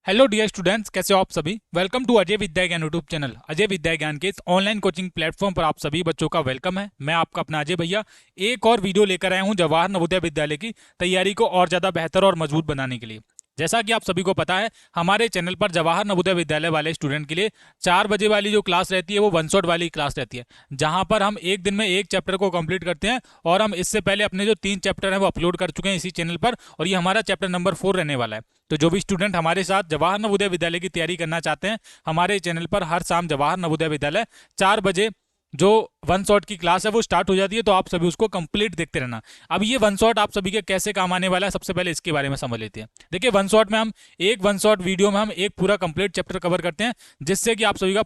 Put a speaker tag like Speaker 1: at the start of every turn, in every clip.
Speaker 1: Hello dear students, कैसे हो आप सभी। वेलकम टू अजय विद्या ज्ञान यूट्यूब चैनल। अजय विद्या ज्ञान के इस ऑनलाइन कोचिंग प्लेटफॉर्म पर आप सभी बच्चों का वेलकम है। मैं आपका अपना अजय भैया एक और वीडियो लेकर आया हूं जवाहर नवोदय विद्यालय की तैयारी को और ज़्यादा बेहतर और मजबूत बनाने के लिए। जैसा कि आप सभी को पता है, हमारे चैनल पर जवाहर नवोदय विद्यालय वाले स्टूडेंट के लिए 4 बजे वाली जो क्लास रहती है वो वन शॉट वाली क्लास रहती है, जहां पर हम एक दिन में एक चैप्टर को कंप्लीट करते हैं। और हम इससे पहले अपने जो 3 चैप्टर हैं वो अपलोड कर चुके हैं इसी चैनल पर, और ये हमारा चैप्टर नंबर 4 रहने वाला है। तो जो भी स्टूडेंट हमारे साथ जवाहर नवोदय विद्यालय की तैयारी करना चाहते हैं, हमारे चैनल पर हर शाम जवाहर नवोदय विद्यालय 4 बजे जो वन शॉट की क्लास है वो स्टार्ट हो जाती है। तो आप सभी उसको कंप्लीट देखते रहना। अब ये वन शॉट आप सभी के कैसे काम आने वाला है, सबसे पहले इसके बारे में समझ लेते हैं। देखिए, वन शॉट में हम एक वन शॉट वीडियो में हम एक पूरा कंप्लीट चैप्टर कवर करते हैं, जिससे कि आप सभी का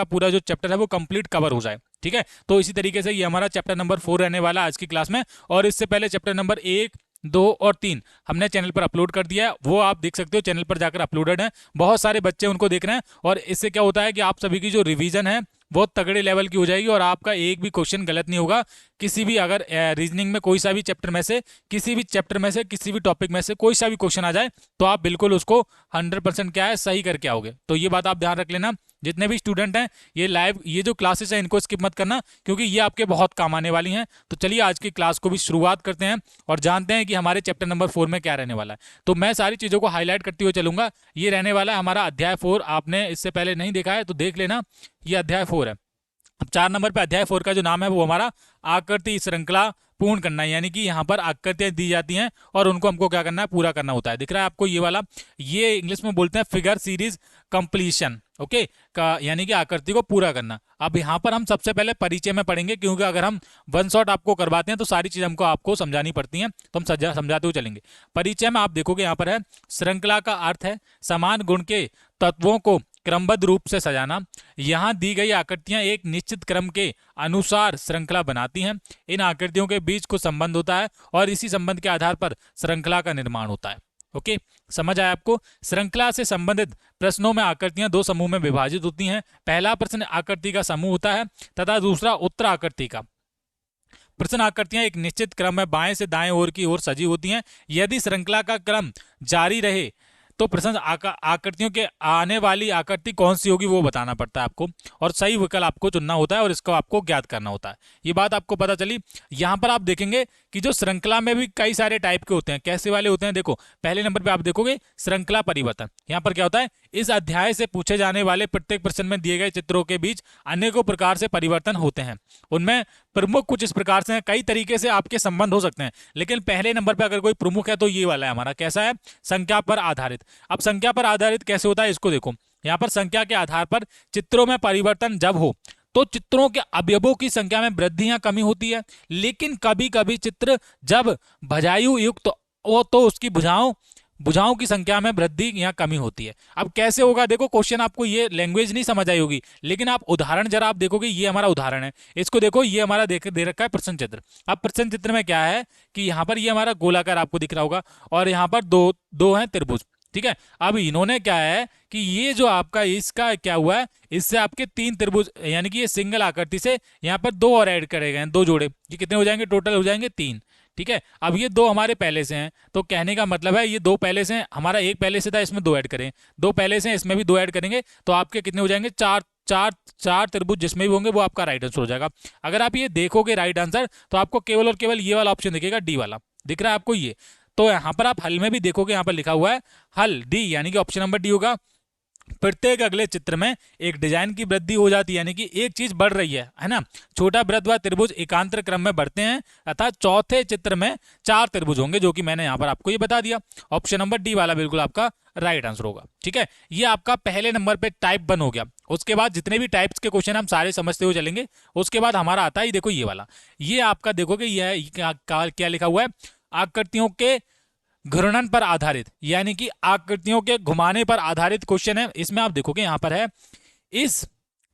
Speaker 1: पूरा जो चैप्टर है वो कंप्लीट कवर हो जाए। ठीक है, तो इसी तरीके से ये हमारा चैप्टर नंबर 4 रहने वाला है आज की क्लास में। और इससे पहले चैप्टर नंबर 1, 2 और 3 हमने चैनल पर अपलोड कर दिया है, वो आप देख सकते हो। चैनल पर जाकर अपलोडेड है, बहुत सारे बच्चे उनको देख रहे हैं। और इससे क्या होता है कि आप सभी की जो रिवीजन है बहुत तगड़े लेवल की हो जाएगी, और आपका एक भी क्वेश्चन गलत नहीं होगा। किसी भी अगर रीजनिंग में कोई सा भी चैप्टर में से किसी भी चैप्टर में से किसी भी टॉपिक में से कोई सा भी क्वेश्चन आ जाए तो आप बिल्कुल उसको 100% क्या है सही करके आओगे। तो ये बात आप ध्यान रख लेना। जितने भी स्टूडेंट हैं, ये जो क्लासेस हैं इनको स्किप मत करना, क्योंकि ये आपके बहुत काम आने वाली हैं। तो चलिए आज की क्लास को भी शुरुआत करते हैं और जानते हैं कि हमारे चैप्टर नंबर 4 में क्या रहने वाला है। तो मैं सारी चीज़ों को हाईलाइट करते हुए चलूंगा। ये रहने वाला है हमारा अध्याय 4। आपने इससे पहले नहीं देखा है तो देख लेना, ये अध्याय 4 है। अब 4 नंबर पे अध्याय 4 का जो नाम है वो हमारा आकृति श्रृंखला पूर्ण करना है। यानी कि यहाँ पर आकृतियां दी जाती हैं और उनको हमको क्या करना है, पूरा करना होता है। दिख रहा है आपको ये वाला, ये इंग्लिश में बोलते हैं फिगर सीरीज कंप्लीशन। ओके का यानी कि आकृति को पूरा करना। अब यहाँ पर हम सबसे पहले परिचय में पढ़ेंगे, क्योंकि अगर हम वन शॉट आपको करवाते हैं तो सारी चीज हमको आपको समझानी पड़ती हैं, तो हम समझाते हुए चलेंगे। परिचय में आप देखोगे यहाँ पर है, श्रृंखला का अर्थ है समान गुण के तत्वों को क्रमबद्ध रूप से सजाना। यहाँ दी गई आकृतियां एक निश्चित क्रम के अनुसार श्रृंखला बनाती हैं। इन आकृतियों के बीच कुछ संबंध होता है और इसी संबंध के आधार पर श्रृंखला का निर्माण होता है। ओके, समझ आया आपको। श्रृंखला से संबंधित प्रश्नों में आकृतियां 2 समूह में विभाजित होती हैं। पहला प्रश्न आकृति का समूह होता है तथा दूसरा उत्तर आकृति का। प्रश्न आकृतियां एक निश्चित क्रम में बाएं से दाएं ओर की ओर सजी होती हैं। यदि श्रृंखला का क्रम जारी रहे तो प्रश्न आकृतियों के आने वाली आकृति कौन सी होगी वो बताना पड़ता है आपको, और सही विकल्प आपको चुनना होता है और इसको आपको ज्ञात करना होता है। ये बात आपको पता चली। यहाँ पर आप देखेंगे कि जो श्रृंखला में भी कई सारे टाइप के होते हैं। कैसे वाले होते हैं, देखो पहले नंबर पे आप देखोगे श्रृंखला परिवर्तन। यहाँ पर क्या होता है, इस अध्याय से पूछे जाने वाले प्रत्येक प्रश्न में दिए गए चित्रों के बीच अनेकों प्रकार से परिवर्तन होते हैं। उनमें प्रमुख कुछ इस प्रकार से हैं। कई तरीके से आपके संबंध हो सकते हैं, लेकिन पहले नंबर पर अगर कोई प्रमुख है तो ये वाला है हमारा। कैसा है, संख्या पर आधारित। अब संख्या पर आधारित कैसे होता है इसको देखो। यहाँ पर संख्या के आधार पर चित्रों में परिवर्तन जब हो तो चित्रों के अवयवों की संख्या में वृद्धि या कमी होती है। लेकिन कभी कभी चित्र जब भुजायु युक्त हो तो उसकी भुजाओं की संख्या में वृद्धि या कमी होती है। अब कैसे होगा, देखो क्वेश्चन आपको ये लैंग्वेज नहीं समझ आई होगी, लेकिन आप उदाहरण जरा आप देखोगे। ये हमारा उदाहरण है, इसको देखो। ये हमारा दे रखा है प्रश्न चित्र। अब प्रश्न चित्र में क्या है कि यहाँ पर ये हमारा गोलाकार आपको दिख रहा होगा और यहाँ पर दो हैं त्रिभुज। ठीक है, अब इन्होंने क्या है कि ये जो आपका इसका क्या हुआ है, इससे आपके 3 त्रिभुज यानी कि ये सिंगल आकृति से यहाँ पर 2 और ऐड करे गए, 2 जोड़े। ये कितने हो जाएंगे, टोटल हो जाएंगे 3। ठीक है, अब ये 2 हमारे पहले से हैं, तो कहने का मतलब है ये 2 पहले से हैं। हमारा एक पहले से था, इसमें 2 ऐड करें, 2 पहले से हैं, इसमें भी 2 ऐड करेंगे, तो आपके कितने हो जाएंगे, 4 त्रिभुज जिसमें भी होंगे वो आपका राइट आंसर हो जाएगा। अगर आप ये देखोगे राइट आंसर तो आपको केवल और केवल ये वाला ऑप्शन दिखेगा, डी वाला दिख रहा है आपको ये। तो यहाँ पर आप हल में भी देखोगे, यहाँ पर लिखा हुआ है हल डी, यानी कि ऑप्शन नंबर डी होगा। प्रत्येक अगले चित्र में एक डिजाइन की वृद्धि हो जाती है, यानी कि एक चीज बढ़ रही है ना। छोटा वृत्त व त्रिभुज एकांतर क्रम में बढ़ते हैं, अर्थात चौथे चित्र में 4 त्रिभुज होंगे, जो कि मैंने यहाँ पर आपको ये बता दिया। ऑप्शन नंबर डी वाला बिल्कुल आपका राइट आंसर होगा। ठीक है, ये आपका पहले नंबर पे टाइप 1 हो गया। उसके बाद जितने भी टाइप्स के क्वेश्चन हम सारे समझते हुए चलेंगे। उसके बाद हमारा आता है, देखो ये वाला, ये आपका देखोगे ये क्या लिखा हुआ है, आकृतियों के घूर्णन पर आधारित, यानी कि आकृतियों के घुमाने पर आधारित क्वेश्चन है। इसमें आप देखोगे यहाँ पर है, इस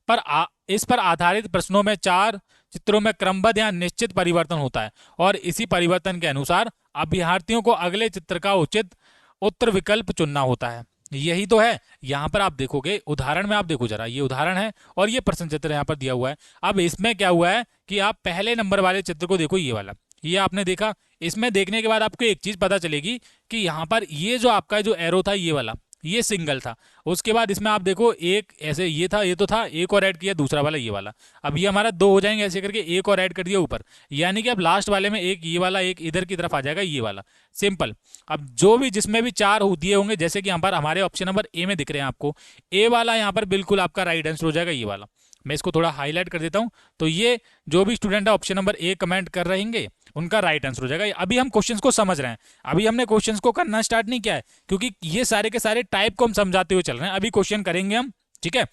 Speaker 1: पर आधारित प्रश्नों में 4 चित्रों में क्रमबद्ध या निश्चित परिवर्तन होता है और इसी परिवर्तन के अनुसार अभ्यर्थियों को अगले चित्र का उचित उत्तर विकल्प चुनना होता है। यही तो है। यहाँ पर आप देखोगे उदाहरण में, आप देखो जरा, ये उदाहरण है और ये प्रश्न चित्र यहाँ पर दिया हुआ है। अब इसमें क्या हुआ है कि आप पहले नंबर वाले चित्र को देखो, ये वाला, ये आपने देखा। इसमें देखने के बाद आपको एक चीज पता चलेगी कि यहाँ पर ये जो आपका जो एरो था ये वाला, ये सिंगल था। उसके बाद इसमें आप देखो एक ऐसे ये था, ये तो था, एक और ऐड किया दूसरा वाला ये वाला। अब ये हमारा दो हो जाएंगे, ऐसे करके एक और ऐड कर दिया ऊपर, यानी कि अब लास्ट वाले में एक ये वाला एक इधर की तरफ आ जाएगा ये वाला, सिंपल। अब जो भी जिसमें भी चार दिए होंगे, जैसे कि यहाँ पर हमारे ऑप्शन नंबर ए में दिख रहे हैं आपको, ए वाला यहाँ पर बिल्कुल आपका राइट आंसर हो जाएगा ये वाला। मैं इसको थोड़ा हाईलाइट कर देता हूँ, तो ये जो भी स्टूडेंट है ऑप्शन नंबर ए कमेंट कर रहेंगे उनका राइट आंसर हो जाएगा। अभी हम क्वेश्चंस को समझ रहे हैं, अभी हमने क्वेश्चंस को करना स्टार्ट नहीं किया है, क्योंकि ये सारे के सारे टाइप को हम समझाते हुए चल रहे हैं। अभी क्वेश्चन करेंगे हम, ठीक है।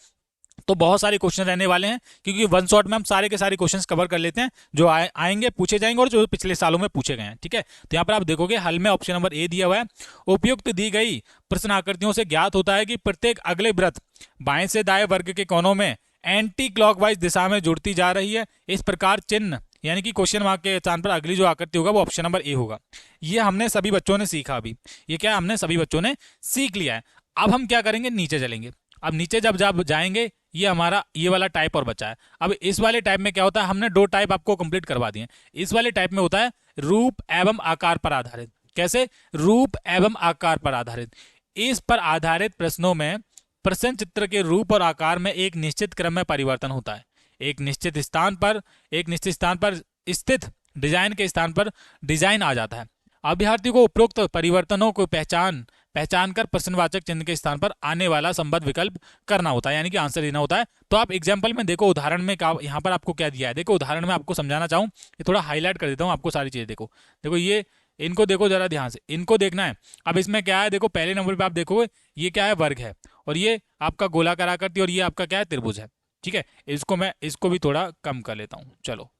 Speaker 1: तो बहुत सारे क्वेश्चन रहने वाले हैं, क्योंकि वन शॉट में हम सारे के सारे क्वेश्चंस कवर कर लेते हैं जो आएंगे, पूछे जाएंगे और जो पिछले सालों में पूछे गए हैं, ठीक है। तो यहाँ पर आप देखोगे हल में ऑप्शन नंबर ए दिया हुआ है, उपयुक्त दी गई प्रश्न आकृतियों से ज्ञात होता है कि प्रत्येक अगले वृत्त बाएं से दाएं वर्ग के कोनों में एंटी क्लॉकवाइज दिशा में जुड़ती जा रही है। इस प्रकार चिन्ह यानी कि क्वेश्चन मार्क के स्थान पर अगली जो आकृति होगा वो ऑप्शन नंबर ए होगा। ये हमने सभी बच्चों ने सीखा, अभी ये क्या हमने सभी बच्चों ने सीख लिया है। अब हम क्या करेंगे, नीचे चलेंगे। अब नीचे जब जाएंगे, ये हमारा ये वाला टाइप और बचा है। अब इस वाले टाइप में क्या होता है, हमने दो टाइप आपको कंप्लीट करवा दिए। इस वाले टाइप में होता है रूप एवं आकार पर आधारित। कैसे, रूप एवं आकार पर आधारित। इस पर आधारित प्रश्नों में प्रश्न चित्र के रूप और आकार में एक निश्चित क्रम में परिवर्तन होता है। एक निश्चित स्थान पर स्थित डिजाइन के स्थान पर डिजाइन आ जाता है। अभ्यर्थी को उपरोक्त परिवर्तनों को पहचान कर प्रश्नवाचक चिन्ह के स्थान पर आने वाला संबद्ध विकल्प करना होता है, यानी कि आंसर देना होता है। तो आप एग्जाम्पल में देखो, उदाहरण में यहाँ पर आपको क्या दिया है, देखो उदाहरण में आपको समझाना चाहूँ, ये थोड़ा हाईलाइट कर देता हूँ आपको सारी चीजें। देखो ये इनको देखो जरा ध्यान से, इनको देखना है। अब इसमें क्या है, देखो पहले नंबर पे आप देखोगे ये क्या है, वर्ग है, और ये आपका गोलाकार आकृति, और ये आपका क्या है, त्रिभुज है, ठीक है। इसको भी थोड़ा कम कर लेता हूँ, चलो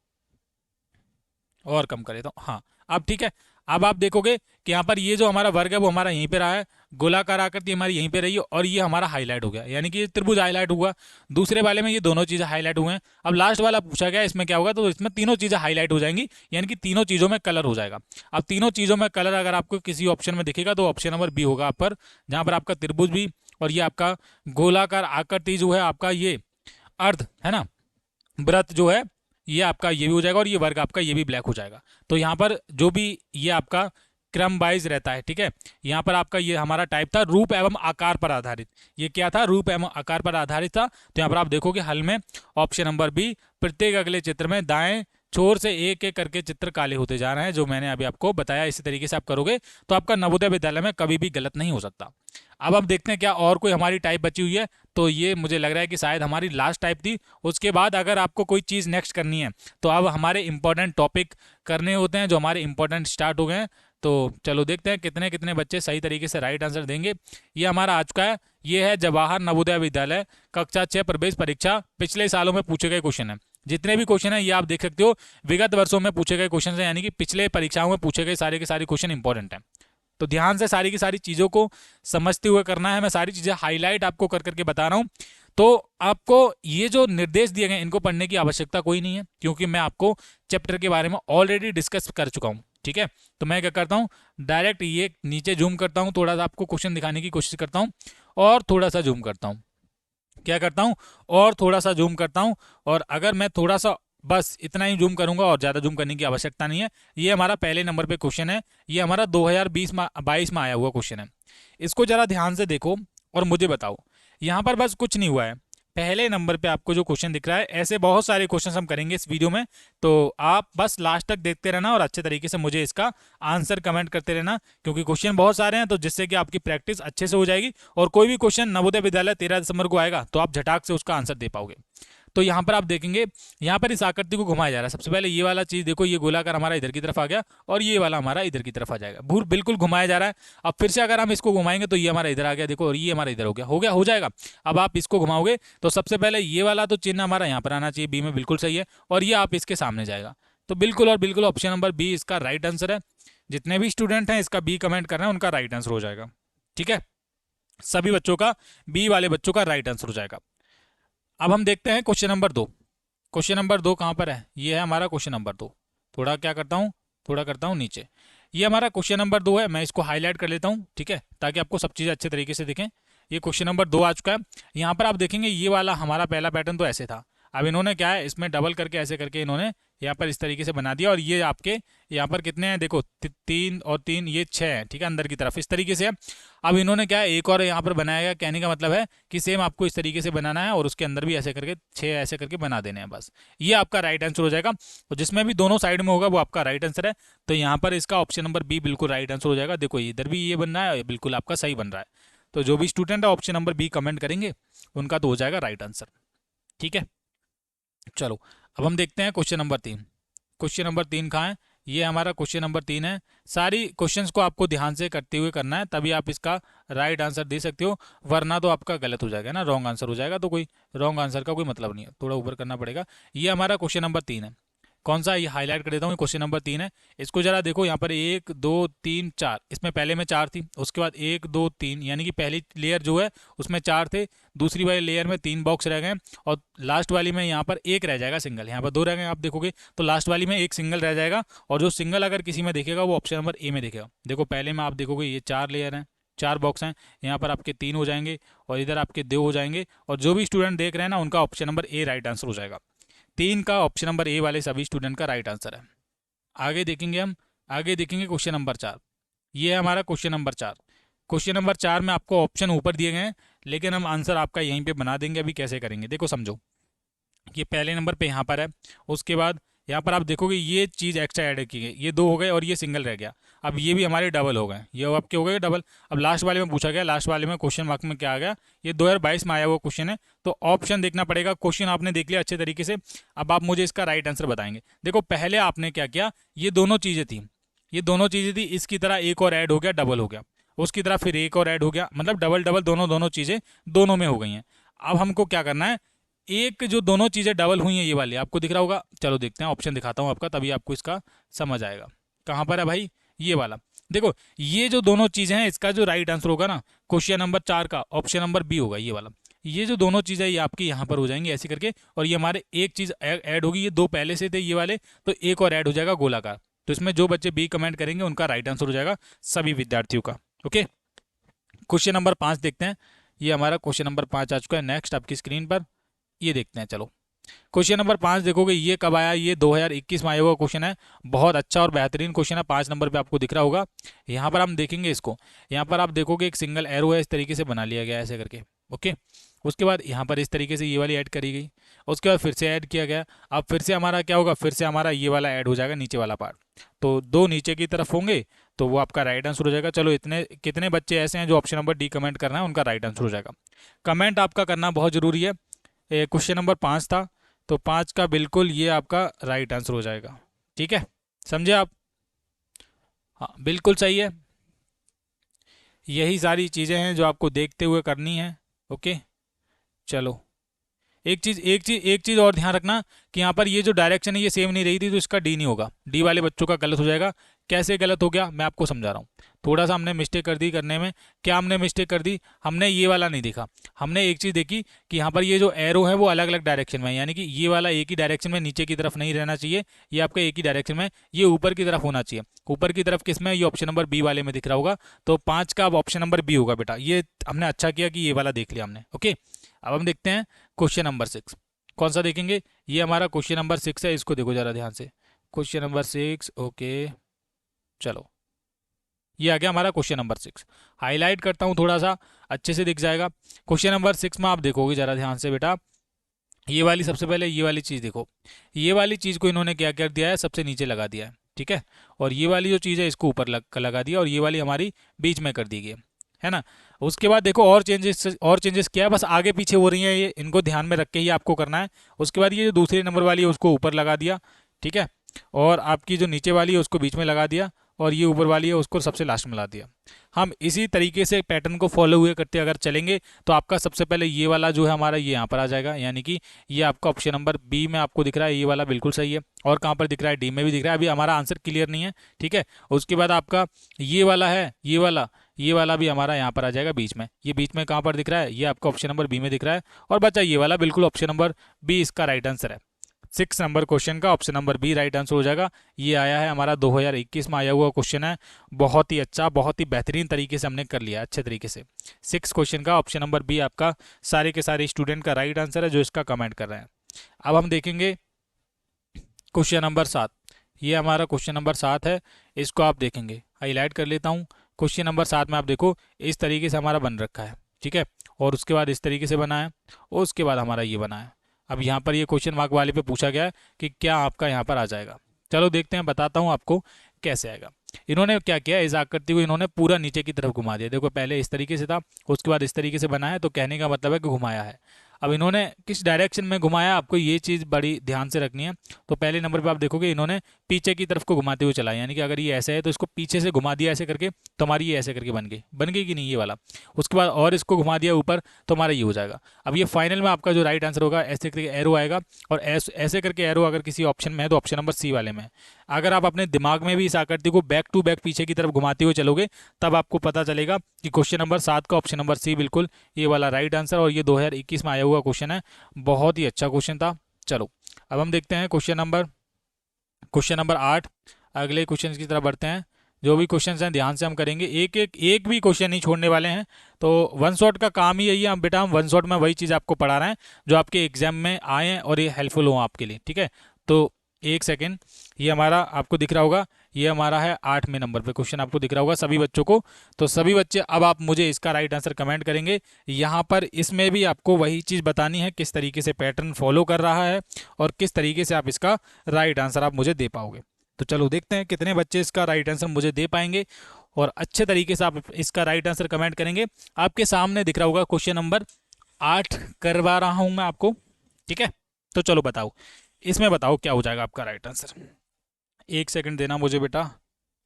Speaker 1: और कम कर लेता हूँ, हाँ अब ठीक है। अब आप देखोगे कि यहाँ पर ये जो हमारा वर्ग है वो हमारा यहीं पे रहा है, गोलाकार आकृति हमारी यहीं पे रही है, और ये हमारा हाईलाइट हो गया, यानी कि त्रिभुज हाईलाइट हुआ। दूसरे वाले में ये दोनों चीजें हाईलाइट हुए हैं। अब लास्ट वाला पूछा गया, इसमें क्या होगा, तो इसमें तीनों चीजें हाईलाइट हो जाएंगी, यानी कि तीनों चीजों में कलर हो जाएगा। अब तीनों चीजों में कलर अगर आपको किसी ऑप्शन में दिखेगा तो ऑप्शन नंबर बी होगा आप पर, जहां पर आपका त्रिभुज भी और ये आपका गोलाकार आकृति जो है आपका ये अर्ध है ना, व्रत जो है ये आपका ये भी हो जाएगा, और ये वर्ग आपका ये भी ब्लैक हो जाएगा। तो यहाँ पर जो भी ये आपका क्रम वाइज रहता है, ठीक है। यहाँ पर आपका ये हमारा टाइप था रूप एवं आकार पर आधारित, ये क्या था, रूप एवं आकार पर आधारित था। तो यहाँ पर आप देखोगे हल में ऑप्शन नंबर बी, प्रत्येक अगले चित्र में दाएं छोर से एक एक करके चित्र काले होते जा रहे हैं, जो मैंने अभी आपको बताया। इसी तरीके से आप करोगे तो आपका नवोदय विद्यालय में कभी भी गलत नहीं हो सकता। अब हम देखते हैं क्या और कोई हमारी टाइप बची हुई है, तो ये मुझे लग रहा है कि शायद हमारी लास्ट टाइप थी। उसके बाद अगर आपको कोई चीज़ नेक्स्ट करनी है तो अब हमारे इंपॉर्टेंट टॉपिक करने होते हैं, जो हमारे इंपॉर्टेंट स्टार्ट हो गए हैं। तो चलो देखते हैं कितने कितने बच्चे सही तरीके से राइट आंसर देंगे। ये हमारा आज का है, ये है जवाहर नवोदय विद्यालय कक्षा 6 प्रवेश परीक्षा, पिछले सालों में पूछे गए क्वेश्चन है। जितने भी क्वेश्चन है ये आप देख सकते हो विगत वर्षों में पूछे गए क्वेश्चन है, यानी कि पिछले परीक्षाओं में पूछे गए सारे के सारे क्वेश्चन इंपॉर्टेंट है। तो ध्यान से सारी की सारी चीज़ों को समझते हुए करना है। मैं सारी चीज़ें हाईलाइट आपको कर करके बता रहा हूँ। तो आपको ये जो निर्देश दिए गए इनको पढ़ने की आवश्यकता कोई नहीं है, क्योंकि मैं आपको चैप्टर के बारे में ऑलरेडी डिस्कस कर चुका हूँ, ठीक है। तो मैं क्या करता हूँ, डायरेक्ट ये नीचे जूम करता हूँ, थोड़ा सा आपको क्वेश्चन दिखाने की कोशिश करता हूँ, और थोड़ा सा जूम करता हूँ, क्या करता हूँ, और थोड़ा सा जूम करता हूँ। और अगर मैं थोड़ा सा बस इतना ही जूम करूंगा और ज़्यादा जूम करने की आवश्यकता नहीं है। ये हमारा पहले नंबर पे क्वेश्चन है, ये हमारा 2022 में आया हुआ क्वेश्चन है। इसको ज़रा ध्यान से देखो और मुझे बताओ। यहाँ पर बस कुछ नहीं हुआ है, पहले नंबर पे आपको जो क्वेश्चन दिख रहा है, ऐसे बहुत सारे क्वेश्चन हम करेंगे इस वीडियो में। तो आप बस लास्ट तक देखते रहना और अच्छे तरीके से मुझे इसका आंसर कमेंट करते रहना, क्योंकि क्वेश्चन बहुत सारे हैं, तो जिससे कि आपकी प्रैक्टिस अच्छे से हो जाएगी। और कोई भी क्वेश्चन नवोदय विद्यालय 13 दिसंबर को आएगा तो आप झटाक से उसका आंसर दे पाओगे। तो यहाँ पर आप देखेंगे, यहाँ पर इस आकृति को घुमाया जा रहा है। सबसे पहले ये वाला चीज देखो, ये गोलाकार हमारा इधर की तरफ आ गया और ये वाला हमारा इधर की तरफ आ जाएगा, बिल्कुल घुमाया जा रहा है। अब फिर से अगर हम इसको घुमाएंगे तो ये हमारा इधर आ गया, देखो, और ये हमारा इधर हो जाएगा। अब आप इसको घुमाओगे तो सबसे पहले ये वाला तो चिन्ह हमारा यहाँ पर आना चाहिए, बी में बिल्कुल सही है, और ये आप इसके सामने जाएगा। तो बिल्कुल और बिल्कुल ऑप्शन नंबर बी इसका राइट आंसर है। जितने भी स्टूडेंट हैं इसका बी कमेंट कर रहे हैं उनका राइट आंसर हो जाएगा, ठीक है। सभी बच्चों का, बी वाले बच्चों का राइट आंसर हो जाएगा। अब हम देखते हैं क्वेश्चन नंबर 2। क्वेश्चन नंबर 2 कहाँ पर है, ये है हमारा क्वेश्चन नंबर 2। थोड़ा क्या करता हूँ, थोड़ा करता हूँ नीचे। ये हमारा क्वेश्चन नंबर 2 है, मैं इसको हाईलाइट कर लेता हूँ, ठीक है, ताकि आपको सब चीज़ें अच्छे तरीके से दिखें। ये क्वेश्चन नंबर 2 आ चुका है। यहाँ पर आप देखेंगे ये वाला हमारा पहला पैटर्न तो ऐसे था। अब इन्होंने क्या है, इसमें डबल करके ऐसे करके इन्होंने यहाँ पर इस तरीके से बना दिया, और ये आपके यहाँ पर कितने हैं देखो, 3 और 3 ये 6 हैं, ठीक है, अंदर की तरफ इस तरीके से है। अब इन्होंने क्या है, एक और यहाँ पर बनाया गया, कहने का मतलब है कि सेम आपको इस तरीके से बनाना है और उसके अंदर भी ऐसे करके 6 ऐसे करके बना देने हैं बस। ये आपका राइट आंसर हो जाएगा। तो जिसमें भी दोनों साइड में होगा वो आपका राइट आंसर है। तो यहाँ पर इसका ऑप्शन नंबर बी बिल्कुल राइट आंसर हो जाएगा। देखो इधर भी ये बन रहा है, बिल्कुल आपका सही बन रहा है। तो जो भी स्टूडेंट है ऑप्शन नंबर बी कमेंट करेंगे उनका तो हो जाएगा राइट आंसर, ठीक है। चलो अब हम देखते हैं क्वेश्चन नंबर 3। क्वेश्चन नंबर 3 कहाँ है, ये हमारा क्वेश्चन नंबर 3 है। सारी क्वेश्चंस को आपको ध्यान से करते हुए करना है, तभी आप इसका राइट आंसर दे सकते हो, वरना तो आपका गलत हो जाएगा ना, रॉन्ग आंसर हो जाएगा। तो कोई रॉन्ग आंसर का कोई मतलब नहीं है, थोड़ा ऊपर करना पड़ेगा। ये हमारा क्वेश्चन नंबर 3 है। कौन सा, ये हाईलाइट कर देता हूँ, क्वेश्चन नंबर 3 है। इसको जरा देखो, यहाँ पर 1 2 3 4, इसमें पहले में 4 थी, उसके बाद 1 2 3, यानी कि पहली लेयर जो है उसमें 4 थे, दूसरी वाली लेयर में 3 बॉक्स रह गए, और लास्ट वाली में यहाँ पर 1 रह जाएगा सिंगल। यहाँ पर 2 रह गए, आप देखोगे तो लास्ट वाली में 1 सिंगल रह जाएगा, और जो सिंगल अगर किसी में देखेगा वो ऑप्शन नंबर ए में देखेगा। देखो पहले में आप देखोगे ये 4 लेयर हैं, 4 बॉक्स हैं, यहाँ पर आपके 3 हो जाएंगे और इधर आपके 2 हो जाएंगे, और जो भी स्टूडेंट देख रहे हैं ना उनका option number A right answer हो जाएगा। 3 का ऑप्शन नंबर ए वाले सभी स्टूडेंट का राइट आंसर है। आगे देखेंगे हम, आगे देखेंगे क्वेश्चन नंबर 4। ये है हमारा क्वेश्चन नंबर 4। क्वेश्चन नंबर 4 में आपको ऑप्शन ऊपर दिए गए हैं, लेकिन हम आंसर आपका यहीं पे बना देंगे। अभी कैसे करेंगे देखो समझो, ये पहले नंबर पे यहाँ पर है, उसके बाद यहाँ पर आप देखोगे ये चीज़ एक्स्ट्रा ऐड की गई, ये 2 हो गए और ये सिंगल रह गया। अब ये भी हमारे डबल हो गए, ये आपके हो गए डबल। अब लास्ट वाले में पूछा गया, लास्ट वाले में क्वेश्चन मार्क में क्या आ गया, ये 2022 में आया हुआ क्वेश्चन है, तो ऑप्शन देखना पड़ेगा। क्वेश्चन आपने देख लिया अच्छे तरीके से, अब आप मुझे इसका राइट आंसर बताएंगे। देखो पहले आपने क्या किया, ये दोनों चीज़ें थी, ये दोनों चीज़ें थी, इसकी तरह एक और ऐड हो गया, डबल हो गया, उसकी तरह फिर एक और ऐड हो गया, मतलब डबल डबल दोनों दोनों चीज़ें दोनों में हो गई हैं। अब हमको क्या करना है, एक जो दोनों चीज़ें डबल हुई हैं ये वाली आपको दिख रहा होगा, चलो देखते हैं, ऑप्शन दिखाता हूँ आपका, तभी आपको इसका समझ आएगा। कहाँ पर है भाई, ये वाला। देखो ये जो दोनों चीज़ें हैं, इसका जो राइट आंसर होगा ना क्वेश्चन नंबर 4 का, ऑप्शन नंबर बी होगा ये वाला। ये जो दोनों चीज़ें ये आपकी यहाँ पर हो जाएंगी ऐसे करके, और ये हमारे एक चीज़ ऐड होगी, ये 2 पहले से थे ये वाले, तो एक और ऐड हो जाएगा गोलाकार। तो इसमें जो बच्चे बी कमेंट करेंगे उनका राइट आंसर हो जाएगा सभी विद्यार्थियों का। ओके, क्वेश्चन नंबर 5 देखते हैं। ये हमारा क्वेश्चन नंबर 5 आ चुका है नेक्स्ट आपकी स्क्रीन पर, ये देखते हैं। चलो क्वेश्चन नंबर 5 देखोगे, ये कब आया, ये 2021 में आया हुआ क्वेश्चन है। बहुत अच्छा और बेहतरीन क्वेश्चन है, 5 नंबर पे आपको दिख रहा होगा। यहाँ पर हम देखेंगे इसको, यहाँ पर आप देखोगे एक सिंगल एरो है, इस तरीके से बना लिया गया ऐसे करके। ओके, उसके बाद यहाँ पर इस तरीके से ये वाली ऐड करी गई, उसके बाद फिर से ऐड किया गया। अब फिर से हमारा क्या होगा, फिर से हमारा ये वाला ऐड हो जाएगा नीचे वाला पार्ट, तो 2 नीचे की तरफ होंगे, तो वो आपका राइट आंसर हो जाएगा। चलो इतने कितने बच्चे ऐसे हैं जो ऑप्शन नंबर डी कमेंट करना है, उनका राइट आंसर हो जाएगा। कमेंट आपका करना बहुत ज़रूरी है। क्वेश्चन नंबर 5 था, तो 5 का बिल्कुल ये आपका राइट आंसर हो जाएगा, ठीक है, समझे आप। हाँ बिल्कुल सही है, यही सारी चीज़ें हैं जो आपको देखते हुए करनी है। ओके, चलो एक चीज़ और ध्यान रखना कि यहाँ पर ये जो डायरेक्शन है ये सेम नहीं रही थी, तो इसका डी नहीं होगा, डी वाले बच्चों का गलत हो जाएगा। कैसे गलत हो गया मैं आपको समझा रहा हूँ। थोड़ा सा हमने मिस्टेक कर दी करने में। क्या हमने मिस्टेक कर दी, हमने ये वाला नहीं देखा। हमने एक चीज़ देखी कि यहाँ पर ये जो एरो है वो अलग अलग डायरेक्शन में है, यानी कि ये वाला एक ही डायरेक्शन में नीचे की तरफ नहीं रहना चाहिए, ये आपका एक ही डायरेक्शन में, ये ऊपर की तरफ होना चाहिए। ऊपर की तरफ किस में, ये ऑप्शन नंबर बी वाले में दिख रहा होगा, तो 5 का अब ऑप्शन नंबर बी होगा बेटा। ये हमने अच्छा किया कि ये वाला देख लिया हमने। ओके, अब हम देखते हैं क्वेश्चन नंबर 6। कौन सा देखेंगे, ये हमारा क्वेश्चन नंबर 6 है, इसको देखो जरा ध्यान से। क्वेश्चन नंबर 6, ओके चलो ये आ गया हमारा क्वेश्चन नंबर 6। हाईलाइट करता हूँ थोड़ा सा, अच्छे से दिख जाएगा। क्वेश्चन नंबर 6 में आप देखोगे जरा ध्यान से बेटा, ये वाली सबसे पहले ये वाली चीज़ देखो, ये वाली चीज़ को इन्होंने क्या कर दिया है, सबसे नीचे लगा दिया है, ठीक है, और ये वाली जो चीज़ है इसको ऊपर लगा दिया, और ये वाली हमारी बीच में कर दी गई है ना। उसके बाद देखो और चेंजेस क्या है, बस आगे पीछे हो रही हैं, ये इनको ध्यान में रख के ही आपको करना है। उसके बाद ये जो दूसरे नंबर वाली है उसको ऊपर लगा दिया, ठीक है, और आपकी जो नीचे वाली है उसको बीच में लगा दिया, और ये ऊपर वाली है उसको सबसे लास्ट में ला दिया। हम इसी तरीके से पैटर्न को फॉलो हुए करते अगर चलेंगे तो आपका सबसे पहले ये वाला जो है हमारा ये यहाँ पर आ जाएगा, यानी कि ये आपका ऑप्शन नंबर बी में आपको दिख रहा है, ये वाला बिल्कुल सही है। और कहाँ पर दिख रहा है, डी में भी दिख रहा है। अभी हमारा आंसर क्लियर नहीं है, ठीक है। उसके बाद आपका ये वाला है, ये वाला भी हमारा यहाँ पर आ जाएगा बीच में। ये बीच में कहाँ पर दिख रहा है, ये आपका ऑप्शन नंबर बी में दिख रहा है। और बच्चा ये वाला बिल्कुल ऑप्शन नंबर बी इसका राइट आंसर है। 6 नंबर क्वेश्चन का option number B right answer हो जाएगा। ये आया है हमारा 2021 में आया हुआ क्वेश्चन है, बहुत ही अच्छा, बहुत ही बेहतरीन तरीके से हमने कर लिया, अच्छे तरीके से। 6 क्वेश्चन का ऑप्शन नंबर बी आपका सारे के सारे स्टूडेंट का राइट आंसर है जो इसका कमेंट कर रहे हैं। अब हम देखेंगे क्वेश्चन नंबर 7, ये हमारा क्वेश्चन नंबर 7 है। इसको आप देखेंगे, हाईलाइट कर लेता हूँ। क्वेश्चन नंबर 7 में आप देखो इस तरीके से हमारा बन रखा है, ठीक है। और उसके बाद इस तरीके से बना है, और उसके बाद हमारा ये बना है। अब यहाँ पर ये क्वेश्चन मार्क वाले पे पूछा गया है कि क्या आपका यहाँ पर आ जाएगा। चलो देखते हैं, बताता हूँ आपको कैसे आएगा। इन्होंने क्या किया, इस आकृति को इन्होंने पूरा नीचे की तरफ घुमा दिया। देखो पहले इस तरीके से था, उसके बाद इस तरीके से बना है, तो कहने का मतलब है कि घुमाया है। अब इन्होंने किस डायरेक्शन में घुमाया, आपको ये चीज़ बड़ी ध्यान से रखनी है। तो पहले नंबर पे आप देखोगे इन्होंने पीछे की तरफ को घुमाते हुए चला, यानी कि अगर ये ऐसे है तो इसको पीछे से घुमा दिया ऐसे करके, तो हमारी ये ऐसे करके बन गई कि नहीं ये वाला। उसके बाद और इसको घुमा दिया ऊपर, तो हमारा ये हो जाएगा। अब ये फाइनल में आपका जो राइट आंसर होगा, ऐसे करके एरो आएगा, और ऐसे करके एरो अगर किसी ऑप्शन में है तो ऑप्शन नंबर सी वाले में है। अगर आप अपने दिमाग में भी इस आकृति को बैक टू बैक पीछे की तरफ घुमाते हुए चलोगे, तब आपको पता चलेगा कि क्वेश्चन नंबर 7 का ऑप्शन नंबर सी बिल्कुल ये वाला राइट आंसर, और ये 2021 में आया हुआ क्वेश्चन है। बहुत ही अच्छा क्वेश्चन था। चलो अब हम देखते हैं क्वेश्चन नंबर 8। अगले क्वेश्चन की तरफ बढ़ते हैं। जो भी क्वेश्चन हैं ध्यान से हम करेंगे, एक भी क्वेश्चन नहीं छोड़ने वाले हैं। तो वन शॉट का काम ही यही है, हम बेटा हम वन शॉट में वही चीज़ आपको पढ़ा रहे हैं जो आपके एग्जाम में आए हैं और ये हेल्पफुल हो आपके लिए, ठीक है। तो एक सेकेंड, ये हमारा आपको दिख रहा होगा, ये हमारा है 8वें नंबर पे क्वेश्चन, आपको दिख रहा होगा सभी बच्चों को। तो सभी बच्चे अब आप मुझे इसका राइट आंसर कमेंट करेंगे। यहाँ पर इसमें भी आपको वही चीज़ बतानी है, किस तरीके से पैटर्न फॉलो कर रहा है और किस तरीके से आप इसका राइट आंसर आप मुझे दे पाओगे। तो चलो देखते हैं कितने बच्चे इसका राइट आंसर मुझे दे पाएंगे और अच्छे तरीके से आप इसका राइट आंसर कमेंट करेंगे। आपके सामने दिख रहा होगा क्वेश्चन नंबर 8 करवा रहा हूं मैं आपको, ठीक है। तो चलो बताओ, इसमें बताओ क्या हो जाएगा आपका राइट आंसर। एक सेकंड देना मुझे बेटा,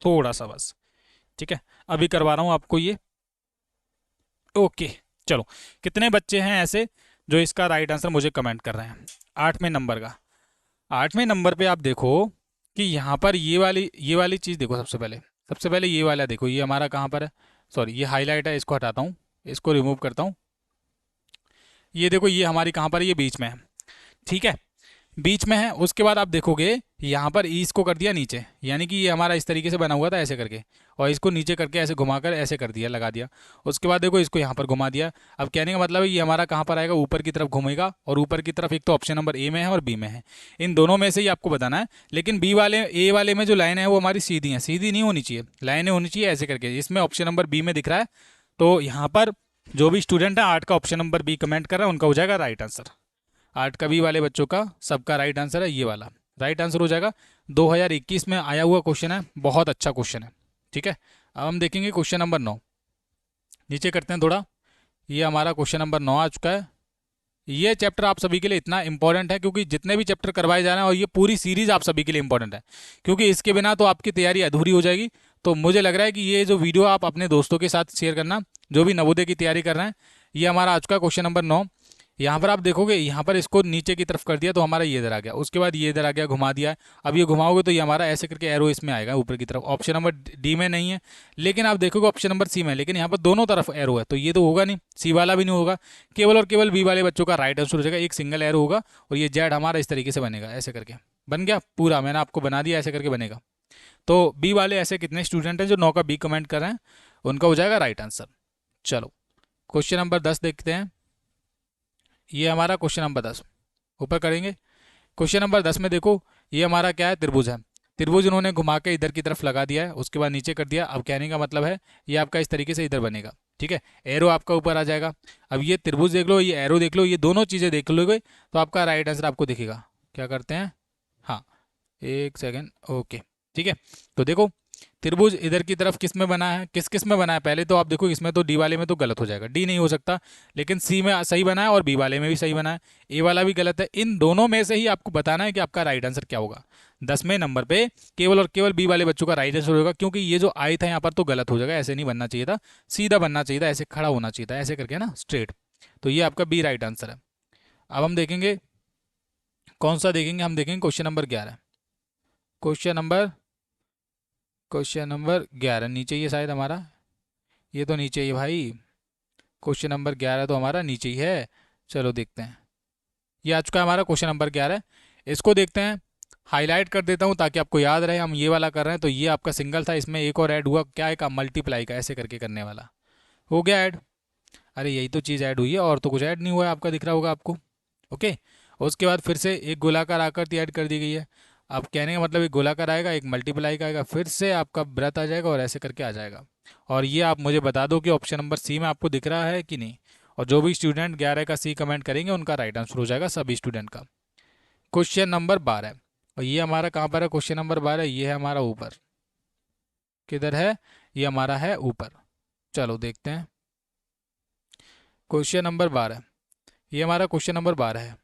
Speaker 1: थोड़ा सा बस, ठीक है। अभी करवा रहा हूं आपको ये, ओके। चलो कितने बच्चे हैं ऐसे जो इसका राइट आंसर मुझे कमेंट कर रहे हैं 8वें नंबर का। 8वें नंबर पे आप देखो कि यहाँ पर ये वाली चीज़ देखो। सबसे पहले ये वाला देखो, ये हमारा कहाँ पर है, सॉरी ये हाईलाइट है, इसको हटाता हूँ, इसको रिमूव करता हूँ। ये देखो ये हमारी कहाँ पर है, ये बीच में है, ठीक है, बीच में है। उसके बाद आप देखोगे यहाँ पर इसको कर दिया नीचे, यानी कि ये हमारा इस तरीके से बना हुआ था ऐसे करके, और इसको नीचे करके ऐसे घुमाकर ऐसे कर दिया, लगा दिया। उसके बाद देखो इसको यहाँ पर घुमा दिया। अब कहने का मतलब है ये हमारा कहाँ पर आएगा, ऊपर की तरफ घूमेगा, और ऊपर की तरफ एक तो ऑप्शन नंबर ए में है और बी में है, इन दोनों में से ही आपको बताना है। लेकिन बी वाले ए वाले में जो लाइन है वो हमारी सीधी है, सीधी नहीं होनी चाहिए, लाइनें होनी चाहिए ऐसे करके। इसमें ऑप्शन नंबर बी में दिख रहा है, तो यहाँ पर जो भी स्टूडेंट है 8 का ऑप्शन नंबर बी कमेंट कर रहा है उनका हो जाएगा राइट आंसर। 8 का बी वाले बच्चों का सबका राइट आंसर है ये वाला, राइट आंसर हो जाएगा। 2021 में आया हुआ क्वेश्चन है, बहुत अच्छा क्वेश्चन है, ठीक है। अब हम देखेंगे क्वेश्चन नंबर 9, नीचे करते हैं थोड़ा। ये हमारा क्वेश्चन नंबर 9 आ चुका है। ये चैप्टर आप सभी के लिए इतना इंपॉर्टेंट है क्योंकि जितने भी चैप्टर करवाए जा रहे हैं, और ये पूरी सीरीज आप सभी के लिए इंपॉर्टेंट है, क्योंकि इसके बिना तो आपकी तैयारी अधूरी हो जाएगी। तो मुझे लग रहा है कि ये जो वीडियो आप अपने दोस्तों के साथ शेयर करना, जो भी नवोदय की तैयारी कर रहे हैं। ये हमारा आ चुका है क्वेश्चन नंबर 9। यहाँ पर आप देखोगे, यहाँ पर इसको नीचे की तरफ कर दिया तो हमारा ये इधर आ गया, उसके बाद ये इधर आ गया, घुमा दिया है। अब ये घुमाओगे तो ये हमारा ऐसे करके एरो इसमें आएगा ऊपर की तरफ। ऑप्शन नंबर डी में नहीं है, लेकिन आप देखोगे ऑप्शन नंबर सी में है, लेकिन यहाँ पर दोनों तरफ एरो है, तो ये तो होगा नहीं, सी वाला भी नहीं होगा। केवल और केवल बी वाले बच्चों का राइट आंसर हो जाएगा, एक सिंगल एरो होगा, और ये जेड हमारा इस तरीके से बनेगा, ऐसे करके बन गया पूरा, मैंने आपको बना दिया, ऐसे करके बनेगा। तो बी वाले ऐसे कितने स्टूडेंट हैं जो 9 का बी कमेंट कर रहे हैं, उनका हो जाएगा राइट आंसर। चलो क्वेश्चन नंबर 10 देखते हैं। ये हमारा क्वेश्चन नंबर 10 ऊपर करेंगे। क्वेश्चन नंबर 10 में देखो ये हमारा क्या है, त्रिभुज है। त्रिभुज इन्होंने घुमा के इधर की तरफ लगा दिया है, उसके बाद नीचे कर दिया। अब कहने का मतलब है ये आपका इस तरीके से इधर बनेगा, ठीक है, एरो आपका ऊपर आ जाएगा। अब ये त्रिभुज देख लो, ये एरो देख लो, ये दोनों चीज़ें देख लोगे तो आपका राइट आंसर आपको दिखेगा। क्या करते हैं, हाँ एक सेकेंड, ओके, ठीक है। तो देखो त्रिभुज इधर की तरफ किस में बना है, किस किस में बना है, पहले तो आप देखो इसमें तो डी वाले में तो गलत हो जाएगा, डी नहीं हो सकता, लेकिन सी में सही बना है और बी वाले में भी सही बना है, ए वाला भी गलत है। इन दोनों में से ही आपको बताना है कि आपका राइट आंसर क्या होगा। 10वें नंबर पे केवल और केवल बी वाले बच्चों का राइट आंसर होगा, क्योंकि ये जो आई था यहाँ पर तो गलत हो जाएगा, ऐसे नहीं बनना चाहिए था, सीधा बनना चाहिए था, ऐसे खड़ा होना चाहिए था, ऐसे करके ना स्ट्रेट। तो ये आपका बी राइट आंसर है। अब हम देखेंगे कौन सा देखेंगे, हम देखेंगे क्वेश्चन नंबर 11। क्वेश्चन नंबर 11 नीचे ही है शायद हमारा, ये तो नीचे ही है भाई, क्वेश्चन नंबर 11 तो हमारा नीचे ही है। चलो देखते हैं, ये आ चुका है हमारा क्वेश्चन नंबर 11। इसको देखते हैं, हाईलाइट कर देता हूँ ताकि आपको याद रहे, हम ये वाला कर रहे हैं। तो ये आपका सिंगल था, इसमें एक और ऐड हुआ, क्या है का मल्टीप्लाई का, ऐसे करके करने वाला हो गया ऐड। अरे यही तो चीज़ ऐड हुई है, और तो कुछ ऐड नहीं हुआ है, आपका दिख रहा होगा आपको, ओके। उसके बाद फिर से एक गोलाकार आकृति ऐड कर दी गई है। अब कहने का मतलब एक गोलाकार आएगा, एक मल्टीप्लाई का आएगा, फिर से आपका वृत्त आ जाएगा और ऐसे करके आ जाएगा। और ये आप मुझे बता दो कि ऑप्शन नंबर सी में आपको दिख रहा है कि नहीं। और जो भी स्टूडेंट 11 का सी कमेंट करेंगे उनका राइट आंसर हो जाएगा सभी स्टूडेंट का। क्वेश्चन नंबर 12, और ये हमारा कहाँ पर है? क्वेश्चन नंबर 12 ये है हमारा ऊपर। किधर है? ये हमारा है ऊपर। चलो देखते हैं। क्वेश्चन नंबर 12, ये हमारा क्वेश्चन नंबर 12 है।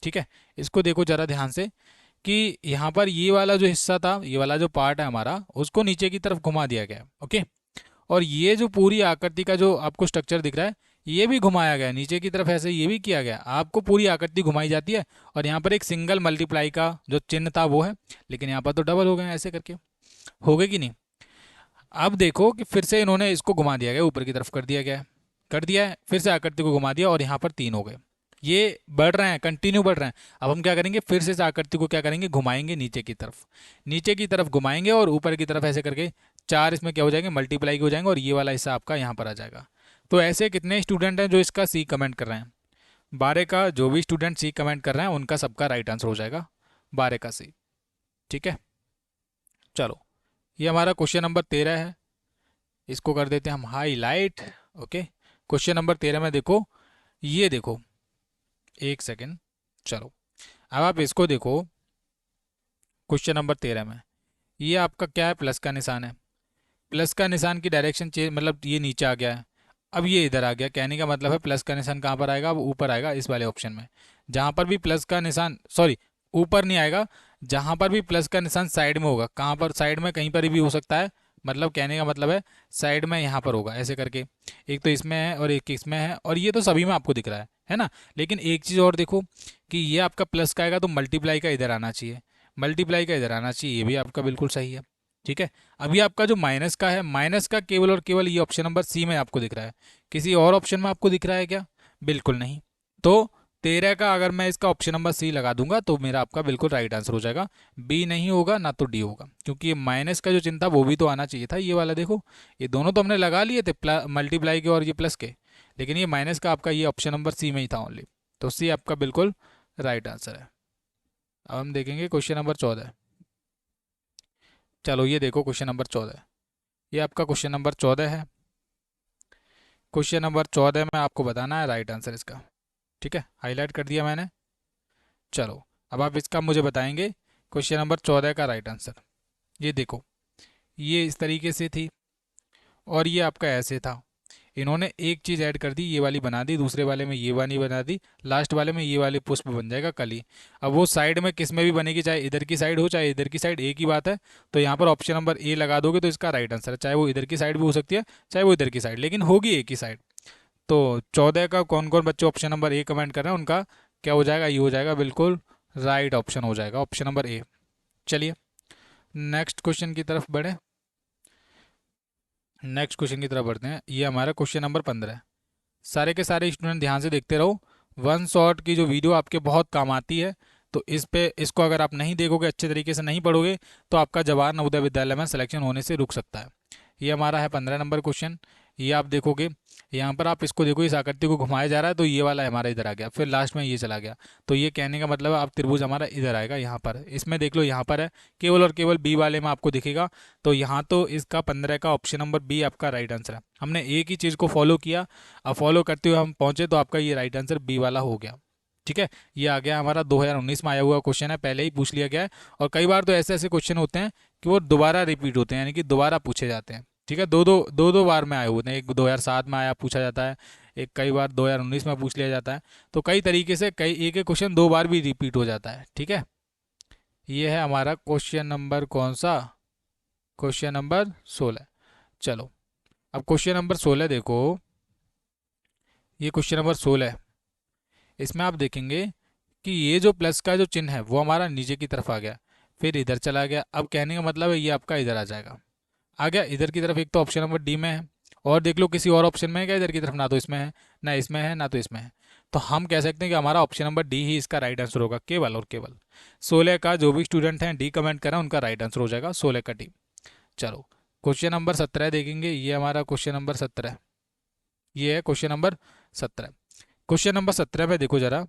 Speaker 1: ठीक है, इसको देखो जरा ध्यान से कि यहाँ पर ये वाला जो हिस्सा था, ये वाला जो पार्ट है हमारा, उसको नीचे की तरफ घुमा दिया गया है। ओके, और ये जो पूरी आकृति का जो आपको स्ट्रक्चर दिख रहा है, ये भी घुमाया गया है नीचे की तरफ, ऐसे ये भी किया गया। आपको पूरी आकृति घुमाई जाती है और यहाँ पर एक सिंगल मल्टीप्लाई का जो चिन्ह था वो है, लेकिन यहाँ पर तो डबल हो गए ऐसे करके। हो गए कि नहीं? अब देखो कि फिर से इन्होंने इसको घुमा दिया गया, ऊपर की तरफ कर दिया गया है, कर दिया है, फिर से आकृति को घुमा दिया और यहाँ पर 3 हो गए। ये बढ़ रहे हैं, कंटिन्यू बढ़ रहे हैं। अब हम क्या करेंगे? फिर से इस आकृति को क्या करेंगे? घुमाएंगे नीचे की तरफ, नीचे की तरफ घुमाएंगे और ऊपर की तरफ ऐसे करके 4 इसमें क्या हो जाएंगे? मल्टीप्लाई के हो जाएंगे और ये वाला हिस्सा आपका यहाँ पर आ जाएगा। तो ऐसे कितने स्टूडेंट हैं जो इसका सी कमेंट कर रहे हैं? 12 का जो भी स्टूडेंट सी कमेंट कर रहे हैं उनका सबका राइट आंसर हो जाएगा 12 का सी। ठीक है, चलो ये हमारा क्वेश्चन नंबर 13 है, इसको कर देते हैं हम हाईलाइट। ओके, क्वेश्चन नंबर 13 में देखो, ये देखो, एक सेकेंड, चलो अब आप इसको देखो। क्वेश्चन नंबर 13 में ये आपका क्या है? प्लस का निशान है। प्लस का निशान की डायरेक्शन चेंज, मतलब ये नीचे आ गया है, अब ये इधर आ गया। कहने का मतलब है प्लस का निशान कहाँ पर आएगा? अब ऊपर आएगा इस वाले ऑप्शन में। जहाँ पर भी प्लस का निशान, सॉरी ऊपर नहीं आएगा, जहाँ पर भी प्लस का निशान साइड में होगा। कहाँ पर? साइड में कहीं पर भी हो सकता है, मतलब कहने का मतलब है साइड में यहाँ पर होगा ऐसे करके। एक तो इसमें है और एक इसमें है, और ये तो सभी में आपको दिख रहा है ना। लेकिन एक चीज़ और देखो कि ये आपका प्लस का आएगा तो मल्टीप्लाई का इधर आना चाहिए, मल्टीप्लाई का इधर आना चाहिए, ये भी आपका बिल्कुल सही है। ठीक है, अभी आपका जो माइनस का है, माइनस का केवल और केवल ये ऑप्शन नंबर सी में आपको दिख रहा है। किसी और ऑप्शन में आपको दिख रहा है क्या? बिल्कुल नहीं। तो 13 का अगर मैं इसका ऑप्शन नंबर सी लगा दूंगा तो मेरा आपका बिल्कुल राइट आंसर हो जाएगा। बी नहीं होगा ना तो डी होगा, क्योंकि ये माइनस का जो चिन्ह था वो भी तो आना चाहिए था, ये वाला देखो। ये दोनों तो हमने लगा लिए थे, मल्टीप्लाई के और ये प्लस के, लेकिन ये माइनस का आपका ये ऑप्शन नंबर सी में ही था ओनली। तो सी आपका बिल्कुल राइट आंसर है। अब हम देखेंगे क्वेश्चन नंबर 14। चलो ये देखो क्वेश्चन नंबर 14, ये आपका क्वेश्चन नंबर 14 है। क्वेश्चन नंबर 14 में आपको बताना है राइट आंसर इसका। ठीक है, हाईलाइट कर दिया मैंने। चलो अब आप इसका मुझे बताएंगे क्वेश्चन नंबर 14 का राइट आंसर। ये देखो, ये इस तरीके से थी और ये आपका ऐसे था। इन्होंने एक चीज़ ऐड कर दी, ये वाली बना दी, दूसरे वाले में ये वाली बना दी, लास्ट वाले में ये वाले पुष्प बन जाएगा कली। अब वो साइड में किस में भी बनेगी, चाहे इधर की साइड हो चाहे इधर की साइड, एक ही बात है। तो यहाँ पर ऑप्शन नंबर ए लगा दोगे तो इसका राइट आंसर है, चाहे वो इधर की साइड भी हो सकती है चाहे वो इधर की साइड, लेकिन होगी एक ही साइड। तो 14 का कौन कौन बच्चे ऑप्शन नंबर ए कमेंट कर रहे हैं उनका क्या हो जाएगा? ये हो जाएगा बिल्कुल राइट ऑप्शन हो जाएगा, ऑप्शन नंबर ए। चलिए नेक्स्ट क्वेश्चन की तरफ बढ़े, नेक्स्ट क्वेश्चन की तरफ बढ़ते हैं। ये हमारा क्वेश्चन नंबर 15 है। सारे के सारे स्टूडेंट ध्यान से देखते रहो, वन शॉट की जो वीडियो आपके बहुत काम आती है। तो इस पे इसको अगर आप नहीं देखोगे, अच्छे तरीके से नहीं पढ़ोगे, तो आपका जवाहर नवोदय विद्यालय में सिलेक्शन होने से रुक सकता है। ये हमारा है 15 नंबर क्वेश्चन। ये आप देखोगे, यहाँ पर आप इसको देखो, इस आकृति को घुमाया जा रहा है तो ये वाला हमारा इधर आ गया, फिर लास्ट में ये चला गया। तो ये कहने का मतलब है आप त्रिभुज हमारा इधर आएगा, यहाँ पर इसमें देख लो, यहाँ पर है केवल और केवल बी वाले में आपको दिखेगा। तो यहाँ तो इसका 15 का ऑप्शन नंबर बी आपका राइट आंसर है। हमने एक ही चीज़ को फॉलो किया, अब फॉलो करते हुए हम पहुँचे तो आपका ये राइट आंसर बी वाला हो गया। ठीक है, ये आ गया हमारा 2019 में आया हुआ क्वेश्चन है, पहले ही पूछ लिया गया है। और कई बार तो ऐसे ऐसे क्वेश्चन होते हैं कि वो दोबारा रिपीट होते हैं, यानी कि दोबारा पूछे जाते हैं। ठीक है, दो दो बार में आए होते हैं, एक 2007 में आया पूछा जाता है, एक कई बार 2019 में पूछ लिया जाता है। तो कई तरीके से कई एक एक क्वेश्चन 2 बार भी रिपीट हो जाता है। ठीक है, ये है हमारा क्वेश्चन नंबर कौन सा? Question number 16। चलो अब क्वेश्चन नंबर 16 देखो, ये क्वेश्चन नंबर 16 है। इसमें आप देखेंगे कि ये जो प्लस का जो चिन्ह है वो हमारा नीचे की तरफ आ गया, फिर इधर चला गया। अब कहने का मतलब है ये आपका इधर आ जाएगा, आ गया इधर की तरफ। एक तो ऑप्शन नंबर डी में है, और देख लो किसी और ऑप्शन में है क्या इधर की तरफ? ना तो इसमें है, ना इसमें है, ना तो इसमें है। तो हम कह सकते हैं कि हमारा ऑप्शन नंबर डी ही इसका राइट आंसर होगा, केवल और केवल। 16 का जो भी स्टूडेंट हैं डी कमेंट करें उनका राइट आंसर हो जाएगा 16 का डी। चलो क्वेश्चन नंबर 17 देखेंगे, ये हमारा क्वेश्चन नंबर 17, ये है क्वेश्चन नंबर 17। क्वेश्चन नंबर 17 में देखो जरा,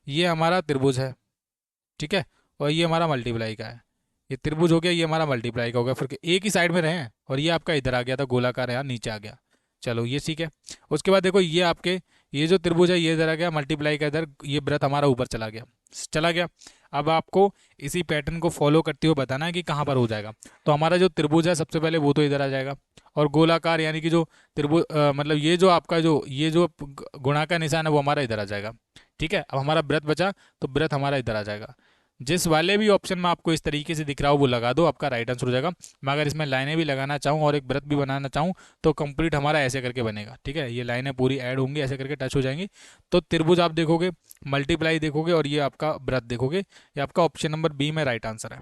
Speaker 1: ये हमारा त्रिभुज है। ठीक है, और ये हमारा मल्टीप्लाई का है। ये त्रिभुज हो गया, ये हमारा मल्टीप्लाई का हो गया, फिर एक ही साइड में रहे हैं, और ये आपका इधर आ गया था गोलाकार, यहाँ नीचे आ गया। चलो ये ठीक है। उसके बाद देखो ये आपके, ये जो त्रिभुज है ये इधर आ गया, मल्टीप्लाई का इधर, ये वृत्त हमारा ऊपर चला गया, चला गया। अब आपको इसी पैटर्न को फॉलो करते हुए बताना है कि कहाँ पर हो जाएगा। तो हमारा जो त्रिभुज है सबसे पहले वो तो इधर आ जाएगा, और गोलाकार यानी कि जो त्रिभुज मतलब ये जो आपका जो ये जो गुणा का निशान है वो हमारा इधर आ जाएगा। ठीक है, अब हमारा वृत्त बचा, तो वृत्त हमारा इधर आ जाएगा। जिस वाले भी ऑप्शन में आपको इस तरीके से दिख रहा हो वो लगा दो, आपका राइट आंसर हो जाएगा। मैं अगर इसमें लाइनें भी लगाना चाहूँ और एक वृत्त भी बनाना चाहूँ तो कंप्लीट हमारा ऐसे करके बनेगा। ठीक है, ये लाइनें पूरी ऐड होंगी, ऐसे करके टच हो जाएंगी, तो त्रिभुज आप देखोगे, मल्टीप्लाई देखोगे, और ये आपका वृत्त देखोगे। ये आपका ऑप्शन नंबर बी में राइट आंसर है।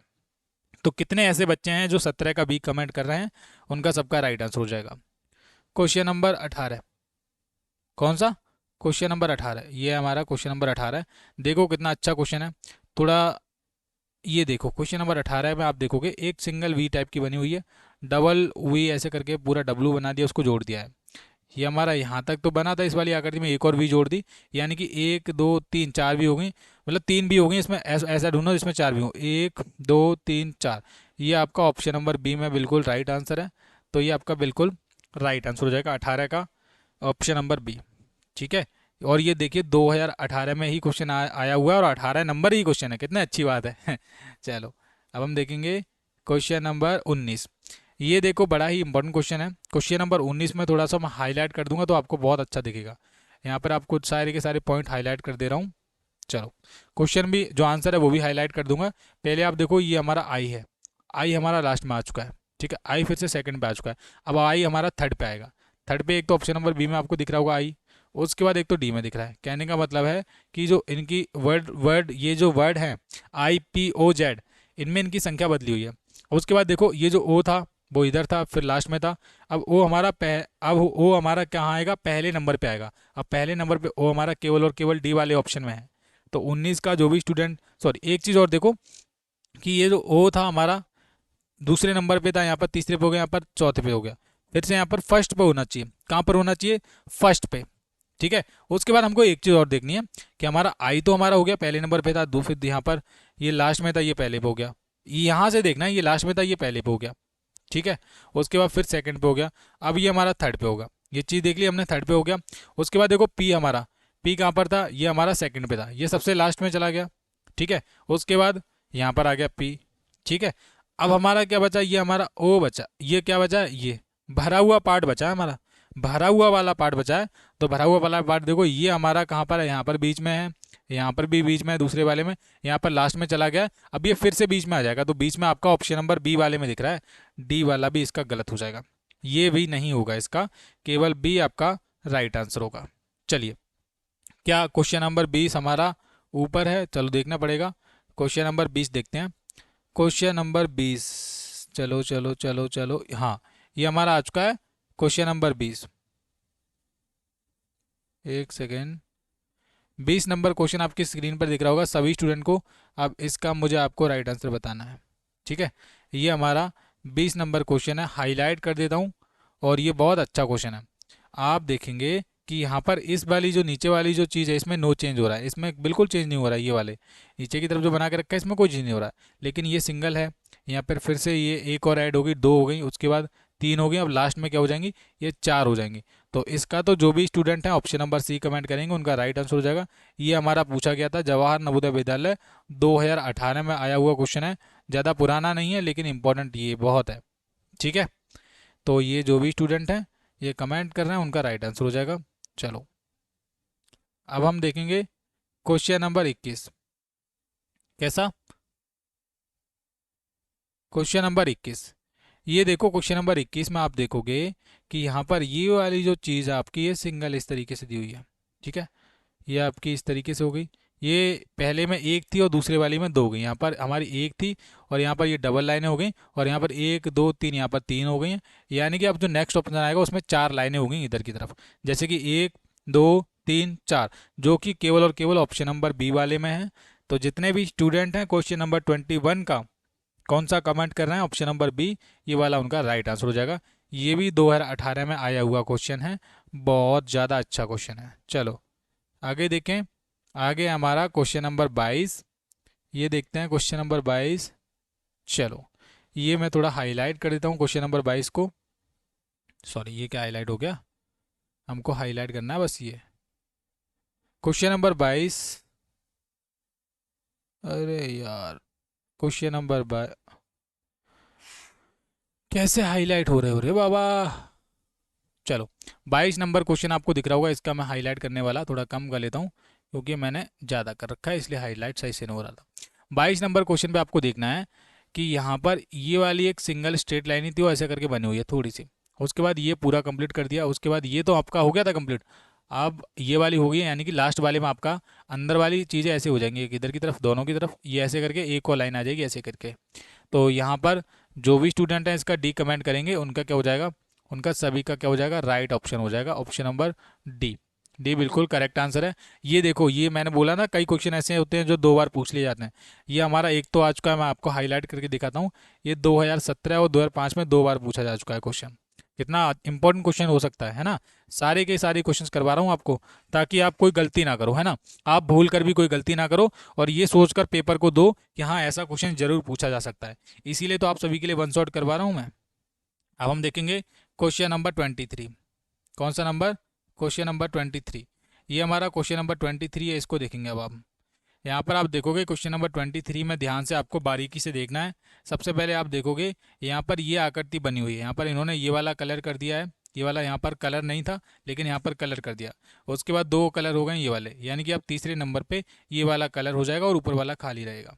Speaker 1: तो कितने ऐसे बच्चे हैं जो 17 का बी कमेंट कर रहे हैं, उनका सबका राइट आंसर हो जाएगा। क्वेश्चन नंबर 18, कौन सा? क्वेश्चन नंबर 18, ये हमारा क्वेश्चन नंबर 18 है। देखो कितना अच्छा क्वेश्चन है। थोड़ा ये देखो क्वेश्चन नंबर 18 में आप देखोगे एक सिंगल वी टाइप की बनी हुई है, डबल वी ऐसे करके पूरा डब्लू बना दिया, उसको जोड़ दिया है। ये हमारा यहाँ तक तो बना था, इस वाली आकृति में एक और वी जोड़ दी, यानी कि 1 2 3 4 भी हो गई, मतलब 3 भी हो गई। इसमें ऐसा ढूंढो जिसमें 4 भी हो, 1 2 3 4। ये आपका ऑप्शन नंबर बी में बिल्कुल राइट आंसर है। तो ये आपका बिल्कुल राइट आंसर हो जाएगा 18 का, ऑप्शन नंबर बी। ठीक है, और ये देखिए 2018 में ही क्वेश्चन आया हुआ है, और 18 नंबर ही क्वेश्चन है, कितनी अच्छी बात है। चलो अब हम देखेंगे क्वेश्चन नंबर 19। ये देखो बड़ा ही इंपॉर्टेंट क्वेश्चन है। क्वेश्चन नंबर 19 में थोड़ा सा मैं हाईलाइट कर दूंगा तो आपको बहुत अच्छा दिखेगा। यहाँ पर आपको सारे के सारे पॉइंट हाईलाइट कर दे रहा हूँ। चलो क्वेश्चन भी जो आंसर है वो भी हाईलाइट कर दूंगा। पहले आप देखो ये हमारा आई है, आई हमारा लास्ट में आ चुका है। ठीक है, आई फिर से सेकंड पे आ चुका है, अब आई हमारा थर्ड पे आएगा। थर्ड पे एक तो ऑप्शन नंबर बी में आपको दिख रहा होगा आई, उसके बाद एक तो डी में दिख रहा है। कहने का मतलब है कि जो इनकी वर्ड वर्ड ये जो वर्ड है IPOZ, इनमें इनकी संख्या बदली हुई है। उसके बाद देखो ये जो ओ था वो इधर था, फिर लास्ट में था। अब ओ हमारा अब ओ हमारा कहाँ आएगा? पहले नंबर पे आएगा। अब पहले नंबर पे ओ हमारा केवल और केवल डी वाले ऑप्शन में है। तो 19 का जो भी स्टूडेंट, सॉरी एक चीज़ और देखो कि ये जो ओ था हमारा दूसरे नंबर पे था, यहाँ पर तीसरे पे हो गया, यहाँ पर चौथे पे हो गया, फिर से यहाँ पर फर्स्ट पे होना चाहिए। कहाँ पर होना चाहिए? फर्स्ट पे। ठीक है, उसके बाद हमको एक चीज़ और देखनी है कि हमारा आई तो हमारा हो गया पहले नंबर पे था, फिर यहाँ पर ये लास्ट में था, ये पहले पे हो गया। यहाँ से देखना है, ये लास्ट में था, ये पहले पे हो गया। ठीक है, उसके बाद फिर सेकंड पे हो गया, अब ये हमारा थर्ड पे होगा। ये चीज़ देख ली हमने, थर्ड पे हो गया। उसके बाद देखो पी हमारा, पी कहाँ पर था? ये हमारा सेकंड पे था, ये सबसे लास्ट में चला गया। ठीक है, उसके बाद यहाँ पर आ गया पी। ठीक है, अब हमारा क्या बचा? ये हमारा ओ बचा, ये क्या बचा? ये भरा हुआ पार्ट बचा है हमारा, भरा हुआ वाला पार्ट बचा है। तो भरा हुआ वाला पार्ट देखो ये हमारा कहाँ पर है? यहाँ पर बीच में है, यहाँ पर भी बीच में है, दूसरे वाले में, यहाँ पर लास्ट में चला गया। अब ये फिर से बीच में आ जाएगा, तो बीच में आपका ऑप्शन नंबर बी वाले में दिख रहा है, डी वाला भी इसका गलत हो जाएगा। ये भी नहीं होगा इसका, केवल बी आपका राइट आंसर होगा। चलिए, क्या क्वेश्चन नंबर 20 हमारा ऊपर है? चलो देखना पड़ेगा। क्वेश्चन नंबर 20 देखते हैं। क्वेश्चन नंबर 20, चलो चलो चलो चलो, हाँ ये हमारा आ चुका है क्वेश्चन नंबर 20। एक सेकेंड, 20 नंबर क्वेश्चन आपकी स्क्रीन पर दिख रहा होगा सभी स्टूडेंट को। अब इसका मुझे आपको राइट आंसर बताना है। ठीक है, ये हमारा 20 नंबर क्वेश्चन है, हाईलाइट कर देता हूँ, और ये बहुत अच्छा क्वेश्चन है। आप देखेंगे कि यहाँ पर इस वाली जो नीचे वाली जो चीज़ है इसमें नो चेंज हो रहा है, इसमें बिल्कुल चेंज नहीं हो रहा है। ये वाले नीचे की तरफ जो बना के रखा है इसमें कोई चेंज नहीं हो रहा है, लेकिन ये सिंगल है। यहाँ पर फिर से ये एक और ऐड होगी, 2 हो गई, उसके बाद 3 हो गई, अब लास्ट में क्या हो जाएंगी? ये 4 हो जाएंगी। तो इसका तो जो भी स्टूडेंट है ऑप्शन नंबर सी कमेंट करेंगे उनका राइट आंसर हो जाएगा। ये हमारा पूछा गया था जवाहर नवोदय विद्यालय 2018 में आया हुआ क्वेश्चन है, ज़्यादा पुराना नहीं है लेकिन इंपॉर्टेंट ये बहुत है। ठीक है, तो ये जो भी स्टूडेंट हैं ये कमेंट कर रहे हैं उनका राइट आंसर हो जाएगा। चलो अब हम देखेंगे क्वेश्चन नंबर 21। कैसा? क्वेश्चन नंबर 21, ये देखो क्वेश्चन नंबर 21 में आप देखोगे कि यहाँ पर ये वाली जो चीज़ है आपकी ये सिंगल इस तरीके से दी हुई है। ठीक है, ये आपकी इस तरीके से हो गई। ये पहले में एक थी और दूसरे वाली में 2 हो गई। यहाँ पर हमारी एक थी और यहाँ पर ये डबल लाइनें हो गई, और यहाँ पर 1 2 3 यहाँ पर 3 हो गई हैं। यानी कि अब जो नेक्स्ट ऑप्शन आएगा उसमें 4 लाइनें हो गई इधर की तरफ, जैसे कि 1 2 3 4, जो कि केवल और केवल ऑप्शन नंबर बी वाले में है। तो जितने भी स्टूडेंट हैं क्वेश्चन नंबर 21 का कौन सा कमेंट कर रहे हैं? ऑप्शन नंबर बी, ये वाला उनका राइट आंसर हो जाएगा। ये भी 2018 में आया हुआ क्वेश्चन है, बहुत ज़्यादा अच्छा क्वेश्चन है। चलो आगे देखें। आगे हमारा क्वेश्चन नंबर 22, ये देखते हैं क्वेश्चन नंबर 22। चलो, ये मैं थोड़ा हाईलाइट कर देता हूँ क्वेश्चन नंबर 22 को। सॉरी, ये क्या हाईलाइट हो गया, हमको हाईलाइट करना है बस ये क्वेश्चन नंबर 22। अरे यार, क्वेश्चन नंबर 22 कैसे हाईलाइट हो रहे बाबा। चलो, 22 नंबर क्वेश्चन आपको दिख रहा होगा, इसका मैं हाईलाइट करने वाला थोड़ा कम कर लेता हूँ क्योंकि मैंने ज़्यादा कर रखा है, इसलिए हाईलाइट सही से नहीं हो रहा था। 22 नंबर क्वेश्चन पे आपको देखना है कि यहाँ पर ये वाली एक सिंगल स्ट्रेट लाइन ही थी, वो ऐसे करके बनी हुई है थोड़ी सी। उसके बाद ये पूरा कंप्लीट कर दिया, उसके बाद ये तो आपका हो गया था कंप्लीट। अब ये वाली हो गई, यानी कि लास्ट वाले में आपका अंदर वाली चीज़ें ऐसे हो जाएंगी, एक इधर की तरफ दोनों की तरफ, ये ऐसे करके एक और लाइन आ जाएगी ऐसे करके। तो यहाँ पर जो भी स्टूडेंट हैं इसका डी कमेंट करेंगे, उनका क्या हो जाएगा, उनका सभी का क्या हो जाएगा, राइट ऑप्शन हो जाएगा, ऑप्शन नंबर डी। डी बिल्कुल करेक्ट आंसर है। ये देखो, ये मैंने बोला ना कई क्वेश्चन ऐसे होते हैं जो 2 बार पूछ लिए जाते हैं। ये हमारा एक तो आ चुका है, मैं आपको हाईलाइट करके दिखाता हूँ। ये 2017 और 2005 में 2 बार पूछा जा चुका है क्वेश्चन। कितना इंपॉर्टेंट क्वेश्चन हो सकता है ना। सारे के सारे क्वेश्चंस करवा रहा हूँ आपको, ताकि आप कोई गलती ना करो, है ना। आप भूल कर भी कोई गलती ना करो, और ये सोचकर पेपर को दो कि हाँ ऐसा क्वेश्चन जरूर पूछा जा सकता है। इसीलिए तो आप सभी के लिए वन शॉट करवा रहा हूँ मैं। अब हम देखेंगे क्वेश्चन नंबर 23। कौन सा नंबर, क्वेश्चन नंबर 23। ये हमारा क्वेश्चन नंबर 23 है, इसको देखेंगे अब हम। यहाँ पर आप देखोगे क्वेश्चन नंबर 23 में ध्यान से आपको बारीकी से देखना है। सबसे पहले आप देखोगे यहाँ पर ये आकृति बनी हुई है, यहाँ पर इन्होंने ये वाला कलर कर दिया है, ये वाला यहाँ पर कलर नहीं था लेकिन यहाँ पर कलर कर दिया। उसके बाद 2 कलर हो गए ये वाले, यानी कि अब तीसरे नंबर पे ये वाला कलर हो जाएगा और ऊपर वाला खाली रहेगा।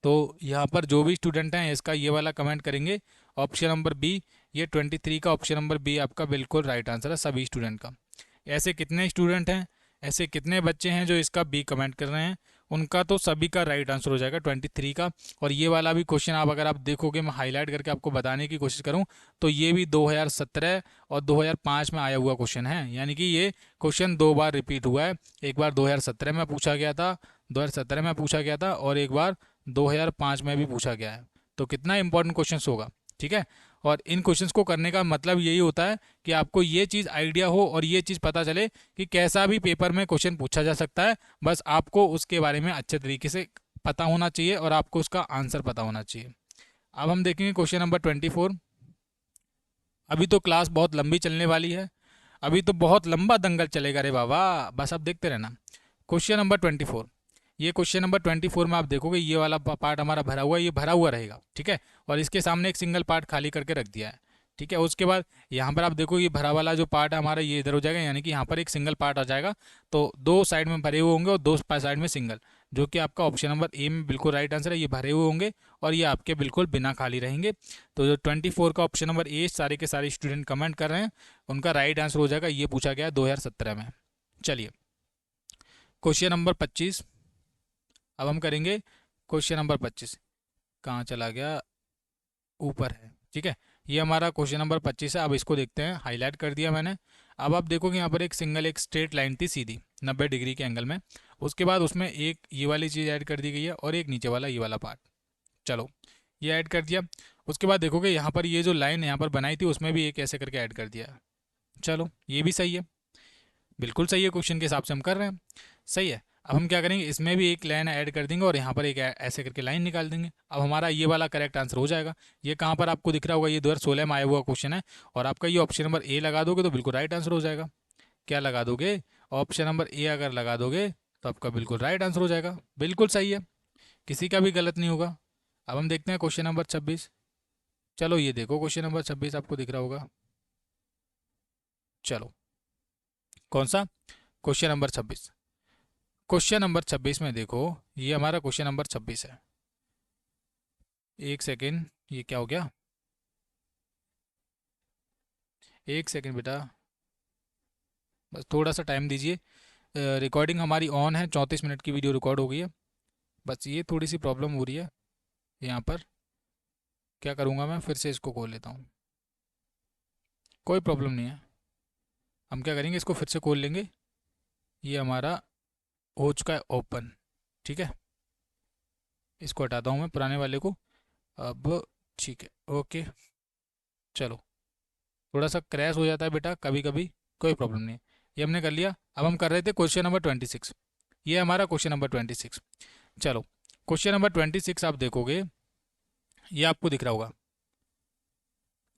Speaker 1: तो यहाँ पर जो भी स्टूडेंट हैं इसका ये वाला कमेंट करेंगे, ऑप्शन नंबर बी। ये 23 का ऑप्शन नंबर बी आपका बिल्कुल राइट आंसर है सभी स्टूडेंट का। ऐसे कितने स्टूडेंट हैं, ऐसे कितने बच्चे हैं जो इसका बी कमेंट कर रहे हैं, उनका तो सभी का राइट आंसर हो जाएगा 23 का। और ये वाला भी क्वेश्चन आप अगर आप देखोगे, मैं हाईलाइट करके आपको बताने की कोशिश करूं तो ये भी 2017 और 2005 में आया हुआ क्वेश्चन है, यानी कि ये क्वेश्चन 2 बार रिपीट हुआ है। एक बार 2017 में पूछा गया था, 2017 में पूछा गया था, और एक बार 2005 में भी पूछा गया है। तो कितना इंपॉर्टेंट क्वेश्चन होगा, ठीक है। और इन क्वेश्चंस को करने का मतलब यही होता है कि आपको ये चीज़ आइडिया हो और ये चीज़ पता चले कि कैसा भी पेपर में क्वेश्चन पूछा जा सकता है। बस आपको उसके बारे में अच्छे तरीके से पता होना चाहिए और आपको उसका आंसर पता होना चाहिए। अब हम देखेंगे क्वेश्चन नंबर 24। अभी तो क्लास बहुत लंबी चलने वाली है, अभी तो बहुत लंबा दंगल चलेगा रे बाबा, बस आप देखते रहना। Question number 24। ये क्वेश्चन नंबर 24 में आप देखोगे ये वाला पार्ट हमारा भरा हुआ है, ये भरा हुआ रहेगा, ठीक है। और इसके सामने एक सिंगल पार्ट खाली करके रख दिया है, ठीक है। उसके बाद यहाँ पर आप देखो ये भरा वाला जो पार्ट है हमारा ये इधर हो जाएगा, यानी कि यहाँ पर एक सिंगल पार्ट आ जाएगा। तो 2 साइड में भरे हुए होंगे और 2 साइड में सिंगल, जो कि आपका ऑप्शन नंबर ए में बिल्कुल राइट आंसर है। ये भरे हुए होंगे और ये आपके बिल्कुल बिना खाली रहेंगे। तो जो 24 का ऑप्शन नंबर ए सारे के सारे स्टूडेंट कमेंट कर रहे हैं, उनका राइट आंसर हो जाएगा। ये पूछा गया है 2017 में। चलिए, क्वेश्चन नंबर 25। अब हम करेंगे क्वेश्चन नंबर 25। कहाँ चला गया, ऊपर है, ठीक है। ये हमारा क्वेश्चन नंबर 25 है। अब इसको देखते हैं, हाईलाइट कर दिया मैंने। अब आप देखोगे यहाँ पर एक सिंगल एक स्ट्रेट लाइन थी सीधी 90 डिग्री के एंगल में। उसके बाद उसमें एक ये वाली चीज़ ऐड कर दी गई है और एक नीचे वाला ये वाला पार्ट। चलो, ये ऐड कर दिया। उसके बाद देखोगे यहाँ पर ये जो लाइन यहाँ पर बनाई थी उसमें भी एक ऐसे करके ऐड कर दिया। चलो, ये भी सही है, बिल्कुल सही है, क्वेश्चन के हिसाब से हम कर रहे हैं, सही है। अब हम क्या करेंगे, इसमें भी एक लाइन ऐड कर देंगे और यहाँ पर एक ऐसे करके लाइन निकाल देंगे। अब हमारा ये वाला करेक्ट आंसर हो जाएगा। ये कहाँ पर आपको दिख रहा होगा, ये 2016 में आया हुआ क्वेश्चन है। और आपका ये ऑप्शन नंबर ए लगा दोगे तो बिल्कुल राइट आंसर हो जाएगा। क्या लगा दोगे, ऑप्शन नंबर ए अगर लगा दोगे तो आपका बिल्कुल राइट आंसर हो जाएगा, बिल्कुल सही है, किसी का भी गलत नहीं होगा। अब हम देखते हैं क्वेश्चन नंबर 26। चलो, ये देखो क्वेश्चन नंबर 26 आपको दिख रहा होगा। चलो, कौन सा, क्वेश्चन नंबर 26। क्वेश्चन नंबर 26 में देखो, ये हमारा क्वेश्चन नंबर 26 है। एक सेकेंड, ये क्या हो गया, एक सेकेंड बेटा, बस थोड़ा सा टाइम दीजिए। रिकॉर्डिंग हमारी ऑन है, 34 मिनट की वीडियो रिकॉर्ड हो गई है। बस ये थोड़ी सी प्रॉब्लम हो रही है यहाँ पर। क्या करूँगा मैं, फिर से इसको खोल लेता हूँ, कोई प्रॉब्लम नहीं है। हम क्या करेंगे, इसको फिर से खोल लेंगे। ये हमारा हो चुका है ओपन, ठीक है। इसको हटाता हूँ मैं पुराने वाले को। अब ठीक है, ओके। चलो, थोड़ा सा क्रैश हो जाता है बेटा कभी कभी, कोई प्रॉब्लम नहीं है। ये हमने कर लिया। अब हम कर रहे थे क्वेश्चन नंबर 26। ये हमारा क्वेश्चन नंबर 26। चलो, क्वेश्चन नंबर 26 आप देखोगे, ये आपको दिख रहा होगा,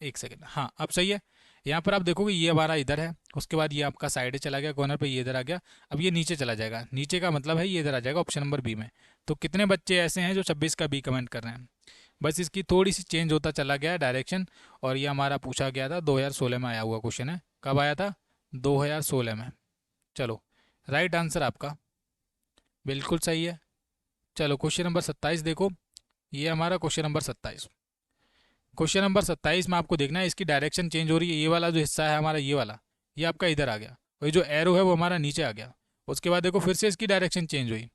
Speaker 1: एक सेकेंड, हाँ अब सही है। यहाँ पर आप देखोगे ये हमारा इधर है, उसके बाद ये आपका साइड चला गया कॉर्नर पे, ये इधर आ गया, अब ये नीचे चला जाएगा, नीचे का मतलब है ये इधर आ जाएगा ऑप्शन नंबर बी में। तो कितने बच्चे ऐसे हैं जो 26 का बी कमेंट कर रहे हैं? बस इसकी थोड़ी सी चेंज होता चला गया है डायरेक्शन। और ये हमारा पूछा गया था 2016 में आया हुआ क्वेश्चन है। कब आया था? 2016 में। चलो, राइट आंसर आपका बिल्कुल सही है। चलो क्वेश्चन नंबर 27 देखो, ये हमारा क्वेश्चन नंबर 27। क्वेश्चन नंबर 27 में आपको देखना है इसकी डायरेक्शन चेंज हो रही है। ये वाला जो हिस्सा है हमारा, ये वाला, ये आपका इधर आ गया, और ये जो एरो है वो हमारा नीचे आ गया। उसके बाद देखो फिर से इसकी डायरेक्शन चेंज हुई,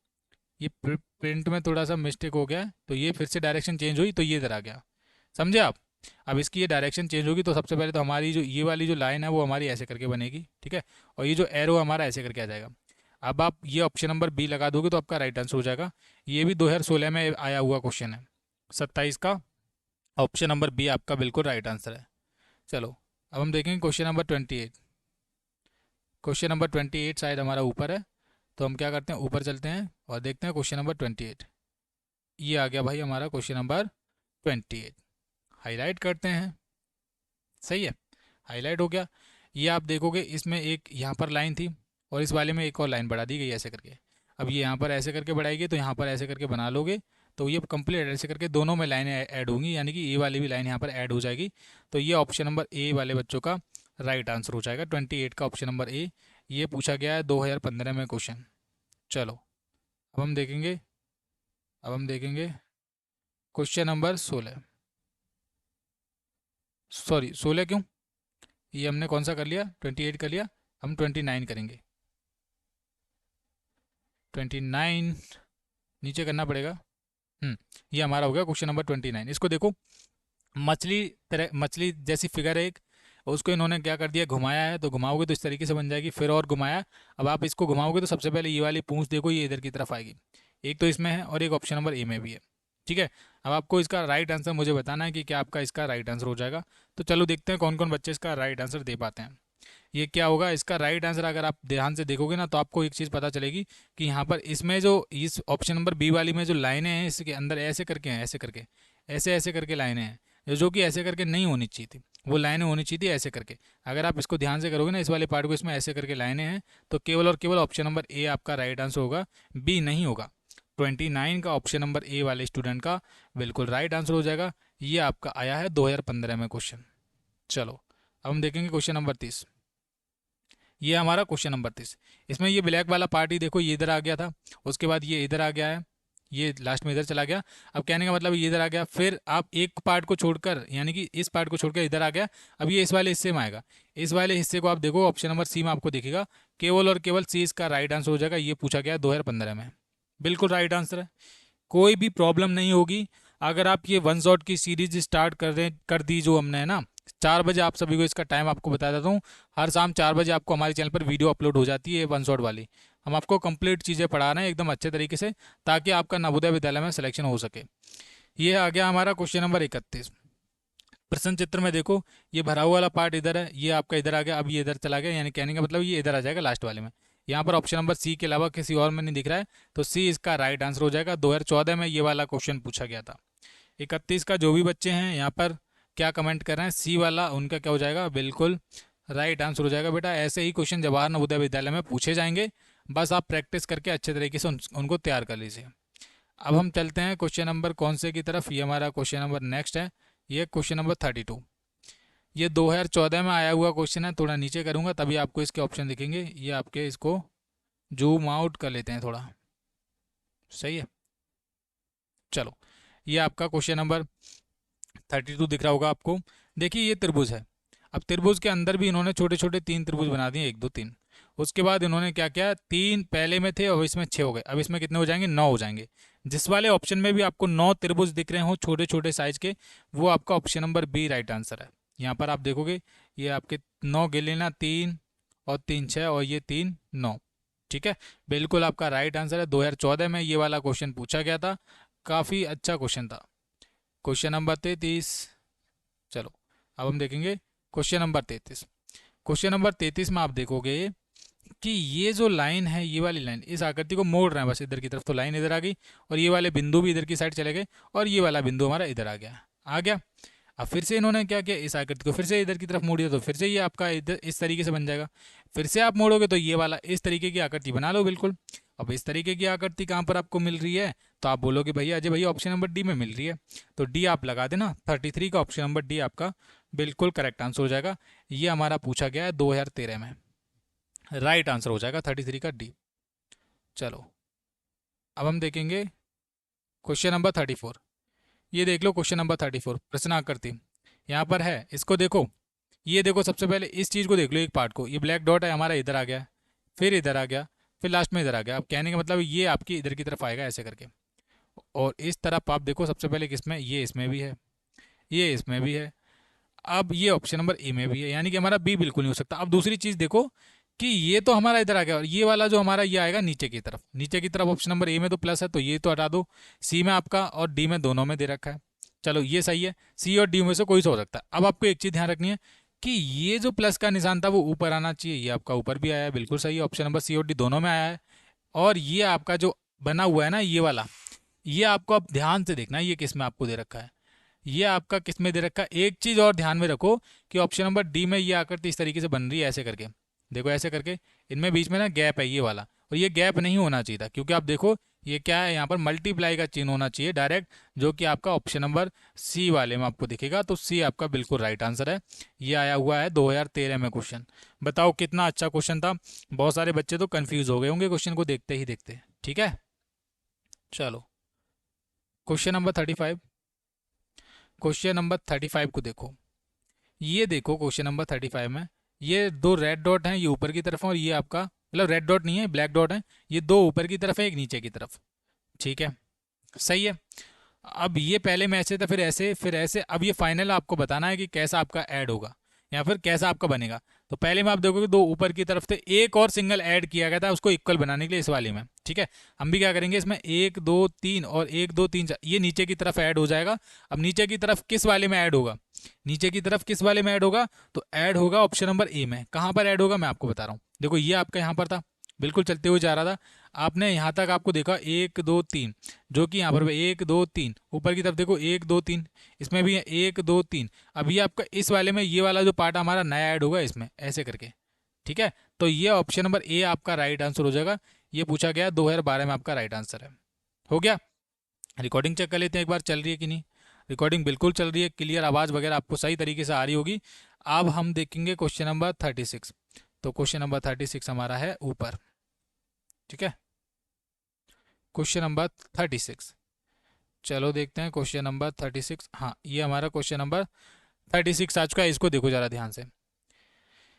Speaker 1: ये प्रिंट में थोड़ा सा मिस्टेक हो गया है, तो ये फिर से डायरेक्शन चेंज हुई, तो ये इधर आ गया। समझे आप? अब इसकी ये डायरेक्शन चेंज होगी तो सबसे पहले तो हमारी जो ये वाली जो लाइन है वो हमारी ऐसे करके बनेगी, ठीक है, और ये जो एरो हमारा ऐसे करके आ जाएगा। अब आप ये ऑप्शन नंबर बी लगा दोगे तो आपका राइट आंसर हो जाएगा। ये भी 2016 में आया हुआ क्वेश्चन है 27 का, ऑप्शन नंबर बी आपका बिल्कुल राइट आंसर है। चलो अब हम देखेंगे क्वेश्चन नंबर 28। क्वेश्चन नंबर 28 शायद हमारा ऊपर है, तो हम क्या करते हैं, ऊपर चलते हैं और देखते हैं क्वेश्चन नंबर 28। ये आ गया भाई हमारा क्वेश्चन नंबर 28। हाईलाइट करते हैं, सही है, हाईलाइट हो गया। ये आप देखोगे इसमें एक यहाँ पर लाइन थी और इस वाले में एक और लाइन बढ़ा दी गई ऐसे करके। अब ये यहाँ पर ऐसे करके बढ़ाएगी तो यहाँ पर ऐसे करके बना लोगे, तो ये कंप्लीट ऐसे करके दोनों में लाइनें ऐड होंगी, यानी कि ये वाली भी लाइन यहाँ पर ऐड हो जाएगी। तो ये ऑप्शन नंबर ए वाले बच्चों का राइट आंसर हो जाएगा, 28 का ऑप्शन नंबर ए। ये पूछा गया है 2015 में क्वेश्चन। चलो अब हम देखेंगे क्वेश्चन नंबर 16, सॉरी 16 क्यों, ये हमने कौन सा कर लिया, 28 कर लिया, हम 29 करेंगे। 29 नीचे करना पड़ेगा। ये हमारा हो गया क्वेश्चन नंबर 29। इसको देखो, मछली तरह, मछली जैसी फिगर है एक, उसको इन्होंने क्या कर दिया, घुमाया है, तो घुमाओगे तो इस तरीके से बन जाएगी, फिर और घुमाया। अब आप इसको घुमाओगे तो सबसे पहले ये वाली पूंछ देखो, ये इधर की तरफ आएगी। एक तो इसमें है और एक ऑप्शन नंबर ए में भी है, ठीक है। अब आपको इसका राइट आंसर मुझे बताना है कि क्या आपका इसका राइट आंसर हो जाएगा। तो चलो देखते हैं कौन कौन बच्चे इसका राइट आंसर दे पाते हैं। ये क्या होगा इसका राइट आंसर, अगर आप ध्यान से देखोगे ना तो आपको एक चीज़ पता चलेगी कि यहाँ पर इसमें जो इस ऑप्शन नंबर बी वाली में जो लाइनें हैं इसके अंदर ऐसे करके हैं, ऐसे करके, ऐसे ऐसे करके लाइनें हैं, जो कि ऐसे करके नहीं होनी चाहिए थी, वो लाइनें होनी चाहिए थी ऐसे करके। अगर आप इसको ध्यान से करोगे ना, इस वाले पार्ट को, इसमें ऐसे करके लाइनें हैं, तो केवल और केवल ऑप्शन नंबर ए आपका राइट आंसर होगा, बी नहीं होगा। 29 का ऑप्शन नंबर ए वाले स्टूडेंट का बिल्कुल राइट आंसर हो जाएगा। ये आपका आया है 2015 में क्वेश्चन। चलो अब हम देखेंगे क्वेश्चन नंबर 30। ये हमारा क्वेश्चन नंबर 30। इसमें ये ब्लैक वाला पार्ट ही देखो, ये इधर आ गया था, उसके बाद ये इधर आ गया है, ये लास्ट में इधर चला गया। अब कहने का मतलब ये इधर आ गया, फिर आप एक पार्ट को छोड़कर, यानी कि इस पार्ट को छोड़कर इधर आ गया। अब ये इस वाले हिस्से में आएगा, इस वाले हिस्से को आप देखो ऑप्शन नंबर सी में आपको दिखेगा, केवल और केवल सी इसका राइट आंसर हो जाएगा। ये पूछा गया 2015 में, बिल्कुल राइट आंसर है, कोई भी प्रॉब्लम नहीं होगी। अगर आप ये वन शॉट की सीरीज स्टार्ट कर दी जो हमने, है ना, 4 बजे, आप सभी को इसका टाइम आपको बता देता हूँ, हर शाम 4 बजे आपको हमारे चैनल पर वीडियो अपलोड हो जाती है वन शॉट वाली। हम आपको कंप्लीट चीज़ें पढ़ा रहे हैं एकदम अच्छे तरीके से, ताकि आपका नवोदय विद्यालय में सिलेक्शन हो सके। ये आ गया हमारा क्वेश्चन नंबर 31। प्रश्न चित्र में देखो, ये भरा हुआ वाला पार्ट इधर है, ये आपका इधर आ गया, अब ये इधर चला गया, यानी कहने का मतलब ये इधर आ जाएगा लास्ट वाले में। यहाँ पर ऑप्शन नंबर सी के अलावा किसी और में नहीं दिख रहा है, तो सी इसका राइट आंसर हो जाएगा। 2014 में ये वाला क्वेश्चन पूछा गया था। 31 का जो भी बच्चे हैं यहाँ पर क्या कमेंट कर रहे हैं, सी वाला उनका क्या हो जाएगा, बिल्कुल राइट आंसर हो जाएगा। बेटा ऐसे ही क्वेश्चन जवाहर नवोदय विद्यालय में पूछे जाएंगे, बस आप प्रैक्टिस करके अच्छे तरीके से उनको तैयार कर लीजिए। अब हम चलते हैं क्वेश्चन नंबर कौन से की तरफ, ये हमारा क्वेश्चन नंबर नेक्स्ट है, ये क्वेश्चन नंबर 32। ये 2014 में आया हुआ क्वेश्चन है, थोड़ा नीचे करूँगा तभी आपको इसके ऑप्शन दिखेंगे। ये आपके इसको जूम आउट कर लेते हैं थोड़ा, सही है। चलो ये आपका क्वेश्चन नंबर 32 दिख रहा होगा आपको। देखिए ये त्रिभुज है, अब त्रिभुज के अंदर भी इन्होंने छोटे छोटे 3 त्रिभुज बना दिए, 1 2 3। उसके बाद इन्होंने क्या किया, 3 पहले में थे और इसमें 6 हो गए, अब इसमें कितने हो जाएंगे, 9 हो जाएंगे। जिस वाले ऑप्शन में भी आपको 9 त्रिभुज दिख रहे हो छोटे छोटे साइज के, वो आपका option number B right answer है। यहाँ पर आप देखोगे ये आपके 9 गिन लेना, 3 और 3 6 और ये 3 9, ठीक है, बिल्कुल आपका राइट आंसर है। 2014 में ये वाला क्वेश्चन पूछा गया था, काफ़ी अच्छा क्वेश्चन था। Question number 33। चलो अब हम देखेंगे क्वेश्चन नंबर 33। क्वेश्चन नंबर 33 में आप देखोगे कि ये जो लाइन है, ये वाली लाइन इस आकृति को मोड़ रहे हैं बस इधर की तरफ, तो लाइन इधर आ गई और ये वाले बिंदु भी इधर की साइड चले गए और ये वाला बिंदु हमारा इधर आ गया। अब फिर से इन्होंने क्या किया, इस आकृति को फिर से इधर की तरफ मोड़ दिया, तो फिर से ये आपका इधर इस तरीके से बन जाएगा। फिर से आप मोड़ोगे तो ये वाला इस तरीके की आकृति बना लो बिल्कुल। अब इस तरीके की आकृति कहाँ पर आपको मिल रही है, तो आप बोलोगे भैया अजय भैया ऑप्शन नंबर डी में मिल रही है, तो डी आप लगा देना। 33 का ऑप्शन नंबर डी आपका बिल्कुल करेक्ट आंसर हो जाएगा। ये हमारा पूछा गया है 2013 में, राइट आंसर हो जाएगा 33 का डी। चलो अब हम देखेंगे क्वेश्चन नंबर 34। ये देख लो क्वेश्चन नंबर 34, प्रश्न आकृति यहाँ पर है, इसको देखो। ये देखो सबसे पहले इस चीज़ को देख लो, एक पार्ट को, ये ब्लैक डॉट है हमारा इधर आ गया, फिर इधर आ गया, फिर लास्ट में इधर आ गया। अब कहने का मतलब ये आपकी इधर की तरफ आएगा ऐसे करके, और इस तरफ आप देखो सबसे पहले किसमें, ये इसमें भी है, ये इसमें भी है, अब ये ऑप्शन नंबर ए में भी है, यानी कि हमारा बी बिल्कुल नहीं हो सकता। अब दूसरी चीज़ देखो कि ये तो हमारा इधर आ गया और ये वाला जो हमारा ये आएगा नीचे की तरफ, नीचे की तरफ ऑप्शन नंबर ए में तो प्लस है, तो ये तो हटा दो। सी में आपका और डी में दोनों में दे रखा है, चलो ये सही है। सी और डी में से कोई सा हो सकता है। अब आपको एक चीज़ ध्यान रखनी है कि ये जो प्लस का निशान था वो ऊपर आना चाहिए, ये आपका ऊपर भी आया है, बिल्कुल सही है, ऑप्शन नंबर सी और डी दोनों में आया है। और ये आपका जो बना हुआ है ना ये वाला, ये आपको अब ध्यान से देखना है ये किस में आपको दे रखा है, ये आपका किस में दे रखा है। एक चीज़ और ध्यान में रखो कि ऑप्शन नंबर डी में ये आकृति इस तरीके से बन रही है ऐसे करके, देखो ऐसे करके, इनमें बीच में ना गैप है ये वाला, और ये गैप नहीं होना चाहिए था, क्योंकि आप देखो ये क्या है, यहाँ पर मल्टीप्लाई का चिन्ह होना चाहिए डायरेक्ट, जो कि आपका ऑप्शन नंबर सी वाले में आपको दिखेगा, तो सी आपका बिल्कुल राइट आंसर है। ये आया हुआ है 2013 में क्वेश्चन। बताओ कितना अच्छा क्वेश्चन था। बहुत सारे बच्चे तो कन्फ्यूज हो गए होंगे क्वेश्चन को देखते ही देखते। ठीक है, चलो क्वेश्चन नंबर 35। क्वेश्चन नंबर 35 को देखो, ये देखो क्वेश्चन नंबर 35 में ये दो रेड डॉट हैं, ये ऊपर की तरफ है, और ये आपका मतलब रेड डॉट नहीं है, ब्लैक डॉट है, ये दो ऊपर की तरफ है, एक नीचे की तरफ। ठीक है, सही है। अब ये पहले में ऐसे था, फिर ऐसे, फिर ऐसे। अब ये फाइनल आपको बताना है कि कैसा आपका ऐड होगा या फिर कैसा आपका बनेगा। तो पहले में आप देखोगे दो ऊपर की तरफ थे, एक और सिंगल ऐड किया गया था उसको इक्वल बनाने के लिए इस वाले में। ठीक है, हम भी क्या करेंगे इसमें 1 2 3 और 1 2 3 4, ये नीचे की तरफ ऐड हो जाएगा। अब नीचे की तरफ किस वाले में ऐड होगा, नीचे की तरफ किस वाले में ऐड होगा, तो ऐड होगा ऑप्शन नंबर ए में। कहाँ पर ऐड होगा मैं आपको बता रहा हूँ, देखो ये आपका यहाँ पर था, बिल्कुल चलते हुए जा रहा था, आपने यहाँ तक आपको देखा 1 2 3, जो कि यहाँ पर 1 2 3, ऊपर की तरफ देखो 1 2 3, इसमें भी है 1 2 3। अब ये आपका इस वाले में ये वाला जो पार्ट हमारा नया ऐड होगा इसमें ऐसे करके। ठीक है, तो ये ऑप्शन नंबर ए आपका राइट आंसर हो जाएगा। ये पूछा गया 2012 में, आपका राइट आंसर है। हो गया। रिकॉर्डिंग चेक कर लेते हैं एक बार, चल रही है कि नहीं। रिकॉर्डिंग बिल्कुल चल रही है, क्लियर आवाज़ वगैरह आपको सही तरीके से आ रही होगी। अब हम देखेंगे क्वेश्चन नंबर 36। तो क्वेश्चन नंबर 36 हमारा है ऊपर। ठीक है, क्वेश्चन नंबर 36, चलो देखते हैं क्वेश्चन नंबर 36। हाँ, ये हमारा क्वेश्चन नंबर 36 आ चुका है, इसको देखो ज़रा ध्यान से।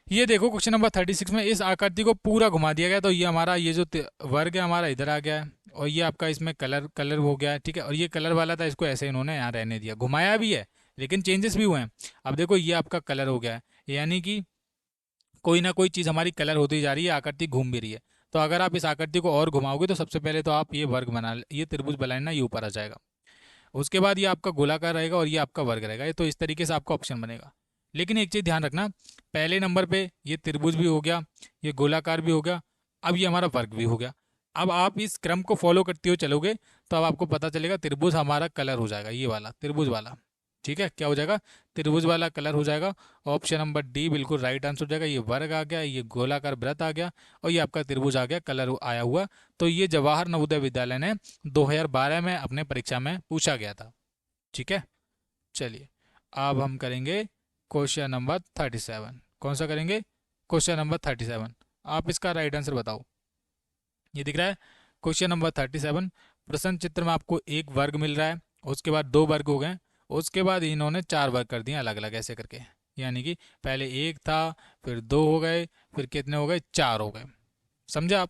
Speaker 1: ये देखो क्वेश्चन नंबर 36 में इस आकृति को पूरा घुमा दिया गया, तो ये हमारा ये जो वर्ग है हमारा इधर आ गया है, और ये आपका इसमें कलर हो गया है। ठीक है, और ये कलर वाला था, इसको ऐसे इन्होंने यहाँ रहने दिया, घुमाया भी है लेकिन चेंजेस भी हुए हैं। अब देखो ये आपका कलर हो गया है, यानी कि कोई ना कोई चीज़ हमारी कलर होती जा रही है, आकृति घूम भी रही है। तो अगर आप इस आकृति को और घुमाओगे तो सबसे पहले तो आप ये वर्ग बना, ये त्रिभुज बनाना, ये ऊपर आ जाएगा। उसके बाद ये आपका गोलाकार रहेगा और ये आपका वर्ग रहेगा। ये तो इस तरीके से आपका ऑप्शन बनेगा। लेकिन एक चीज़ ध्यान रखना, पहले नंबर पे ये त्रिभुज भी हो गया, ये गोलाकार भी हो गया, अब ये हमारा वर्ग भी हो गया। अब आप इस क्रम को फॉलो करते हुए चलोगे तो अब आपको पता चलेगा त्रिभुज हमारा कलर हो जाएगा, ये वाला त्रिभुज वाला। ठीक है, क्या हो जाएगा, त्रिभुज वाला कलर हो जाएगा। ऑप्शन नंबर डी बिल्कुल राइट आंसर हो जाएगा। ये वर्ग आ गया, ये गोलाकार वृत्त आ गया, और ये आपका त्रिभुज आ गया, कलर आया हुआ। तो ये जवाहर नवोदय विद्यालय ने 2012 में अपने परीक्षा में पूछा गया था। ठीक है, चलिए अब हम करेंगे क्वेश्चन नंबर 37। कौन सा करेंगे, क्वेश्चन नंबर 37। आप इसका राइट आंसर बताओ। ये दिख रहा है क्वेश्चन नंबर 37। प्रश्न चित्र में आपको एक वर्ग मिल रहा है, उसके बाद दो वर्ग हो गए, उसके बाद इन्होंने चार वर्ग कर दिए अलग अलग ऐसे करके, यानी कि पहले एक था, फिर दो हो गए, फिर कितने हो गए, चार हो गए। समझा आप।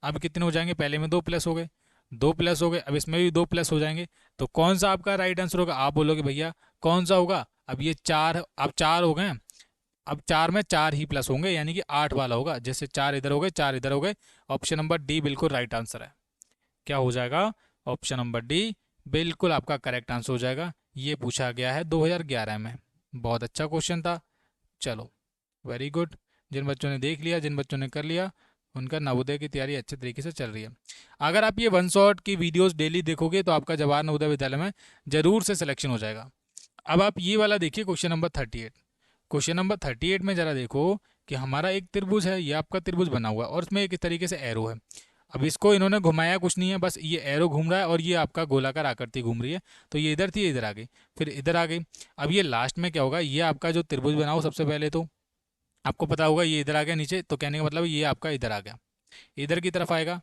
Speaker 1: अब कितने हो जाएंगे, पहले में दो प्लस हो गए, दो प्लस हो गए, अब इसमें भी दो प्लस हो जाएंगे। तो कौन सा आपका राइट आंसर होगा, आप बोलोगे भैया कौन सा होगा। अब ये चार, अब चार हो गए, अब चार में चार ही प्लस होंगे, यानी कि 8 वाला होगा। जैसे चार इधर हो गए, चार इधर हो गए। ऑप्शन नंबर डी बिल्कुल राइट आंसर है। क्या हो जाएगा, ऑप्शन नंबर डी बिल्कुल आपका करेक्ट आंसर हो जाएगा। ये पूछा गया है 2011 में। बहुत अच्छा क्वेश्चन था। चलो, वेरी गुड। जिन बच्चों ने देख लिया, जिन बच्चों ने कर लिया, उनका नवोदय की तैयारी अच्छे तरीके से चल रही है। अगर आप ये वन शॉट की वीडियोस डेली देखोगे तो आपका जवाहर नवोदय विद्यालय में जरूर से सिलेक्शन हो जाएगा। अब आप ये वाला देखिए क्वेश्चन नंबर 38। क्वेश्चन नंबर 38 में जरा देखो कि हमारा एक त्रिभुज है, ये आपका त्रिभुज बना हुआ है और उसमें एक इस तरीके से एरो है। अब इसको इन्होंने घुमाया कुछ नहीं है, बस ये एरो घूम रहा है और ये आपका गोलाकार आकृति घूम रही है। तो ये इधर थी, ये इधर आ गई, फिर इधर आ गई। अब ये लास्ट में क्या होगा, ये आपका जो त्रिभुज बना हो सबसे पहले तो आपको पता होगा ये इधर आ गया नीचे, तो कहने का मतलब ये आपका इधर आ गया, इधर की तरफ आएगा।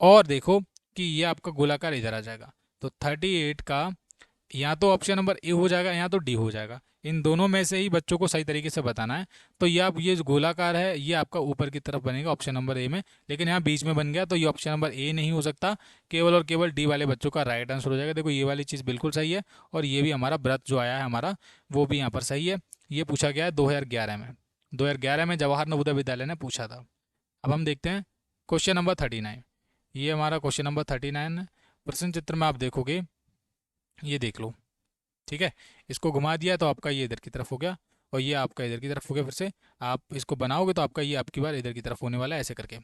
Speaker 1: और देखो कि ये आपका गोलाकार इधर आ जाएगा। तो 38 का या तो ऑप्शन नंबर ए हो जाएगा या तो डी हो जाएगा। इन दोनों में से ही बच्चों को सही तरीके से बताना है। तो ये आप ये जो गोलाकार है ये आपका ऊपर की तरफ बनेगा ऑप्शन नंबर ए में, लेकिन यहाँ बीच में बन गया तो ये ऑप्शन नंबर ए नहीं हो सकता। केवल और केवल डी वाले बच्चों का राइट आंसर हो जाएगा। देखो ये वाली चीज़ बिल्कुल सही है और ये भी हमारा व्रत जो आया है हमारा वो भी यहाँ पर सही है। ये पूछा गया है 2011 में, 2011 में जवाहर नवोदय विद्यालय ने पूछा था। अब हम देखते हैं क्वेश्चन नंबर 39। ये हमारा क्वेश्चन नंबर 39 है। प्रश्न चित्र में आप देखोगे, ये देख लो, ठीक है। इसको घुमा दिया तो आपका ये इधर की तरफ हो गया और ये आपका इधर की तरफ हो गया। फिर से आप इसको बनाओगे तो आपका ये आपकी बार इधर की तरफ होने वाला है, ऐसे करके।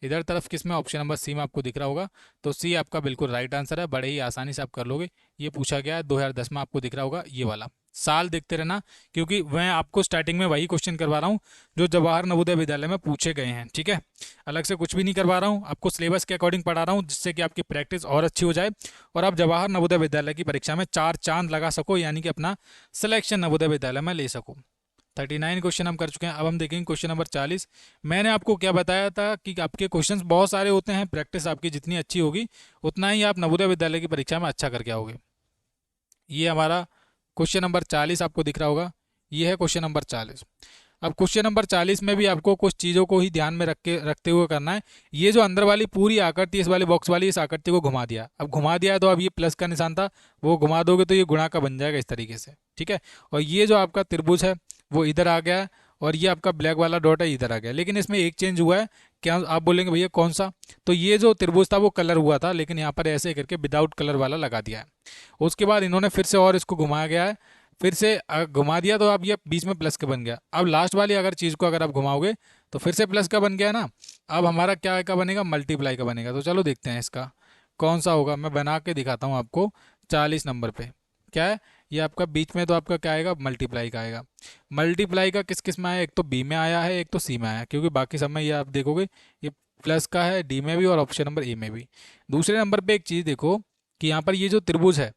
Speaker 1: इधर तरफ किस में, ऑप्शन नंबर सी में आपको दिख रहा होगा। तो सी आपका बिल्कुल राइट आंसर है, बड़े ही आसानी से आप कर लोगे। ये पूछा गया है 2010 में, आपको दिख रहा होगा ये वाला। साल देखते रहना, क्योंकि मैं आपको स्टार्टिंग में वही क्वेश्चन करवा रहा हूँ जो जवाहर नवोदय विद्यालय में पूछे गए हैं, ठीक है। अलग से कुछ भी नहीं करवा रहा हूँ, आपको सिलेबस के अकॉर्डिंग पढ़ा रहा हूँ जिससे कि आपकी प्रैक्टिस और अच्छी हो जाए और आप जवाहर नवोदय विद्यालय की परीक्षा में 4 चांद लगा सको, यानी कि अपना सिलेक्शन नवोदय विद्यालय में ले सको। 39 क्वेश्चन हम कर चुके हैं। अब हम देखेंगे क्वेश्चन नंबर 40। मैंने आपको क्या बताया था कि आपके क्वेश्चंस बहुत सारे होते हैं, प्रैक्टिस आपकी जितनी अच्छी होगी उतना ही आप नवोदय विद्यालय की परीक्षा में अच्छा करके आओगे। ये हमारा क्वेश्चन नंबर 40 आपको दिख रहा होगा, ये है क्वेश्चन नंबर 40। अब क्वेश्चन नंबर 40 में भी आपको कुछ चीज़ों को ही ध्यान में रखते हुए करना है। ये जो अंदर वाली पूरी आकृति, इस वाली बॉक्स वाली, इस आकृति को घुमा दिया। अब घुमा दिया तो अब ये प्लस का निशान था, वो घुमा दोगे तो ये गुणा का बन जाएगा इस तरीके से, ठीक है। और ये जो आपका त्रिभुज है वो इधर आ गया है और ये आपका ब्लैक वाला डॉट है इधर आ गया। लेकिन इसमें एक चेंज हुआ है, क्या आप बोलेंगे भैया कौन सा? तो ये जो त्रिभुज था वो कलर हुआ था, लेकिन यहाँ पर ऐसे करके विदाउट कलर वाला लगा दिया है। उसके बाद इन्होंने फिर से और इसको घुमाया गया है, फिर से घुमा दिया तो अब ये बीच में प्लस का बन गया। अब लास्ट वाली अगर चीज़ को अगर आप घुमाओगे तो फिर से प्लस का बन गया ना। अब हमारा क्या का बनेगा, मल्टीप्लाई का बनेगा। तो चलो देखते हैं इसका कौन सा होगा, मैं बना के दिखाता हूँ आपको। 40 नंबर पे क्या है, ये आपका बीच में तो आपका क्या आएगा, मल्टीप्लाई का आएगा। मल्टीप्लाई का किस किस में आया, एक तो बी में आया है, एक तो सी में आया है, क्योंकि बाकी सब में ये आप देखोगे ये प्लस का है, डी में भी और ऑप्शन नंबर ए में भी। दूसरे नंबर पे एक चीज़ देखो कि यहाँ पर ये जो त्रिभुज है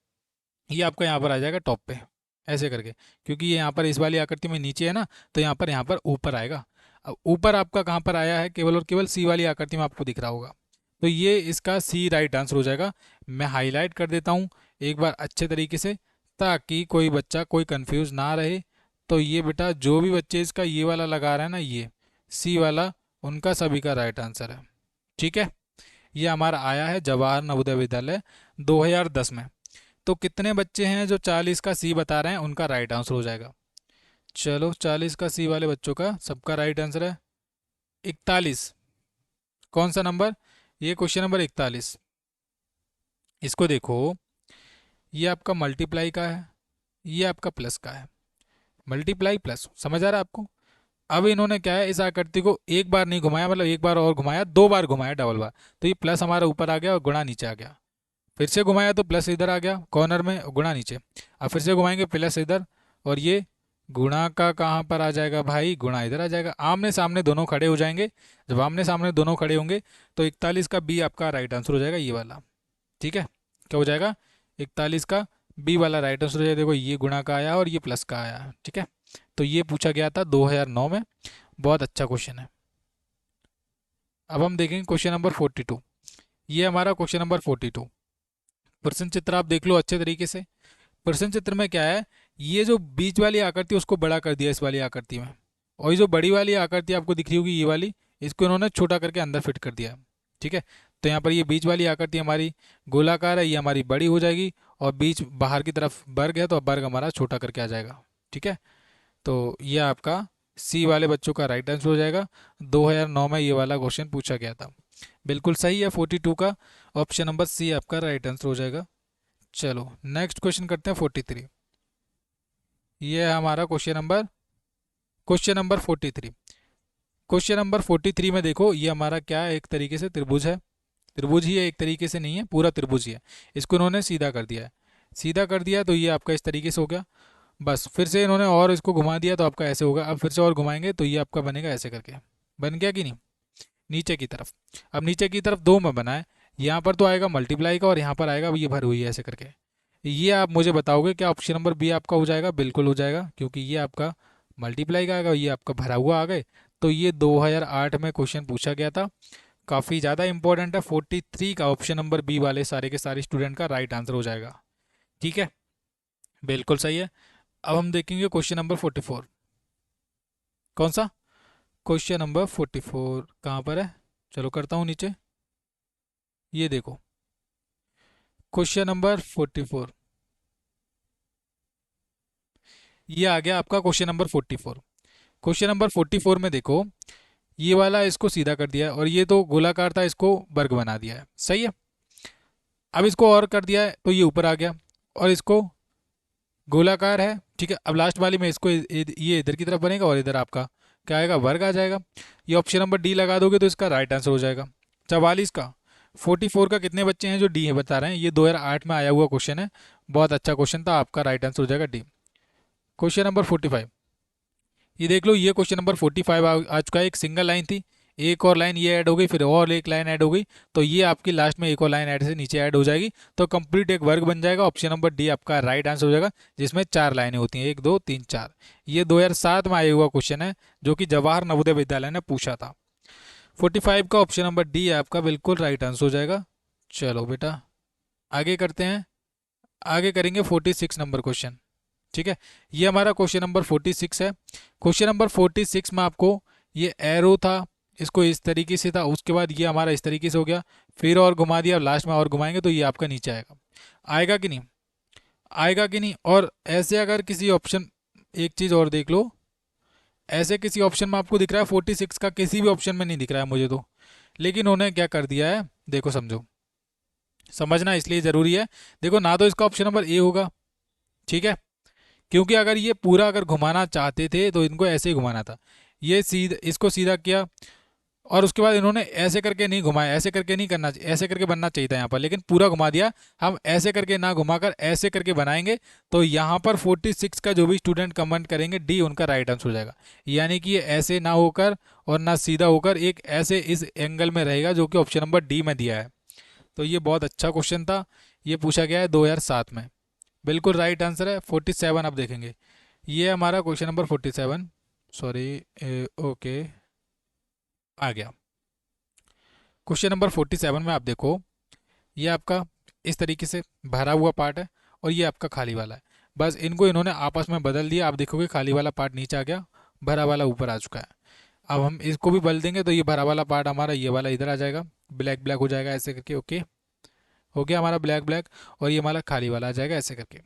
Speaker 1: ये आपका यहाँ पर आ जाएगा टॉप पे, ऐसे करके, क्योंकि ये यहाँ पर इस वाली आकृति में नीचे है ना, तो यहाँ पर ऊपर आएगा। अब ऊपर आपका कहाँ पर आया है, केवल और केवल सी वाली आकृति में आपको दिख रहा होगा। तो ये इसका सी राइट आंसर हो जाएगा। मैं हाईलाइट कर देता हूँ एक बार अच्छे तरीके से, ताकि कोई बच्चा कोई कंफ्यूज ना रहे। तो ये बेटा जो भी बच्चे इसका ये वाला लगा रहे हैं ना, ये सी वाला, उनका सभी का राइट आंसर है, ठीक है। ये हमारा आया है जवाहर नवोदय विद्यालय 2010 में। तो कितने बच्चे हैं जो 40 का सी बता रहे हैं, उनका राइट आंसर हो जाएगा। चलो 40 का सी वाले बच्चों का सबका राइट आंसर है 41। कौन सा नंबर, ये क्वेश्चन नंबर 41। इसको देखो, ये आपका मल्टीप्लाई का है, ये आपका प्लस का है। मल्टीप्लाई प्लस, समझ आ रहा है आपको? अब इन्होंने क्या है, इस आकृति को एक बार नहीं घुमाया, मतलब एक बार और घुमाया, 2 बार घुमाया, डबल बार। तो ये प्लस हमारा ऊपर आ गया और गुणा नीचे आ गया। फिर से घुमाया तो प्लस इधर आ गया कॉर्नर में, गुणा नीचे। अब फिर से घुमाएंगे प्लस इधर, और ये गुणा का कहाँ पर आ जाएगा भाई, गुणा इधर आ जाएगा। आमने सामने दोनों खड़े हो जाएंगे। जब आमने सामने दोनों खड़े होंगे तो 41 का बी आपका राइट आंसर हो जाएगा, ये वाला, ठीक है। क्या हो जाएगा, 41 का बी वाला राइट आंसर हो जाएगा। देखो ये गुणा का आया और ये प्लस का आया, ठीक है। तो ये पूछा गया था 2009 में, बहुत अच्छा क्वेश्चन है। अब हम देखेंगे क्वेश्चन नंबर 42। ये हमारा क्वेश्चन नंबर 42। प्रश्न चित्र आप देख लो अच्छे तरीके से। प्रश्न चित्र में क्या है, ये जो बीच वाली आकृति उसको बड़ा कर दिया इस वाली आकृति में, और ये जो बड़ी वाली आकृति आपको दिख रही होगी ये वाली, इसको इन्होंने छोटा करके अंदर फिट कर दिया, ठीक है। तो यहाँ पर ये बीच वाली आकृति हमारी गोलाकार है, ये हमारी बड़ी हो जाएगी, और बीच बाहर की तरफ वर्ग है तो वर्ग हमारा छोटा करके आ जाएगा, ठीक है। तो ये आपका सी वाले बच्चों का राइट आंसर हो जाएगा। 2009 में ये वाला क्वेश्चन पूछा गया था, बिल्कुल सही है। 42 का ऑप्शन नंबर सी आपका राइट आंसर हो जाएगा। चलो नेक्स्ट क्वेश्चन करते हैं 43। ये है हमारा क्वेश्चन नंबर 43। क्वेश्चन नंबर 43 में देखो, ये हमारा क्या है, एक तरीके से त्रिभुज है, त्रिभुज ही है, एक तरीके से नहीं है, पूरा त्रिभुज ही है। इसको इन्होंने सीधा कर दिया है, सीधा कर दिया तो ये आपका इस तरीके से हो गया। बस फिर से इन्होंने और इसको घुमा दिया तो आपका ऐसे होगा। अब फिर से और घुमाएंगे तो ये आपका बनेगा ऐसे करके, बन गया कि नहीं, नीचे की तरफ। अब नीचे की तरफ दो में बना है, यहाँ पर तो आएगा मल्टीप्लाई का और यहाँ पर आएगा ये भर हुई है ऐसे करके। ये आप मुझे बताओगे क्या ऑप्शन नंबर बी आपका हो जाएगा? बिल्कुल हो जाएगा, क्योंकि ये आपका मल्टीप्लाई का आएगा, ये आपका भरा हुआ आ गए। तो ये 2008 में क्वेश्चन पूछा गया था, काफ़ी ज़्यादा इंपॉर्टेंट है। 43 का ऑप्शन नंबर बी वाले सारे के सारे स्टूडेंट का राइट आंसर हो जाएगा। ठीक है, बिल्कुल सही है। अब हम देखेंगे क्वेश्चन नंबर 44। कौन सा? क्वेश्चन नंबर 44 कहाँ पर है? चलो करता हूँ नीचे, ये देखो क्वेश्चन नंबर 44, ये आ गया आपका क्वेश्चन नंबर 44। क्वेश्चन नंबर 44 में देखो, ये वाला इसको सीधा कर दिया है और ये तो गोलाकार था, इसको वर्ग बना दिया है, सही है। अब इसको और कर दिया है तो ये ऊपर आ गया और इसको गोलाकार है, ठीक है। अब लास्ट वाली में इसको ये इधर की तरफ बनेगा और इधर आपका क्या आएगा, वर्ग आ जाएगा। ये ऑप्शन नंबर डी लगा दोगे तो इसका राइट आंसर हो जाएगा। 44 का 44 का कितने बच्चे हैं जो डी है बता रहे हैं? ये 2008 में आया हुआ क्वेश्चन है, बहुत अच्छा क्वेश्चन था, आपका राइट आंसर हो जाएगा डी। क्वेश्चन नंबर 45, ये देख लो, ये क्वेश्चन नंबर 45 आ चुका है। एक सिंगल लाइन थी, एक और लाइन ये ऐड हो गई, फिर और एक लाइन ऐड हो गई, तो ये आपकी लास्ट में एक और लाइन ऐड से नीचे ऐड हो जाएगी, तो कंप्लीट एक वर्ग बन जाएगा। ऑप्शन नंबर डी आपका राइट आंसर हो जाएगा, जिसमें 4 लाइनें होती हैं, 1 2 3 4। ये 2007 में आया हुआ क्वेश्चन है, जो कि जवाहर नवोदय विद्यालय ने पूछा था। 45 का ऑप्शन नंबर डी आपका बिल्कुल राइट आंसर हो जाएगा। चलो बेटा आगे करते हैं, आगे करेंगे 46 नंबर क्वेश्चन। ठीक है, ये हमारा क्वेश्चन नंबर 46 है। क्वेश्चन नंबर 46 में आपको ये एरो था, इसको इस तरीके से था, उसके बाद ये हमारा इस तरीके से हो गया, फिर और घुमा दिया, लास्ट में और घुमाएंगे तो ये आपका नीचे आएगा। आएगा कि नहीं? आएगा कि नहीं? और ऐसे अगर किसी ऑप्शन, एक चीज़ और देख लो, ऐसे किसी ऑप्शन में आपको दिख रहा है 46 का, किसी भी ऑप्शन में नहीं दिख रहा है मुझे तो, लेकिन उन्हें क्या कर दिया है देखो, समझो, समझना इसलिए ज़रूरी है। देखो ना, तो इसका ऑप्शन नंबर ए होगा, ठीक है, क्योंकि अगर ये पूरा अगर घुमाना चाहते थे तो इनको ऐसे ही घुमाना था, ये सीधा इसको सीधा किया और उसके बाद इन्होंने ऐसे करके नहीं घुमाया, ऐसे करके नहीं करना, ऐसे करके बनना चाहिए था यहाँ पर, लेकिन पूरा घुमा दिया। हम ऐसे करके ना घुमाकर ऐसे करके बनाएंगे तो यहाँ पर 46 का जो भी स्टूडेंट कमेंट करेंगे डी उनका राइट आंसर हो जाएगा। यानी कि ये ऐसे ना होकर और ना सीधा होकर एक ऐसे इस एंगल में रहेगा, जो कि ऑप्शन नंबर डी में दिया है। तो ये बहुत अच्छा क्वेश्चन था, ये पूछा गया है 2007 में, बिल्कुल राइट आंसर है। 47 अब देखेंगे, ये हमारा क्वेश्चन नंबर 47, सॉरी, ओके आ गया। क्वेश्चन नंबर 47 में आप देखो, ये आपका इस तरीके से भरा हुआ पार्ट है और ये आपका खाली वाला है, बस इनको इन्होंने आपस में बदल दिया। आप देखोगे खाली वाला पार्ट नीचे आ गया, भरा वाला ऊपर आ चुका है। अब हम इसको भी बदल देंगे तो ये भरा वाला पार्ट हमारा ये वाला इधर आ जाएगा, ब्लैक ब्लैक हो जाएगा ऐसे करके, ओके हो गया हमारा ब्लैक ब्लैक, और ये हमारा खाली वाला आ जाएगा ऐसे करके।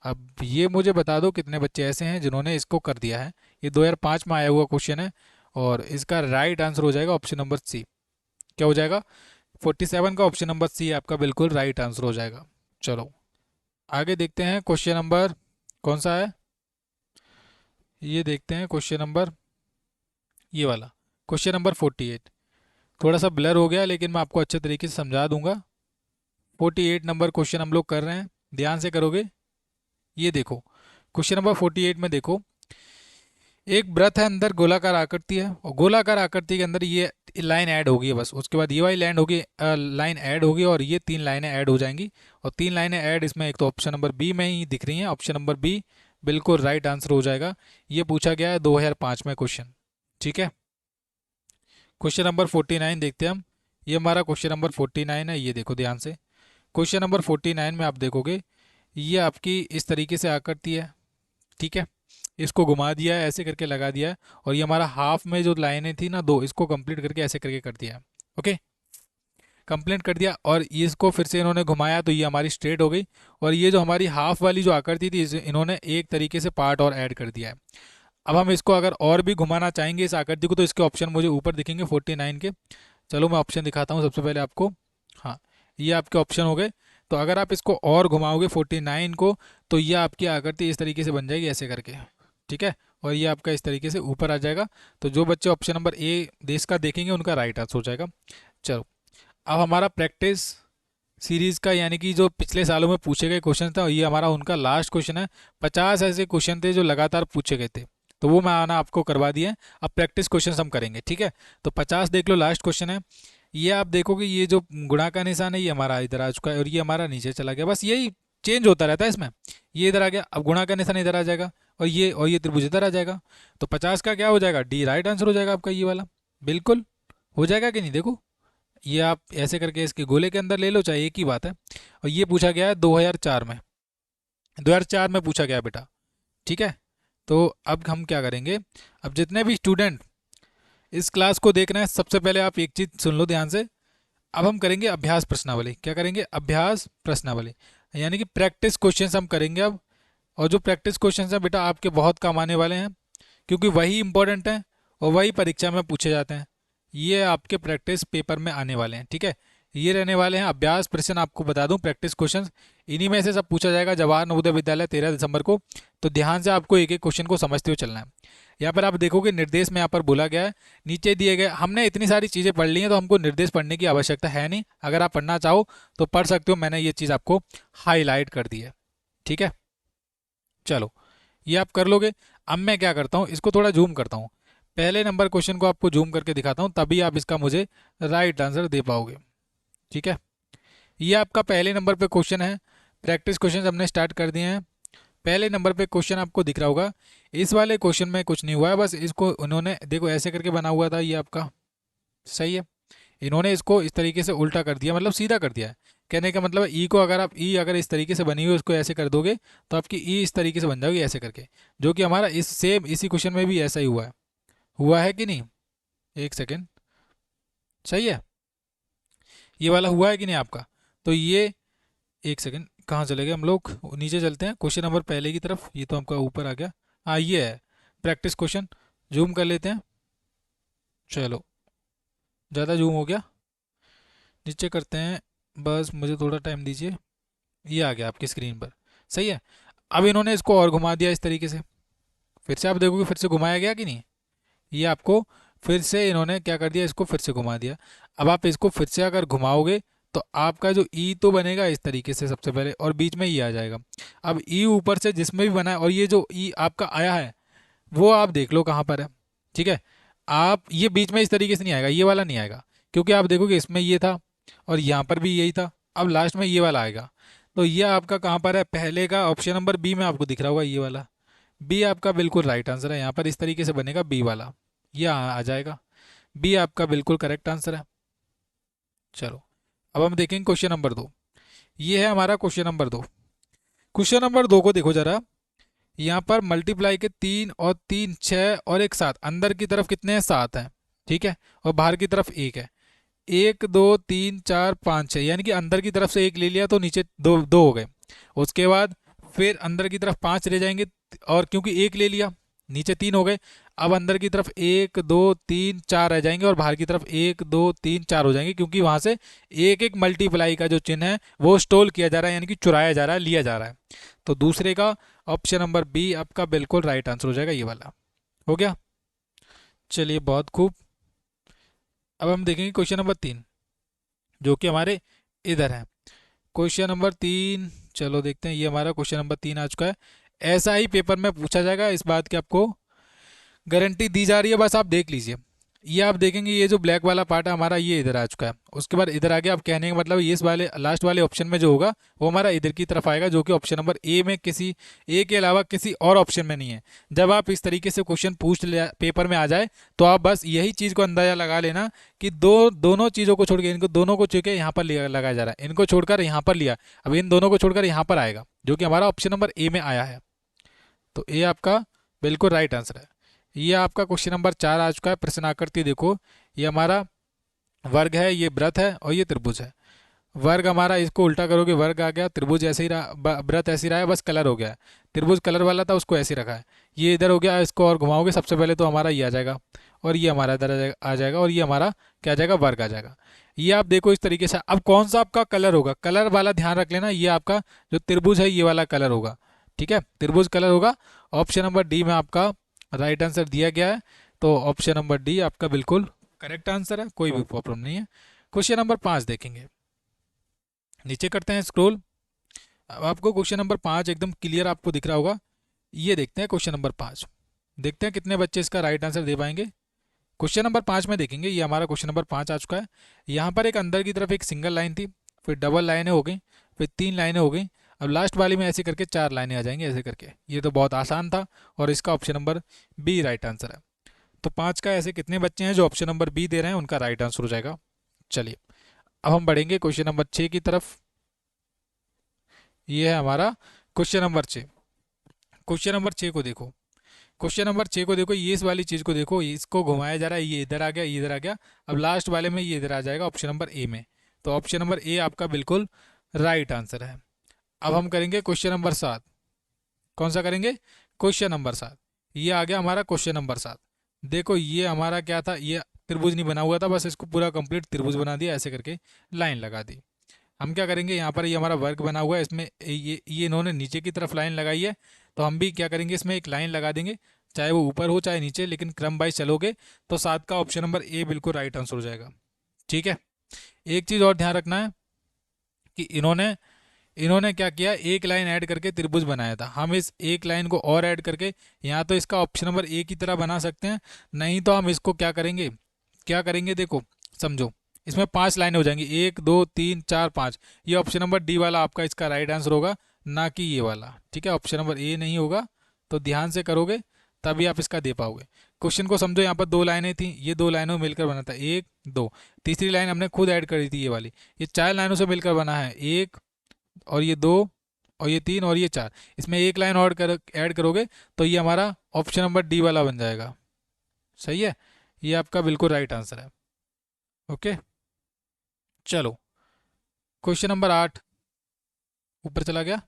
Speaker 1: अब ये मुझे बता दो कितने बच्चे ऐसे हैं जिन्होंने इसको कर दिया है। ये 2005 में आया हुआ क्वेश्चन है और इसका राइट आंसर हो जाएगा ऑप्शन नंबर सी। क्या हो जाएगा? 47 का ऑप्शन नंबर सी आपका बिल्कुल राइट आंसर हो जाएगा। चलो आगे देखते हैं, क्वेश्चन नंबर कौन सा है, ये देखते हैं क्वेश्चन नंबर, ये वाला क्वेश्चन नंबर 48। थोड़ा सा ब्लर हो गया लेकिन मैं आपको अच्छे तरीके से समझा दूंगा। 48 नंबर क्वेश्चन हम लोग कर रहे हैं, ध्यान से करोगे। ये देखो क्वेश्चन नंबर 48 में देखो, एक वृत्त है, अंदर गोलाकार आकृति है और गोलाकार आकृति के अंदर ये लाइन ऐड होगी है, बस उसके बाद ये वाली लाइन होगी, लाइन ऐड होगी और ये 3 लाइनें ऐड हो जाएंगी। और 3 लाइनें ऐड इसमें एक तो ऑप्शन नंबर बी में ही दिख रही हैं, ऑप्शन नंबर बी बिल्कुल राइट आंसर हो जाएगा। ये पूछा गया है 2005 में क्वेश्चन, ठीक है। क्वेश्चन नंबर 49 देखते हैं हम, ये हमारा क्वेश्चन नंबर 49 है। ये देखो ध्यान से, क्वेश्चन नंबर 49 में आप देखोगे ये आपकी इस तरीके से आकृति है, ठीक है, इसको घुमा दिया है, ऐसे करके लगा दिया है, और ये हमारा हाफ में जो लाइनें थी ना दो, इसको कंप्लीट करके ऐसे करके कर दिया है, ओके कंप्लीट कर दिया। और ये इसको फिर से इन्होंने घुमाया तो ये हमारी स्ट्रेट हो गई, और ये जो हमारी हाफ वाली जो आकृति थी इन्होंने एक तरीके से पार्ट और ऐड कर दिया है। अब हम इसको अगर और भी घुमाना चाहेंगे इस आकृति को, तो इसके ऑप्शन मुझे ऊपर दिखेंगे 49 के। चलो मैं ऑप्शन दिखाता हूँ सबसे पहले आपको, हाँ ये आपके ऑप्शन हो गए। तो अगर आप इसको और घुमाओगे 49 को, तो ये आपकी आकृति इस तरीके से बन जाएगी ऐसे करके, ठीक है, और ये आपका इस तरीके से ऊपर आ जाएगा। तो जो बच्चे ऑप्शन नंबर ए देश का देखेंगे उनका राइट आंसर हो जाएगा। चलो, अब हमारा प्रैक्टिस सीरीज का यानी कि जो पिछले सालों में पूछे गए क्वेश्चन था, ये हमारा उनका लास्ट क्वेश्चन है। 50 ऐसे क्वेश्चन थे जो लगातार पूछे गए थे, तो वो मैं आना आपको करवा दिए हैं। अब प्रैक्टिस क्वेश्चन हम करेंगे, ठीक है। तो 50 देख लो, लास्ट क्वेश्चन है। ये आप देखोगे ये जो गुणा का निशान है ये हमारा इधर आ चुका है और ये हमारा नीचे चला गया, बस यही चेंज होता रहता है इसमें। ये इधर आ गया, अब गुणा का निशान इधर आ जाएगा और ये त्रिभुज इधर आ जाएगा। तो 50 का क्या हो जाएगा, डी राइट आंसर हो जाएगा आपका, ये वाला बिल्कुल हो जाएगा कि नहीं। देखो ये आप ऐसे करके इसके गोले के अंदर ले लो, चाहे एक ही बात है। और ये पूछा गया है 2004 में, 2004 में पूछा गया बेटा, ठीक है। तो अब हम क्या करेंगे, अब जितने भी स्टूडेंट इस क्लास को देख रहे हैं, सबसे पहले आप एक चीज़ सुन लो ध्यान से। अब हम करेंगे अभ्यास प्रश्नावली। क्या करेंगे, अभ्यास प्रश्नावली, यानी कि प्रैक्टिस क्वेश्चंस हम करेंगे अब। और जो प्रैक्टिस क्वेश्चंस हैं बेटा आपके बहुत काम आने वाले हैं, क्योंकि वही इंपॉर्टेंट हैं और वही परीक्षा में पूछे जाते हैं। ये आपके प्रैक्टिस पेपर में आने वाले हैं, ठीक है। ये रहने वाले हैं अभ्यास प्रश्न, आपको बता दूं प्रैक्टिस क्वेश्चंस इन्हीं में से सब पूछा जाएगा जवाहर नवोदय विद्यालय 13 दिसंबर को। तो ध्यान से आपको एक एक क्वेश्चन को समझते हुए चलना है। यहाँ पर आप देखोगे निर्देश में यहाँ पर बोला गया है, नीचे दिए गए, हमने इतनी सारी चीज़ें पढ़ ली हैं तो हमको निर्देश पढ़ने की आवश्यकता है नहीं। अगर आप पढ़ना चाहो तो पढ़ सकते हो, मैंने ये चीज़ आपको हाईलाइट कर दी है, ठीक है। चलो, ये आप कर लोगे। अब मैं क्या करता हूँ, इसको थोड़ा जूम करता हूँ, पहले नंबर क्वेश्चन को आपको जूम करके दिखाता हूँ, तभी आप इसका मुझे राइट आंसर दे पाओगे, ठीक है। ये आपका पहले नंबर पे क्वेश्चन है। प्रैक्टिस क्वेश्चन हमने स्टार्ट कर दिए हैं। पहले नंबर पे क्वेश्चन आपको दिख रहा होगा। इस वाले क्वेश्चन में कुछ नहीं हुआ है, बस इसको उन्होंने देखो ऐसे करके बना हुआ था, ये आपका सही है। इन्होंने इसको इस तरीके से उल्टा कर दिया, मतलब सीधा कर दिया है। कहने का मतलब ई को अगर आप ई अगर इस तरीके से बनी हुई उसको ऐसे कर दोगे तो आपकी ई इस तरीके से बन जाएगी ऐसे करके, जो कि हमारा इस सेम इसी क्वेश्चन में भी ऐसा ही हुआ है कि नहीं। एक सेकेंड, सही है, ये वाला हुआ है कि नहीं आपका। तो ये एक सेकेंड, कहाँ चले गए हम लोग, नीचे चलते हैं क्वेश्चन नंबर पहले की तरफ। ये तो आपका ऊपर आ गया, हाँ ये है प्रैक्टिस क्वेश्चन। जूम कर लेते हैं, चलो ज़्यादा जूम हो गया, नीचे करते हैं, बस मुझे थोड़ा टाइम दीजिए। ये आ गया आपकी स्क्रीन पर, सही है। अब इन्होंने इसको और घुमा दिया इस तरीके से, फिर से आप देखोगे फिर से घुमाया गया कि नहीं। ये आपको फिर से इन्होंने क्या कर दिया, इसको फिर से घुमा दिया। अब आप इसको फिर से अगर घुमाओगे तो आपका जो ई तो बनेगा इस तरीके से सबसे पहले, और बीच में ई आ जाएगा। अब ई ऊपर से जिसमें भी बना है, और ये जो ई आपका आया है वो आप देख लो कहाँ पर है, ठीक है। आप ये बीच में इस तरीके से नहीं आएगा, ये वाला नहीं आएगा, क्योंकि आप देखोगे इसमें ये था और यहाँ पर भी यही था। अब लास्ट में ये वाला आएगा, तो ये आपका कहाँ पर है, पहले का ऑप्शन नंबर बी में आपको दिख रहा होगा ये वाला। बी आपका बिल्कुल राइट आंसर है, यहाँ पर इस तरीके से बनेगा बी वाला, ये आ जाएगा। बी आपका बिल्कुल करेक्ट आंसर है। चलो, अब हम देखेंगे क्वेश्चन नंबर 2। ये है हमारा क्वेश्चन नंबर 2। क्वेश्चन नंबर 2 को देखो जरा, यहाँ पर मल्टीप्लाई के 3 और 3 6 और एक 7, अंदर की तरफ कितने हैं, 7 हैं, ठीक है, और बाहर की तरफ 1 है। 1 2 3 4 5 6, यानी कि अंदर की तरफ से 1 ले लिया तो नीचे दो दो हो गए। उसके बाद फिर अंदर की तरफ 5 रह जाएंगे, और क्योंकि 1 ले लिया नीचे 3 हो गए। अब अंदर की तरफ 1 2 3 4 रह जाएंगे और बाहर की तरफ 1 2 3 4 हो जाएंगे, क्योंकि वहां से एक एक मल्टीप्लाई का जो चिन्ह है वो स्टोल किया जा रहा है, यानी कि चुराया जा रहा है, लिया जा रहा है। तो दूसरे का ऑप्शन नंबर बी आपका बिल्कुल राइट आंसर हो जाएगा, ये वाला हो गया। चलिए बहुत खूब। अब हम देखेंगे क्वेश्चन नंबर 3, जो कि हमारे इधर है। क्वेश्चन नंबर 3, चलो देखते हैं, ये हमारा क्वेश्चन नंबर 3 आ चुका है। ऐसा ही पेपर में पूछा जाएगा, इस बात की आपको गारंटी दी जा रही है, बस आप देख लीजिए। ये आप देखेंगे ये जो ब्लैक वाला पार्ट है हमारा ये इधर आ चुका है, उसके बाद इधर आ गया। अब कहने का मतलब ये इस वाले लास्ट वाले ऑप्शन में जो होगा वो हमारा इधर की तरफ आएगा, जो कि ऑप्शन नंबर ए में किसी ए के अलावा किसी और ऑप्शन में नहीं है। जब आप इस तरीके से क्वेश्चन पूछ ले पेपर में आ जाए तो आप बस यही चीज़ को अंदाजा लगा लेना कि दोनों चीज़ों को छोड़ के, इनको दोनों को छोड़ के यहाँ पर लगाया जा रहा है, इनको छोड़कर यहाँ पर लिया, अब इन दोनों को छोड़कर यहाँ पर आएगा, जो कि हमारा ऑप्शन नंबर ए में आया है। तो ए आपका बिल्कुल राइट आंसर है। ये आपका क्वेश्चन नंबर 4 आ चुका है। प्रश्न आकृति देखो, ये हमारा वर्ग है, ये व्रत है और ये त्रिभुज है। वर्ग हमारा, इसको उल्टा करोगे वर्ग आ गया, त्रिभुज ऐसे ही रहा, व्रत ऐसे ही रहा है, बस कलर हो गया है। त्रिभुज कलर वाला था उसको ऐसे रखा है, ये इधर हो गया। इसको और घुमाओगे सबसे पहले तो हमारा ये आ जाएगा, और ये हमारा इधर आ जाएगा, और ये हमारा क्या आ जाएगा, वर्ग आ जाएगा। ये आप देखो इस तरीके से। अब कौन सा आपका कलर होगा, कलर वाला ध्यान रख लेना, ये आपका जो त्रिभुज है ये वाला कलर होगा, ठीक है, त्रिभुज कलर होगा। ऑप्शन नंबर डी में आपका राइट आंसर दिया गया है, तो ऑप्शन नंबर डी आपका बिल्कुल करेक्ट आंसर है, कोई भी प्रॉब्लम नहीं है। क्वेश्चन नंबर 5 देखेंगे, नीचे करते हैं स्क्रॉल। अब आपको क्वेश्चन नंबर 5 एकदम क्लियर आपको दिख रहा होगा। ये देखते हैं क्वेश्चन नंबर 5, देखते हैं कितने बच्चे इसका राइट आंसर दे पाएंगे। क्वेश्चन नंबर 5 में देखेंगे, ये हमारा क्वेश्चन नंबर 5 आ चुका है। यहाँ पर एक अंदर की तरफ एक सिंगल लाइन थी, फिर डबल लाइनें हो गई, फिर 3 लाइनें हो गई, अब लास्ट वाली में ऐसे करके 4 लाइनें आ जाएंगी ऐसे करके। ये तो बहुत आसान था और इसका option number B right answer है। तो 5 का ऐसे कितने बच्चे हैं जो ऑप्शन नंबर बी दे रहे हैं, उनका राइट आंसर हो जाएगा। चलिए अब हम बढ़ेंगे क्वेश्चन नंबर 6 की तरफ। ये है हमारा क्वेश्चन नंबर 6। क्वेश्चन नंबर 6 को देखो, क्वेश्चन नंबर 6 को देखो, ये इस वाली चीज़ को देखो, इसको घुमाया जा रहा है, ये इधर आ गया, ये इधर आ गया, अब लास्ट वाले में ये इधर आ जाएगा ऑप्शन नंबर ए में। तो ऑप्शन नंबर ए आपका बिल्कुल राइट आंसर है। अब हम करेंगे क्वेश्चन नंबर 7। कौन सा करेंगे? Question number 7। ये आ गया हमारा क्वेश्चन नंबर 7। देखो ये हमारा क्या था, ये त्रिभुज नहीं बना हुआ था, बस इसको पूरा कंप्लीट त्रिभुज बना दिया, ऐसे करके लाइन लगा दी। हम क्या करेंगे, यहाँ पर ये हमारा वर्ग बना हुआ है, इसमें ये इन्होंने नीचे की तरफ लाइन लगाई है, तो हम भी क्या करेंगे, इसमें एक लाइन लगा देंगे, चाहे वो ऊपर हो चाहे नीचे, लेकिन क्रम वाइज चलोगे तो 7 का ऑप्शन नंबर ए बिल्कुल राइट आंसर हो जाएगा। ठीक है, एक चीज़ और ध्यान रखना है कि इन्होंने इन्होंने क्या किया, एक लाइन ऐड करके त्रिभुज बनाया था। हम इस एक लाइन को और ऐड करके यहाँ तो इसका ऑप्शन नंबर ए की तरह बना सकते हैं, नहीं तो हम इसको क्या करेंगे देखो समझो, इसमें 5 लाइनें हो जाएंगी, 1 2 3 4 5। ये ऑप्शन नंबर डी वाला आपका इसका राइट आंसर होगा, ना कि ये वाला। ठीक है, ऑप्शन नंबर ए नहीं होगा, तो ध्यान से करोगे तभी आप इसका दे पाओगे। क्वेश्चन को समझो, यहाँ पर 2 लाइनें थी, ये 2 लाइनों में मिलकर बना था 1 2, तीसरी लाइन हमने खुद ऐड करी थी ये वाली, ये 4 लाइनों से मिलकर बना है, 1 और ये 2 और ये 3 और ये 4। इसमें एक लाइन और ऐड करोगे तो ये हमारा ऑप्शन नंबर डी वाला बन जाएगा। सही है, ये आपका बिल्कुल राइट आंसर है। ओके, चलो क्वेश्चन नंबर 8 ऊपर चला गया,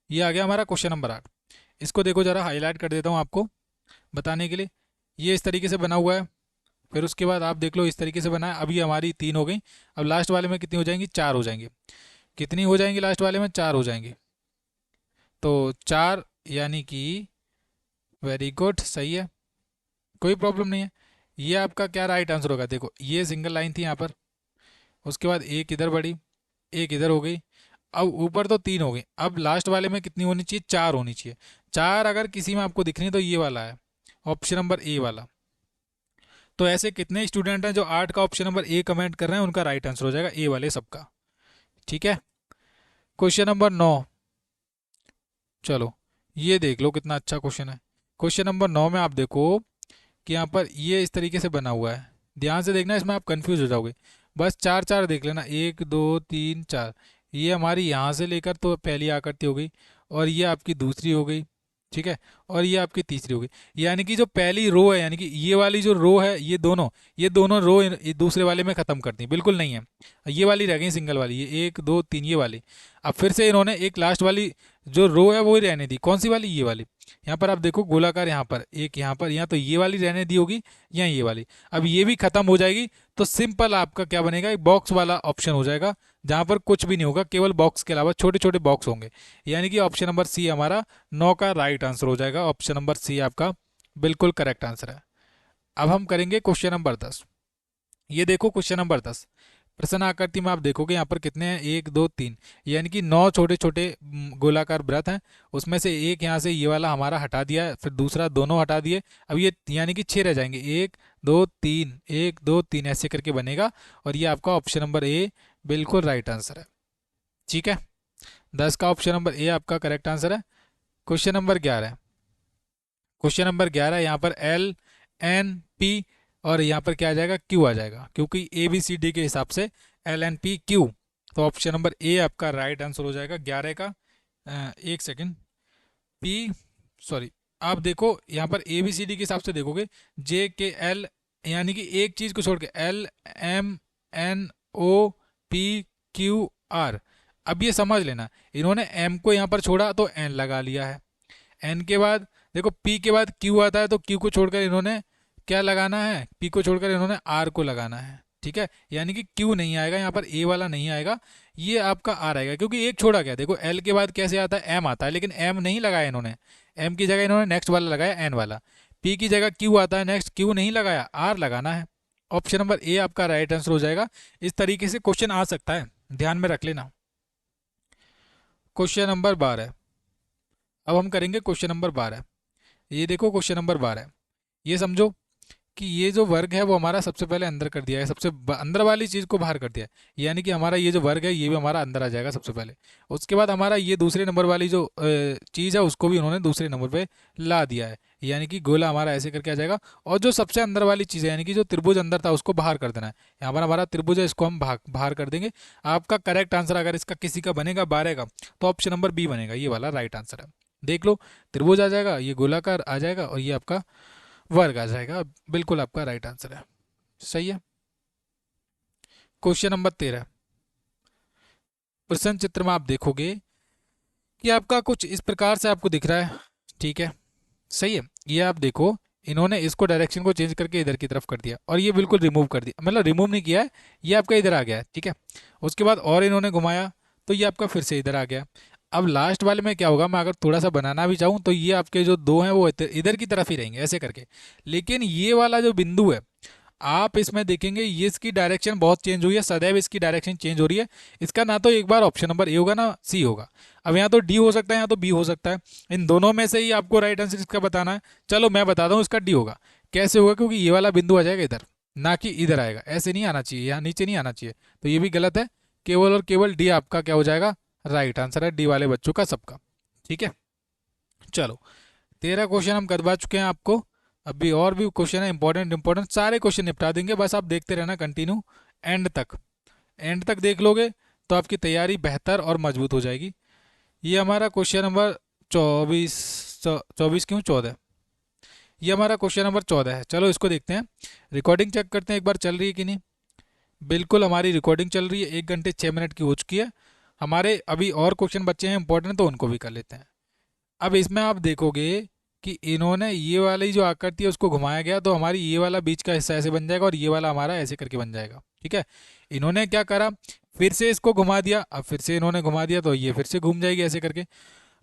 Speaker 1: ये आ गया हमारा क्वेश्चन नंबर 8। इसको देखो जरा, हाईलाइट कर देता हूँ आपको बताने के लिए। ये इस तरीके से बना हुआ है, फिर उसके बाद आप देख लो इस तरीके से बना है। अभी हमारी 3 हो गई, अब लास्ट वाले में कितनी हो जाएंगी, 4 हो जाएंगी। कितनी हो जाएंगी लास्ट वाले में, 4 हो जाएंगी। तो 4 यानी कि वेरी गुड, सही है, कोई प्रॉब्लम नहीं है। ये आपका क्या राइट आंसर होगा, देखो ये सिंगल लाइन थी यहाँ पर, उसके बाद एक इधर बढ़ी, एक इधर हो गई, अब ऊपर तो 3 हो गई, अब लास्ट वाले में कितनी होनी चाहिए, 4 होनी चाहिए। 4 अगर किसी में आपको दिख रही है तो ये वाला है ऑप्शन नंबर ए वाला। तो ऐसे कितने स्टूडेंट हैं जो 8 का ऑप्शन नंबर ए कमेंट कर रहे हैं, उनका राइट आंसर हो जाएगा ए वाले सबका। ठीक है, क्वेश्चन नंबर 9, चलो ये देख लो कितना अच्छा क्वेश्चन है। क्वेश्चन नंबर 9 में आप देखो कि यहाँ पर ये इस तरीके से बना हुआ है, ध्यान से देखना, इसमें आप कंफ्यूज हो जाओगे। बस 4 4 देख लेना, 1 2 3 4। ये हमारी यहाँ से लेकर तो पहली आकृति हो गई, और ये आपकी दूसरी हो गई, ठीक है, और ये आपकी तीसरी हो गई। यानी कि जो पहली रो है, यानी कि ये वाली जो रो है, ये दोनों रो ये दूसरे वाले में ख़त्म कर दी, बिल्कुल नहीं है, ये वाली रह गई सिंगल वाली, ये 1 2 3 ये वाली। अब फिर से इन्होंने एक लास्ट वाली जो रो है वो ही रहने दी, कौन सी वाली, ये वाली। यहाँ पर आप देखो गोलाकार, यहाँ पर एक, यहाँ पर, यहाँ तो ये वाली रहने दी होगी, या ये वाली। अब ये भी खत्म हो जाएगी, तो सिंपल आपका क्या बनेगा, एक बॉक्स वाला ऑप्शन हो जाएगा, जहाँ पर कुछ भी नहीं होगा, केवल बॉक्स के अलावा छोटे छोटे बॉक्स होंगे। यानी कि ऑप्शन नंबर सी हमारा 9 का राइट आंसर हो जाएगा, ऑप्शन नंबर सी आपका बिल्कुल करेक्ट आंसर है। अब हम करेंगे क्वेश्चन नंबर 10। ये देखो क्वेश्चन नंबर 10, प्रश्न आकृति में आप देखोगे यहाँ पर कितने हैं, 1 2 3, यानी कि 9 छोटे छोटे गोलाकार वृत्त हैं। उसमें से एक यहाँ से ये वाला हमारा हटा दिया है, फिर दूसरा दोनों हटा दिए, अब ये यानी कि 6 रह जाएंगे, 1 2 3 1 2 3 ऐसे करके बनेगा, और ये आपका ऑप्शन नंबर ए बिल्कुल राइट आंसर है। ठीक है, 10 का ऑप्शन नंबर ए आपका करेक्ट आंसर है। क्वेश्चन नंबर 11, क्वेश्चन नंबर 11 यहाँ पर एल एन पी, और यहाँ पर क्या आ जाएगा, क्यू आ जाएगा, क्योंकि ए बी सी डी के हिसाब से एल एन पी क्यू। तो ऑप्शन नंबर ए आपका राइट आंसर हो जाएगा 11 का। एक सेकंड, पी सॉरी, आप देखो यहाँ पर ए बी सी डी के हिसाब से देखोगे, जे के एल, यानी कि एक चीज़ को छोड़ के L M N O P Q R. अब ये समझ लेना, इन्होंने एम को यहाँ पर छोड़ा तो एन लगा लिया है, एन के बाद देखो पी के बाद क्यू आता है, तो क्यू को छोड़कर इन्होंने क्या लगाना है, पी को छोड़कर इन्होंने आर को लगाना है। ठीक है, यानी कि क्यू नहीं आएगा यहाँ पर, ए वाला नहीं आएगा, ये आपका आर आएगा, क्योंकि एक छोड़ा गया। देखो एल के बाद कैसे आता है, एम आता है, लेकिन एम नहीं लगाया इन्होंने, एम की जगह इन्होंने नेक्स्ट वाला लगाया, एन वाला। पी की जगह क्यू आता है, नेक्स्ट क्यू नहीं लगाया, आर लगाना है। ऑप्शन नंबर ए आपका राइट आंसर हो जाएगा। इस तरीके से क्वेश्चन आ सकता है, ध्यान में रख लेना। Question number 12। अब हम करेंगे क्वेश्चन नंबर 12। ये देखो क्वेश्चन नंबर 12, ये समझो कि ये जो वर्ग है वो हमारा सबसे पहले अंदर कर दिया है, सबसे अंदर वाली चीज़ को बाहर कर दिया है, यानी कि हमारा ये जो वर्ग है ये भी हमारा अंदर आ जाएगा सबसे पहले। उसके बाद हमारा ये दूसरे नंबर वाली जो चीज़ है उसको भी उन्होंने दूसरे नंबर पे ला दिया है, यानी कि गोला हमारा ऐसे करके आ जाएगा। और जो सबसे अंदर वाली चीज़ है यानी कि जो त्रिभुज अंदर था उसको बाहर कर देना है। यहाँ पर हमारा त्रिभुज है, इसको हम बाहर कर देंगे। आपका करेक्ट आंसर अगर इसका किसी का बनेगा 12 का, तो ऑप्शन नंबर बी बनेगा, ये वाला राइट आंसर है। देख लो, त्रिभुज आ जाएगा, ये गोलाकार आ जाएगा और ये आपका वर्ग आ जाएगा। बिल्कुल आपका राइट आंसर है, सही है। Question number 13। प्रश्न चित्र में आप देखोगे कि आपका कुछ इस प्रकार से आपको दिख रहा है, ठीक है, सही है। ये आप देखो, इन्होंने इसको डायरेक्शन को चेंज करके इधर की तरफ कर दिया और ये बिल्कुल रिमूव कर दिया, मतलब रिमूव नहीं किया है, ये आपका इधर आ गया है, ठीक है। उसके बाद और इन्होंने घुमाया तो ये आपका फिर से इधर आ गया। अब लास्ट वाले में क्या होगा, मैं अगर थोड़ा सा बनाना भी चाहूँ तो ये आपके जो दो हैं वो इधर की तरफ ही रहेंगे ऐसे करके। लेकिन ये वाला जो बिंदु है, आप इसमें देखेंगे ये इसकी डायरेक्शन बहुत चेंज हुई है, सदैव इसकी डायरेक्शन चेंज हो रही है। इसका ना तो एक बार ऑप्शन नंबर ए होगा ना सी होगा। अब यहाँ तो डी हो सकता है, यहाँ तो बी हो सकता है, इन दोनों में से ही आपको राइट आंसर इसका बताना है। चलो मैं बताता हूँ, इसका डी होगा। कैसे होगा, क्योंकि ये वाला बिंदु आ जाएगा इधर, ना कि इधर आएगा, ऐसे नहीं आना चाहिए, यहाँ नीचे नहीं आना चाहिए, तो ये भी गलत है। केवल और केवल डी आपका क्या हो जाएगा, राइट आंसर है, डी वाले बच्चों का सबका, ठीक है। चलो 13 क्वेश्चन हम करवा चुके हैं आपको। अभी और भी क्वेश्चन है इंपॉर्टेंट इंपॉर्टेंट, सारे क्वेश्चन निपटा देंगे, बस आप देखते रहना कंटिन्यू एंड तक। एंड तक देख लोगे तो आपकी तैयारी बेहतर और मजबूत हो जाएगी। ये हमारा क्वेश्चन नंबर 24, 24 क्यों 14, ये हमारा क्वेश्चन नंबर 14 है। चलो इसको देखते हैं, रिकॉर्डिंग चेक करते हैं एक बार चल रही है कि नहीं। बिल्कुल हमारी रिकॉर्डिंग चल रही है, 1 घंटे 6 मिनट की हो चुकी है। हमारे अभी और क्वेश्चन बच्चे हैं इंपॉर्टेंट, तो उनको भी कर लेते हैं। अब इसमें आप देखोगे कि इन्होंने ये वाली जो आकृति है उसको घुमाया गया, तो हमारी ये वाला बीच का हिस्सा ऐसे बन जाएगा और ये वाला हमारा ऐसे करके बन जाएगा, ठीक है। इन्होंने क्या करा, फिर से इसको घुमा दिया, अब फिर से इन्होंने घुमा दिया तो ये फिर से घूम जाएगी ऐसे करके।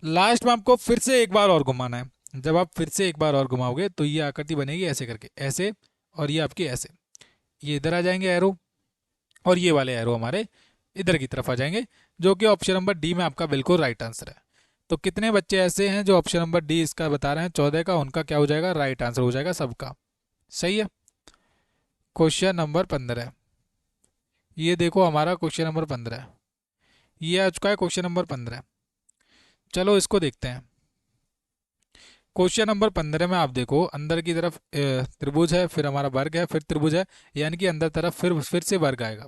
Speaker 1: लास्ट में आपको फिर से एक बार और घुमाना है। जब आप फिर से एक बार और घुमाओगे तो ये आकृति बनेगी ऐसे करके, ऐसे, और ये आपकी ऐसे, ये इधर आ जाएंगे एरो, और ये वाले एरो हमारे इधर की तरफ आ जाएंगे, जो कि ऑप्शन नंबर डी में आपका बिल्कुल राइट आंसर है। तो कितने बच्चे ऐसे हैं जो ऑप्शन नंबर डी इसका बता रहे हैं 14 का, उनका क्या हो जाएगा, राइट आंसर हो जाएगा सबका, सही है। क्वेश्चन नंबर 15, ये देखो हमारा क्वेश्चन नंबर 15, ये आ चुका है क्वेश्चन नंबर 15। चलो इसको देखते हैं। क्वेश्चन नंबर 15 में आप देखो, अंदर की तरफ त्रिभुज है, फिर हमारा वर्ग है, फिर त्रिभुज है, यानी कि अंदर तरफ फिर से वर्ग आएगा।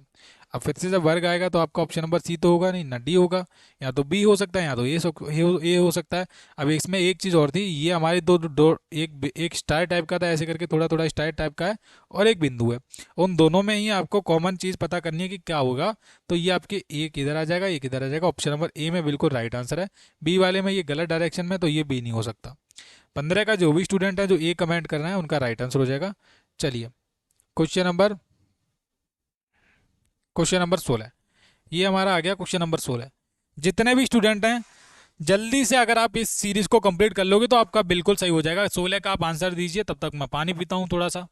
Speaker 1: अब फिर से जब वर्ग आएगा तो आपका ऑप्शन नंबर सी तो होगा नहीं ना, डी होगा, या तो बी हो सकता है, या तो ए हो सकता है। अब इसमें एक चीज़ और थी, ये हमारे दो एक स्टार टाइप का था ऐसे करके, थोड़ा थोड़ा स्टार टाइप का है, और एक बिंदु है। उन दोनों में ही आपको कॉमन चीज़ पता करनी है कि क्या होगा। तो ये आपके एक इधर आ जाएगा, एक इधर आ जाएगा, ऑप्शन नंबर ए में बिल्कुल राइट आंसर है। बी वाले में ये गलत डायरेक्शन में, तो ये बी नहीं हो सकता। 15 का जो भी स्टूडेंट है जो ए कमेंट कर रहे हैं उनका राइट आंसर हो जाएगा। चलिए क्वेश्चन नंबर क्वेश्चन नंबर 16, ये हमारा आ गया क्वेश्चन नंबर 16। जितने भी स्टूडेंट हैं जल्दी से अगर आप इस सीरीज को कंप्लीट कर लोगे तो आपका बिल्कुल सही हो जाएगा। 16 का आप आंसर दीजिए, तब तक मैं पानी पीता हूँ थोड़ा सा।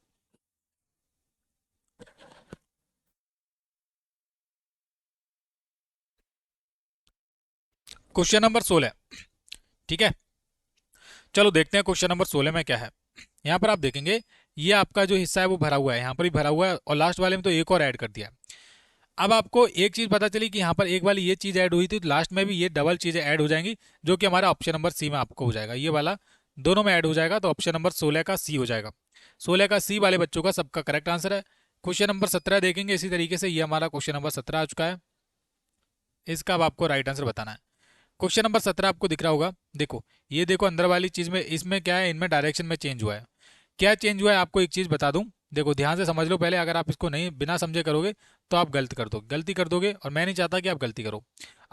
Speaker 1: क्वेश्चन नंबर 16, ठीक है। चलो देखते हैं क्वेश्चन नंबर 16 में क्या है। यहाँ पर आप देखेंगे ये आपका जो हिस्सा है वो भरा हुआ है, यहाँ पर भी भरा हुआ है, और लास्ट वाले में तो एक और ऐड कर दिया है। अब आपको एक चीज पता चली कि यहाँ पर एक वाली ये चीज ऐड हुई थी, तो लास्ट में भी ये डबल चीजें ऐड हो जाएंगी, जो कि हमारा ऑप्शन नंबर सी में आपको हो जाएगा, ये वाला दोनों में ऐड हो जाएगा, तो ऑप्शन नंबर 16 का सी हो जाएगा। 16 का सी वाले बच्चों का सबका करेक्ट आंसर है। क्वेश्चन नंबर 17 देखेंगे इसी तरीके से, ये हमारा क्वेश्चन नंबर 17 आ चुका है, इसका अब आपको राइट आंसर बताना है। क्वेश्चन नंबर 17 आपको दिख रहा होगा, देखो ये देखो अंदर वाली चीज में, इसमें क्या है, इनमें डायरेक्शन में चेंज हुआ है। क्या चेंज हुआ है आपको एक चीज बता दूं, देखो ध्यान से समझ लो पहले, अगर आप इसको नहीं बिना समझे करोगे तो आप गलती कर दोगे, और मैं नहीं चाहता कि आप गलती करो।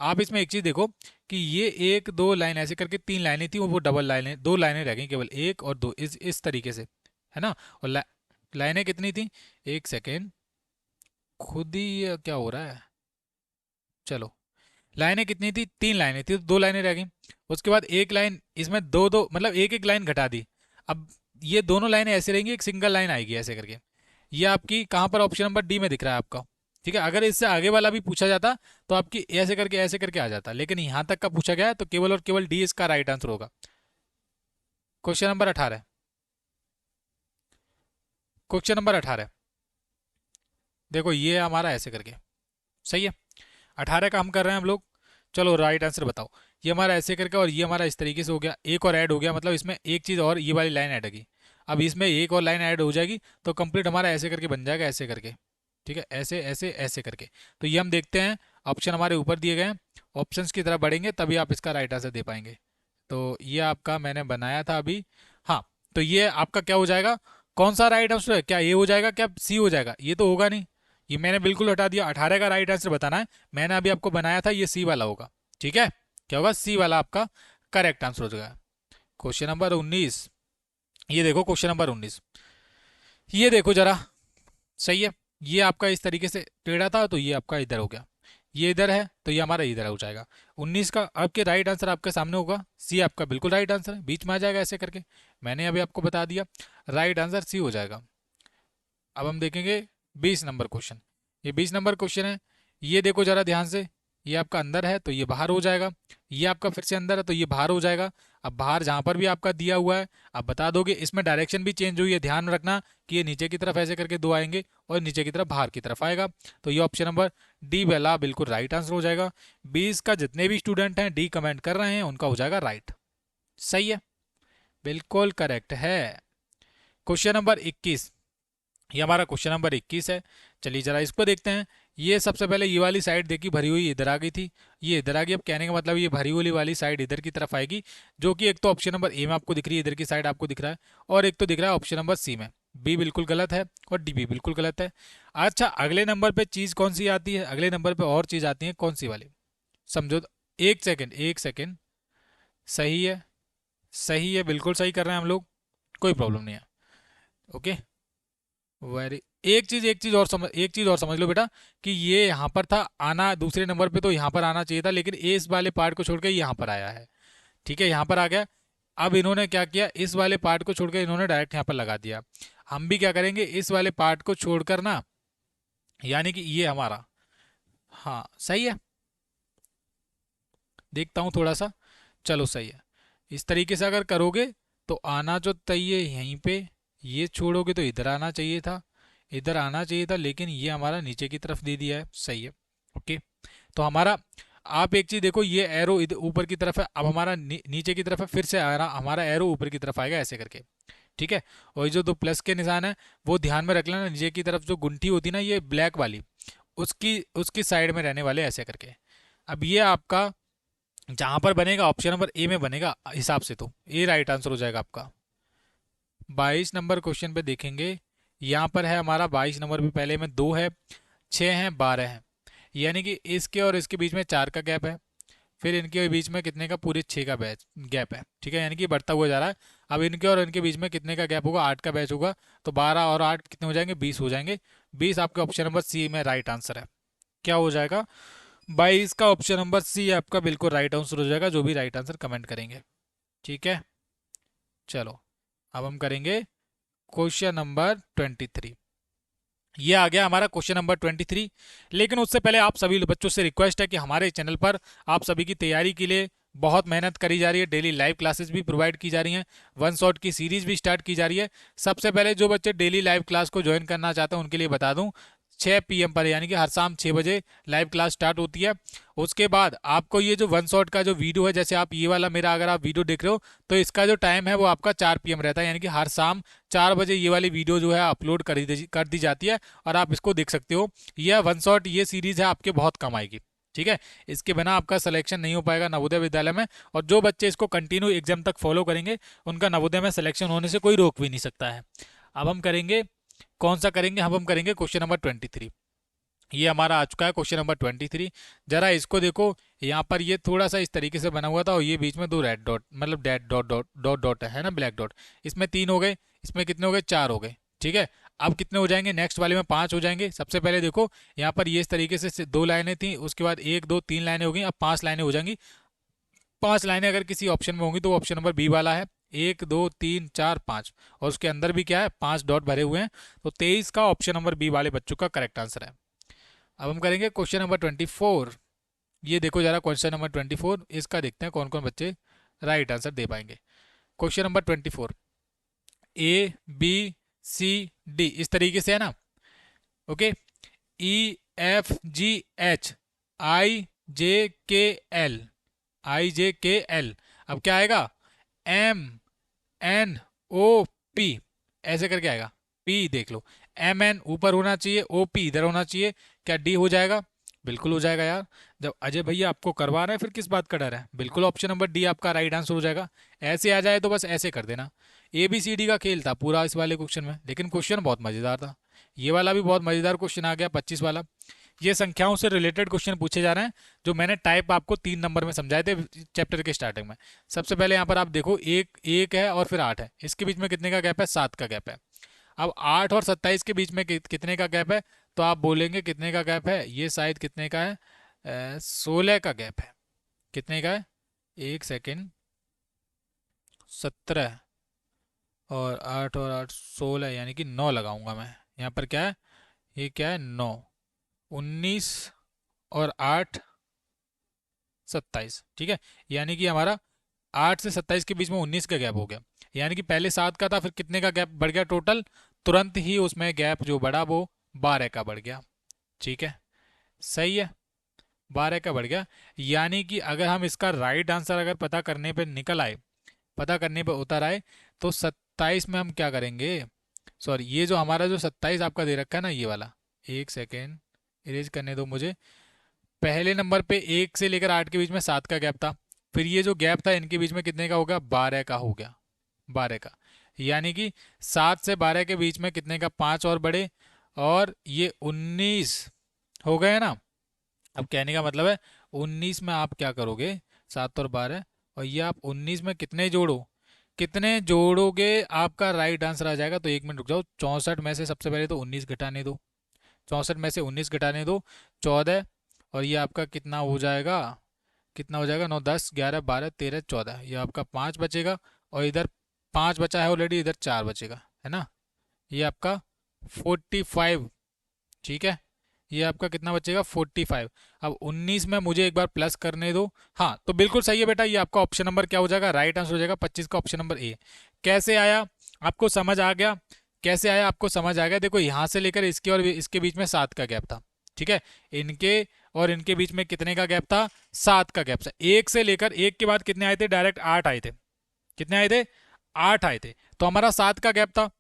Speaker 1: आप इसमें एक चीज देखो कि ये एक दो लाइन ऐसे करके 3 लाइनें थी, वो डबल लाइनें, 2 लाइनें रह गई, केवल एक और दो, इस तरीके से, है ना। और लाइनें कितनी थी, एक सेकेंड, खुद ही ये क्या हो रहा है, चलो लाइनें कितनी थी, 3 लाइनें थी, तो 2 लाइनें रह गई। उसके बाद एक लाइन इसमें दो दो, मतलब एक एक लाइन घटा दी। अब ये दोनों लाइनें ऐसे रहेंगी, एक सिंगल लाइन आएगी ऐसे करके। ये आपकी कहाँ पर ऑप्शन नंबर डी में दिख रहा है आपका। ठीक है, अगर इससे आगे वाला भी पूछा जाता तो आपकी ऐसे करके आ जाता, लेकिन यहाँ तक का पूछा गया है तो केवल और केवल डी इसका राइट आंसर होगा। Question number 18। क्वेश्चन नंबर 18 देखो, ये हमारा ऐसे करके सही है। 18 का हम कर रहे हैं हम लोग। चलो राइट आंसर बताओ। ये हमारा ऐसे करके और ये हमारा इस तरीके से हो गया, एक और ऐड हो गया, मतलब इसमें एक चीज़ और, ये वाली लाइन ऐड होगी। अब इसमें एक और लाइन ऐड हो जाएगी तो कंप्लीट हमारा ऐसे करके बन जाएगा, ऐसे करके। ठीक है, ऐसे ऐसे ऐसे करके। तो ये हम देखते हैं, ऑप्शन हमारे ऊपर दिए गए हैं, ऑप्शंस की तरफ बढ़ेंगे तभी आप इसका राइट आंसर दे पाएंगे। तो ये आपका मैंने बनाया था अभी। हाँ, तो ये आपका क्या हो जाएगा, कौन सा राइट आंसर है, क्या ए हो जाएगा, क्या सी हो जाएगा, ये तो होगा नहीं, ये मैंने बिल्कुल हटा दिया। 18 का राइट आंसर बताना है, मैंने अभी आपको बनाया था, ये सी वाला होगा। ठीक है, क्या होगा, सी वाला आपका करेक्ट आंसर हो जाएगा। क्वेश्चन नंबर 19, ये देखो क्वेश्चन नंबर 19, ये देखो जरा, सही है। ये आपका इस तरीके से टेढ़ा था तो ये आपका इधर हो गया, ये इधर है तो ये हमारा इधर हो जाएगा। 19 का आपके राइट आंसर आपके सामने होगा, सी आपका बिल्कुल राइट आंसर है, बीच में आ जाएगा ऐसे करके। मैंने अभी आपको बता दिया, राइट आंसर सी हो जाएगा। अब हम देखेंगे 20 नंबर क्वेश्चन। ये 20 नंबर क्वेश्चन है, ये देखो जरा ध्यान से, ये आपका अंदर है तो ये बाहर हो जाएगा, ये आपका फिर से अंदर है तो ये बाहर हो जाएगा। अब बाहर जहाँ पर भी आपका दिया हुआ है आप बता दोगे, इसमें डायरेक्शन भी चेंज हुई है, ध्यान रखना कि ये नीचे की तरफ ऐसे करके दो आएंगे और नीचे की तरफ बाहर की तरफ आएगा। तो ये ऑप्शन नंबर डी वाला बिल्कुल राइट आंसर हो जाएगा। 20 का जितने भी स्टूडेंट हैं डी कमेंट कर रहे हैं उनका हो जाएगा राइट। सही है, बिल्कुल करेक्ट है। क्वेश्चन नंबर 21, ये हमारा क्वेश्चन नंबर 21 है। चलिए जरा इसको देखते हैं। ये सबसे पहले ये वाली साइड देखी भरी हुई इधर आ गई थी, ये इधर आ गई। अब कहने का मतलब ये भरी हुई वाली साइड इधर की तरफ आएगी, जो कि एक तो ऑप्शन नंबर ए में आपको दिख रही है, इधर की साइड आपको दिख रहा है, और एक तो दिख रहा है ऑप्शन नंबर सी में। बी बिल्कुल गलत है और डी भी बिल्कुल गलत है। अच्छा, अगले नंबर पे चीज़ कौन सी आती है, अगले नंबर पे और चीज़ आती है, कौन सी वाली, समझो तो। एक सेकेंड, एक सेकेंड, सही है, सही है, बिल्कुल सही कर रहे हैं हम लोग, कोई प्रॉब्लम नहीं है। ओके, वेरी, एक चीज और समझ लो बेटा, कि ये यहाँ पर था आना दूसरे नंबर पे, तो यहाँ पर आना चाहिए था, लेकिन इस वाले पार्ट को छोड़ के यहाँ पर आया है। ठीक है, यहाँ पर आ गया। अब इन्होंने क्या किया, इस वाले पार्ट को छोड़कर इन्होंने डायरेक्ट यहाँ पर लगा दिया। हम भी क्या करेंगे, इस वाले पार्ट को छोड़कर ना, यानी कि ये हमारा, हाँ सही है, देखता हूँ थोड़ा सा, चलो सही है। इस तरीके से अगर करोगे तो आना जो चाहिए यहीं पे, ये छोड़ोगे तो इधर आना चाहिए था, इधर आना चाहिए था, लेकिन ये हमारा नीचे की तरफ दे दिया है। सही है, ओके। तो हमारा, आप एक चीज देखो, ये एरो इधर ऊपर की तरफ है, अब हमारा नीचे की तरफ है, फिर से आ रहा हमारा एरो ऊपर की तरफ आएगा ऐसे करके। ठीक है, और ये जो दो प्लस के निशान है वो ध्यान में रख लेना, नीचे की तरफ जो गुंठी होती है ना ये ब्लैक वाली, उसकी उसकी साइड में रहने वाले ऐसे करके। अब ये आपका जहां पर बनेगा ऑप्शन नंबर ए में बनेगा हिसाब से, तो ए राइट आंसर हो जाएगा आपका। 22 नंबर क्वेश्चन पे देखेंगे, यहाँ पर है हमारा 22 नंबर भी, पहले में 2 है, 6 है, 12 है, यानी कि इसके और इसके बीच में 4 का गैप है, फिर इनके बीच में कितने का, पूरे 6 का बैच गैप है। ठीक है, यानी कि बढ़ता हुआ जा रहा है। अब इनके और इनके बीच में कितने का गैप होगा, 8 का बैच होगा, तो 12 और 8 कितने हो जाएंगे, 20 हो जाएंगे। 20 आपके ऑप्शन नंबर सी में राइट आंसर है। क्या हो जाएगा, 22 का ऑप्शन नंबर सी आपका बिल्कुल राइट आंसर हो जाएगा, जो भी राइट आंसर कमेंट करेंगे। ठीक है, चलो अब हम करेंगे क्वेश्चन नंबर 23। ये आ गया हमारा क्वेश्चन नंबर 23। लेकिन उससे पहले आप सभी बच्चों से रिक्वेस्ट है कि हमारे चैनल पर आप सभी की तैयारी के लिए बहुत मेहनत करी जा रही है, डेली लाइव क्लासेस भी प्रोवाइड की जा रही हैं, वन शॉट की सीरीज भी स्टार्ट की जा रही है। सबसे पहले जो बच्चे डेली लाइव क्लास को ज्वाइन करना चाहते हैं उनके लिए बता दूं, 6 PM पर, यानी कि हर शाम 6 बजे लाइव क्लास स्टार्ट होती है। उसके बाद आपको ये जो वन शॉट का जो वीडियो है, जैसे आप ये वाला मेरा अगर आप वीडियो देख रहे हो, तो इसका जो टाइम है वो आपका 4 PM रहता है, यानी कि हर शाम 4 बजे ये वाली वीडियो जो है अपलोड कर दी जाती है और आप इसको देख सकते हो। यह वन शॉट ये सीरीज है आपके बहुत कम आएगी। ठीक है, इसके बिना आपका सिलेक्शन नहीं हो पाएगा नवोदय विद्यालय में, और जो बच्चे इसको कंटिन्यू एग्जाम तक फॉलो करेंगे उनका नवोदय में सिलेक्शन होने से कोई रोक भी नहीं सकता है। अब हम करेंगे, कौन सा करेंगे, हम करेंगे क्वेश्चन नंबर 23। ये हमारा आ चुका है क्वेश्चन नंबर 23। जरा इसको देखो, यहाँ पर ये थोड़ा सा इस तरीके से बना हुआ था और ये बीच में 2 रेड डॉट, मतलब dead dot dot dot dot है ना, ब्लैक डॉट। इसमें 3 हो गए, इसमें कितने हो गए, 4 हो गए। ठीक है, अब कितने हो जाएंगे, नेक्स्ट वाले में 5 हो जाएंगे। सबसे पहले देखो यहाँ पर ये इस तरीके से 2 लाइनें थी, उसके बाद 1 2 3 लाइनें हो गई, अब 5 लाइनें हो जाएंगी। 5 लाइनें अगर किसी ऑप्शन में होंगी तो ऑप्शन नंबर बी वाला है, 1 2 3 4 5, और उसके अंदर भी क्या है, 5 डॉट भरे हुए हैं। तो 23 का ऑप्शन नंबर बी वाले बच्चों का करेक्ट आंसर है। अब हम करेंगे क्वेश्चन नंबर 24। ये देखो जरा क्वेश्चन नंबर 24, इसका देखते हैं कौन कौन बच्चे राइट आंसर दे पाएंगे। Question number 24, A B C D इस तरीके से है ना। Okay, E F G H I J K L, I J K L. अब क्या आएगा, एम एन ओ पी, ऐसे करके आएगा। पी देख लो, एम एन ऊपर होना चाहिए, ओ पी इधर होना चाहिए। क्या डी हो जाएगा? बिल्कुल हो जाएगा यार। जब अजय भैया आपको करवा रहे हैं फिर किस बात का डर है? बिल्कुल ऑप्शन नंबर डी आपका राइट आंसर हो जाएगा। ऐसे आ जाए तो बस ऐसे कर देना। ए बी सी डी का खेल था पूरा इस वाले क्वेश्चन में, लेकिन क्वेश्चन बहुत मजेदार था। ये वाला भी बहुत मजेदार क्वेश्चन आ गया 25 वाला। ये संख्याओं से रिलेटेड क्वेश्चन पूछे जा रहे हैं, जो मैंने टाइप आपको 3 नंबर में समझाए थे चैप्टर के स्टार्टिंग में। सबसे पहले यहाँ पर आप देखो, एक है और फिर 8 है, इसके बीच में कितने का गैप है? 7 का गैप है। अब 8 और 27 के बीच में कितने का गैप है? तो आप बोलेंगे कितने का गैप है? ये शायद कितने का है, 16 का गैप है। कितने का है? एक सेकेंड, 17 और 8 16, यानी कि 9 लगाऊंगा मैं यहाँ पर। क्या है ये, क्या है, 9, 19 और 8 27, ठीक है। यानी कि हमारा 8 से 27 के बीच में 19 का गैप हो गया। यानी कि पहले 7 का था, फिर कितने का गैप बढ़ गया टोटल? तुरंत ही उसमें गैप जो बढ़ा वो 12 का बढ़ गया। ठीक है, सही है, 12 का बढ़ गया। यानी कि अगर हम इसका राइट आंसर अगर पता करने पे निकल आए, पता करने पे उतर आए, तो 27 में हम क्या करेंगे? सॉरी, ये जो हमारा जो 27 आपका दे रखा है ना, ये वाला, एक सेकेंड इरेज करने दो मुझे। पहले नंबर पे 1 से लेकर 8 के बीच में 7 का गैप था, फिर ये जो गैप था इनके बीच में कितने का हो गया? 12 का हो गया, 12 का। यानी कि 7 से 12 के बीच में कितने का? 5 और बढ़े, और ये 19 हो गए ना। अब कहने का मतलब है 19 में आप क्या करोगे? 7 और 12, और ये आप 19 में कितने जोड़ो, कितने जोड़ोगे आपका राइट आंसर आ जाएगा। तो 1 मिनट रुक जाओ, 64 में से सबसे पहले तो 19 घटाने दो, 64 में से 19 घटाने दो, 14, और ये आपका कितना हो जाएगा? कितना हो जाएगा? 9 10 11 12 13 14, ये आपका 5 बचेगा, और इधर 5 बचा है ऑलरेडी, इधर 4 बचेगा, है ना। ये आपका 45, ठीक है। ये आपका कितना बचेगा? 45। अब 19 में मुझे एक बार प्लस करने दो। हाँ, तो बिल्कुल सही है बेटा, ये आपका ऑप्शन नंबर क्या हो जाएगा? राइट आंसर हो जाएगा 25 का ऑप्शन नंबर ए। कैसे आया आपको समझ आ गया? कैसे आया आपको समझ आ गया? देखो, यहाँ से लेकर इसके और इसके बीच में 7 का गैप था, ठीक है। इनके और इनके बीच में कितने का गैप था? 7 का गैप था। एक से लेकर, एक के बाद कितने आए थे? डायरेक्ट 8 आए थे। कितने आए थे? 8 आए थे। तो हमारा 7 का गैप था।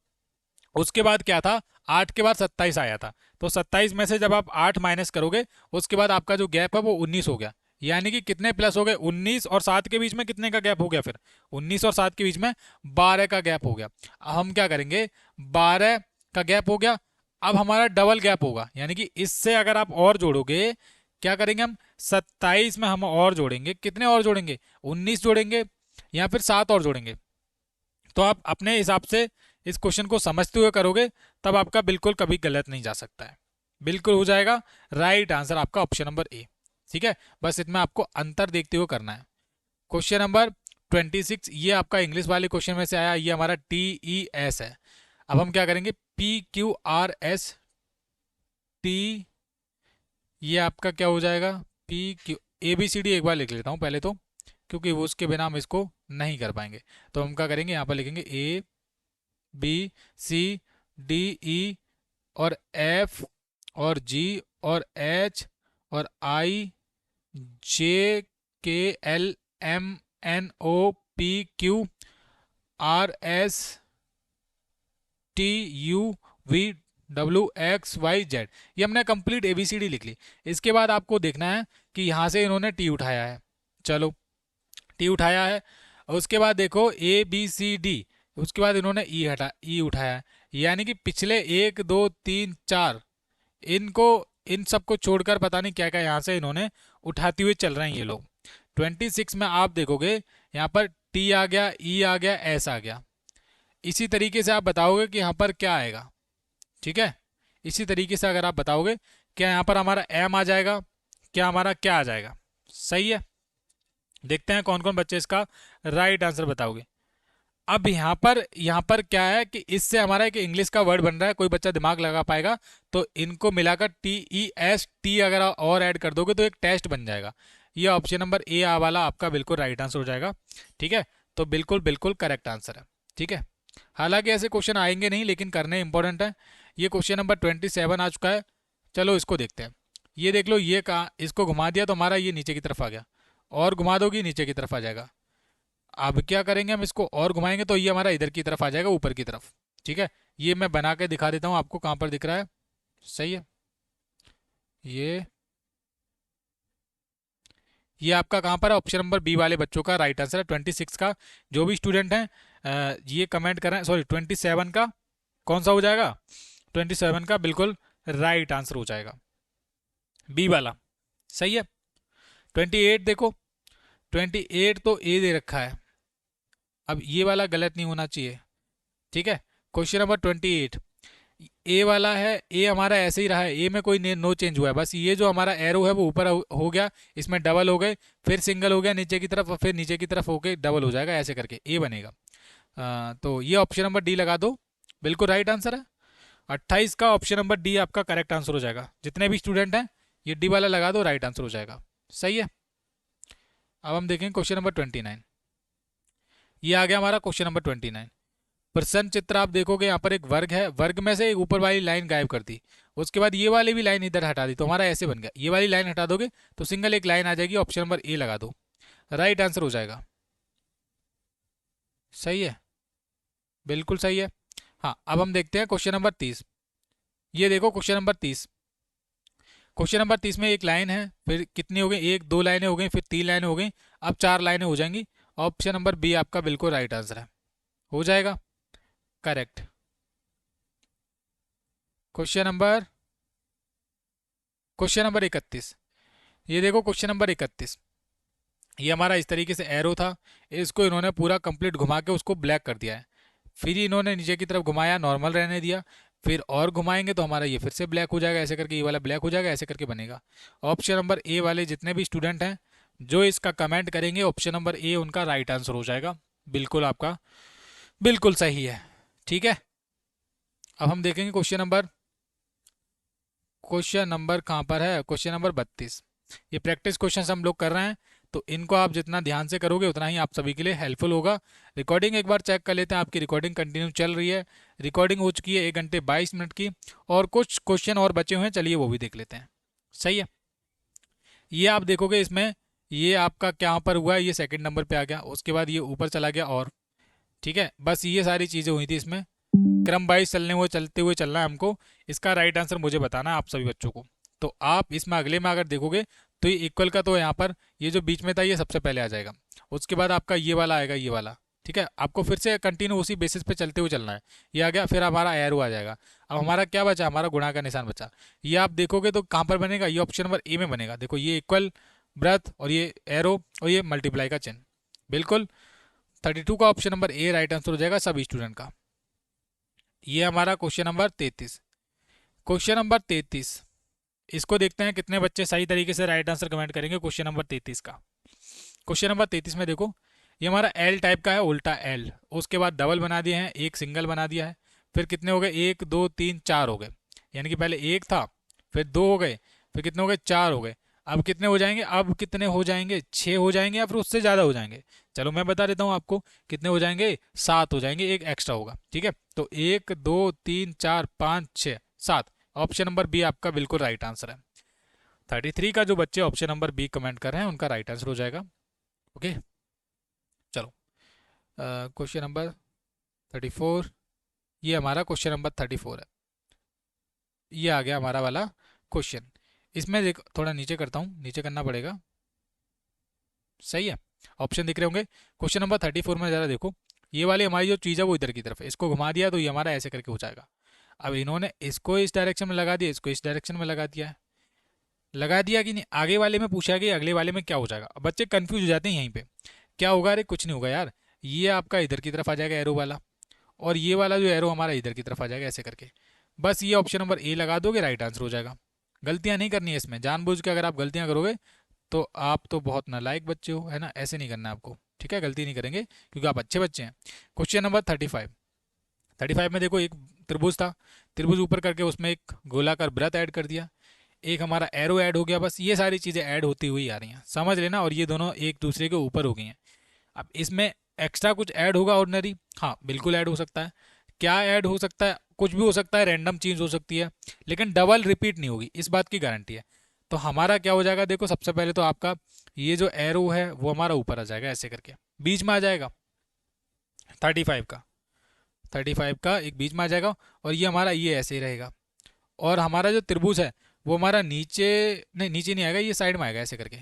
Speaker 1: उसके बाद क्या था? 8 के बाद 27 आया था। तो 27 में से जब आप 8 माइनस करोगे, उसके बाद आपका जो गैप है वो 19 हो गया। यानी कि कितने प्लस हो गए? 19 और 7 के बीच में कितने का गैप हो गया? फिर 19 और 7 के बीच में 12 का गैप हो गया। हम क्या करेंगे? 12 का गैप हो गया, अब हमारा डबल गैप होगा। यानी कि इससे अगर आप और जोड़ोगे, क्या करेंगे हम? 27 में हम और जोड़ेंगे, कितने और जोड़ेंगे? 19 जोड़ेंगे, या फिर 7 और जोड़ेंगे। तो आप अपने हिसाब से इस क्वेश्चन को समझते हुए करोगे, तब आपका बिल्कुल कभी गलत नहीं जा सकता है। बिल्कुल हो जाएगा राइट आंसर आपका ऑप्शन नंबर ए। ठीक है, बस इसमें आपको अंतर देखते हुए करना है। क्वेश्चन नंबर 26, ये आपका इंग्लिश वाले क्वेश्चन में से आया, ये हमारा TES है। अब हम क्या करेंगे? PQRS T, ये आपका क्या हो जाएगा? PQ ABCD एक बार लिख लेता हूँ पहले तो, क्योंकि वो उसके बिना हम इसको नहीं कर पाएंगे। तो हम क्या करेंगे? यहाँ पर लिखेंगे ABCDE और F और G और H और IJKLMNOPQRSTUVWXYZ। ये हमने कंप्लीट ABCD लिख ली। इसके बाद आपको देखना है कि यहाँ से इन्होंने T उठाया है। चलो, T उठाया है। उसके बाद देखो ABCD, उसके बाद इन्होंने E उठाया है। यानी कि पिछले 1 2 3 4, इनको, इन सबको छोड़कर पता नहीं क्या क्या यहाँ से इन्होंने उठाते हुए चल रहे हैं ये लोग। 26 में आप देखोगे यहाँ पर T आ गया, E आ गया, S आ गया। इसी तरीके से आप बताओगे कि यहाँ पर क्या आएगा। ठीक है, इसी तरीके से अगर आप बताओगे, क्या यहाँ पर हमारा M आ जाएगा, क्या हमारा क्या आ जाएगा? सही है। देखते हैं कौन कौन बच्चे इसका राइट आंसर बताओगे। अब यहाँ पर क्या है कि इससे हमारा एक इंग्लिश का वर्ड बन रहा है, कोई बच्चा दिमाग लगा पाएगा तो इनको मिलाकर TEST अगर और ऐड कर दोगे तो एक टेस्ट बन जाएगा। ये ऑप्शन नंबर ए वाला आपका बिल्कुल राइट आंसर हो जाएगा। ठीक है, तो बिल्कुल बिल्कुल करेक्ट आंसर है। ठीक है, हालांकि ऐसे क्वेश्चन आएंगे नहीं लेकिन करने इंपॉर्टेंट है। ये क्वेश्चन नंबर 27 आ चुका है। चलो इसको देखते हैं। ये देख लो, ये कहा इसको घुमा दिया तो हमारा ये नीचे की तरफ आ गया, और घुमा दोगी नीचे की तरफ आ जाएगा। अब क्या करेंगे, हम इसको और घुमाएंगे तो ये हमारा इधर की तरफ आ जाएगा, ऊपर की तरफ। ठीक है, ये मैं बना के दिखा देता हूँ आपको कहाँ पर दिख रहा है। सही है, ये आपका कहाँ पर है, ऑप्शन नंबर बी वाले बच्चों का राइट आंसर है। 26 का जो भी स्टूडेंट हैं ये कमेंट कर रहे हैं, सॉरी 27 का कौन सा हो जाएगा, 27 का बिल्कुल राइट आंसर हो जाएगा, बी वाला। सही है। 28 देखो, 28 तो ए दे रखा है, अब ये वाला गलत नहीं होना चाहिए। ठीक है, क्वेश्चन नंबर 28 ए वाला है, ए हमारा ऐसे ही रहा है, ए में कोई नो चेंज हुआ है, बस ये जो हमारा एरो है वो ऊपर हो गया, इसमें डबल हो गए, फिर सिंगल हो गया नीचे की तरफ, फिर नीचे की तरफ होके डबल हो जाएगा, ऐसे करके ए बनेगा। तो ये ऑप्शन नंबर डी लगा दो, बिल्कुल राइट आंसर है। 28 का ऑप्शन नंबर डी आपका करेक्ट आंसर हो जाएगा। जितने भी स्टूडेंट हैं ये डी वाला लगा दो, राइट आंसर हो जाएगा। सही है। अब हम देखेंगे क्वेश्चन नंबर 29। ये आ गया हमारा क्वेश्चन नंबर 29। प्रश्न चित्र आप देखोगे यहाँ पर एक वर्ग है, वर्ग में से एक ऊपर वाली लाइन गायब कर दी, उसके बाद ये वाली भी लाइन इधर हटा दी, तो हमारा ऐसे बन गया। ये वाली लाइन हटा दोगे तो सिंगल एक लाइन आ जाएगी, ऑप्शन नंबर ए लगा दो, राइट आंसर हो जाएगा। सही है, बिल्कुल सही है। हाँ, अब हम देखते हैं क्वेश्चन नंबर 30। ये देखो क्वेश्चन नंबर 30, क्वेश्चन नंबर 30 में एक लाइन है, फिर कितनी हो गई, एक दो लाइनें हो गई, फिर तीन लाइनें हो गई, अब चार लाइनें हो जाएंगी। ऑप्शन नंबर बी आपका बिल्कुल राइट आंसर है, हो जाएगा करेक्ट। Question number 31। ये देखो क्वेश्चन नंबर 31, ये हमारा इस तरीके से एरो था, इसको इन्होंने पूरा कंप्लीट घुमा के उसको ब्लैक कर दिया है, फिर इन्होंने नीचे की तरफ घुमाया, नॉर्मल रहने दिया, फिर और घुमाएंगे तो हमारा ये फिर से ब्लैक हो जाएगा, ऐसे करके ये वाला ब्लैक हो जाएगा, ऐसे करके बनेगा। ऑप्शन नंबर ए वाले जितने भी स्टूडेंट हैं जो इसका कमेंट करेंगे, ऑप्शन नंबर ए उनका राइट आंसर हो जाएगा, बिल्कुल आपका बिल्कुल सही है। ठीक है, अब हम देखेंगे क्वेश्चन नंबर कहाँ पर है, क्वेश्चन नंबर 32। ये प्रैक्टिस क्वेश्चन हम लोग कर रहे हैं, तो इनको आप जितना ध्यान से करोगे उतना ही आप सभी के लिए हेल्पफुल होगा। रिकॉर्डिंग एक बार चेक कर लेते हैं, आपकी रिकॉर्डिंग कंटिन्यू चल रही है, रिकॉर्डिंग हो चुकी है 1 घंटे 22 मिनट की, और कुछ क्वेश्चन और बचे हुए हैं, चलिए वो भी देख लेते हैं। सही है, ये आप देखोगे इसमें, ये आपका क्या पर हुआ है, ये सेकंड नंबर पे आ गया, उसके बाद ये ऊपर चला गया, और ठीक है, बस ये सारी चीज़ें हुई थी इसमें, क्रम वाइज चलते हुए चलना है हमको। इसका राइट आंसर मुझे बताना है आप सभी बच्चों को। तो आप इसमें अगले में अगर देखोगे तो ये इक्वल का तो यहाँ पर ये जो बीच में था ये सबसे पहले आ जाएगा, उसके बाद आपका ये वाला आएगा, ये वाला। ठीक है, आपको फिर से कंटिन्यू उसी बेसिस पे चलते हुए चलना है। ये आ गया, फिर हमारा एरो आ जाएगा। अब हमारा क्या बचा, हमारा गुणा का निशान बचा। ये आप देखोगे तो कहाँ पर बनेगा, ये ऑप्शन नंबर ए में बनेगा। देखो ये इक्वल ब्रथ और ये एरो और ये मल्टीप्लाई का चिन्ह, बिल्कुल 32 का option number A right answer हो जाएगा सभी स्टूडेंट का। ये हमारा क्वेश्चन नंबर 33। क्वेश्चन नंबर 33, इसको देखते हैं कितने बच्चे सही तरीके से राइट आंसर कमेंट करेंगे क्वेश्चन नंबर 33 का। क्वेश्चन नंबर 33 में देखो, ये हमारा एल टाइप का है, उल्टा एल, उसके बाद डबल बना दिए हैं, एक सिंगल बना दिया है, फिर कितने हो गए, 1 2 3 4 हो गए, यानी कि पहले एक था, फिर दो हो गए, फिर कितने हो गए, चार हो गए। अब कितने हो जाएंगे, अब कितने हो जाएंगे, 6 हो जाएंगे या फिर उससे ज़्यादा हो जाएंगे। चलो मैं बता देता हूँ आपको कितने हो जाएंगे, 7 हो जाएंगे, एक एक्स्ट्रा होगा। ठीक है, तो 1 2 3 4 5 6 7, ऑप्शन नंबर बी आपका बिल्कुल राइट आंसर है। 33 का जो बच्चे ऑप्शन नंबर बी कमेंट कर रहे हैं उनका राइट आंसर हो जाएगा। ओके, चलो क्वेश्चन नंबर 34, ये हमारा क्वेश्चन नंबर 34 है। ये आ गया हमारा वाला क्वेश्चन। इसमें देख थोड़ा नीचे करता हूँ, नीचे करना पड़ेगा। सही है, ऑप्शन दिख रहे होंगे। क्वेश्चन नंबर 34 में ज़रा देखो, ये वाली हमारी जो चीज़ है वो इधर की तरफ है, इसको घुमा दिया तो ये हमारा ऐसे करके हो जाएगा। अब इन्होंने इसको इस डायरेक्शन में लगा दिया, इसको इस डायरेक्शन में लगा दिया है, लगा दिया कि नहीं। आगे वाले में पूछा कि अगले वाले में क्या हो जाएगा। अब बच्चे कंफ्यूज हो जाते हैं यहीं पे, क्या होगा, अरे कुछ नहीं होगा यार, ये आपका इधर की तरफ आ जाएगा एरो वाला, और ये वाला जो एरो हमारा इधर की तरफ आ जाएगा, ऐसे करके। बस ये ऑप्शन नंबर ए लगा दोगे, राइट आंसर हो जाएगा। गलतियां नहीं करनी है इसमें, जानबूझ के अगर आप गलतियां करोगे तो आप तो बहुत नालायक बच्चे हो, है ना, ऐसे नहीं करना आपको। ठीक है, गलती नहीं करेंगे क्योंकि आप अच्छे बच्चे हैं। Question number 35। 35 में देखो एक त्रिभुज था, त्रिभुज ऊपर करके उसमें एक गोलाकार वृत्त ऐड कर दिया, एक हमारा एरो ऐड हो गया। बस ये सारी चीज़ें ऐड होती हुई आ रही हैं, समझ लेना। और ये दोनों एक दूसरे के ऊपर हो गई हैं। अब इसमें एक्स्ट्रा कुछ ऐड होगा ऑर्डिनरी? हाँ बिल्कुल ऐड हो सकता है। क्या ऐड हो सकता है? कुछ भी हो सकता है, रैंडम चीज़ हो सकती है, लेकिन डबल रिपीट नहीं होगी, इस बात की गारंटी है। तो हमारा क्या हो जाएगा, देखो सबसे पहले तो आपका ये जो एरो है वो हमारा ऊपर आ जाएगा, ऐसे करके बीच में आ जाएगा 35 का। 35 का एक बीच में आ जाएगा, और ये हमारा ये ऐसे ही रहेगा। और हमारा जो त्रिभुज है वो हमारा नीचे, नहीं नीचे नहीं आएगा, ये साइड में आएगा ऐसे करके।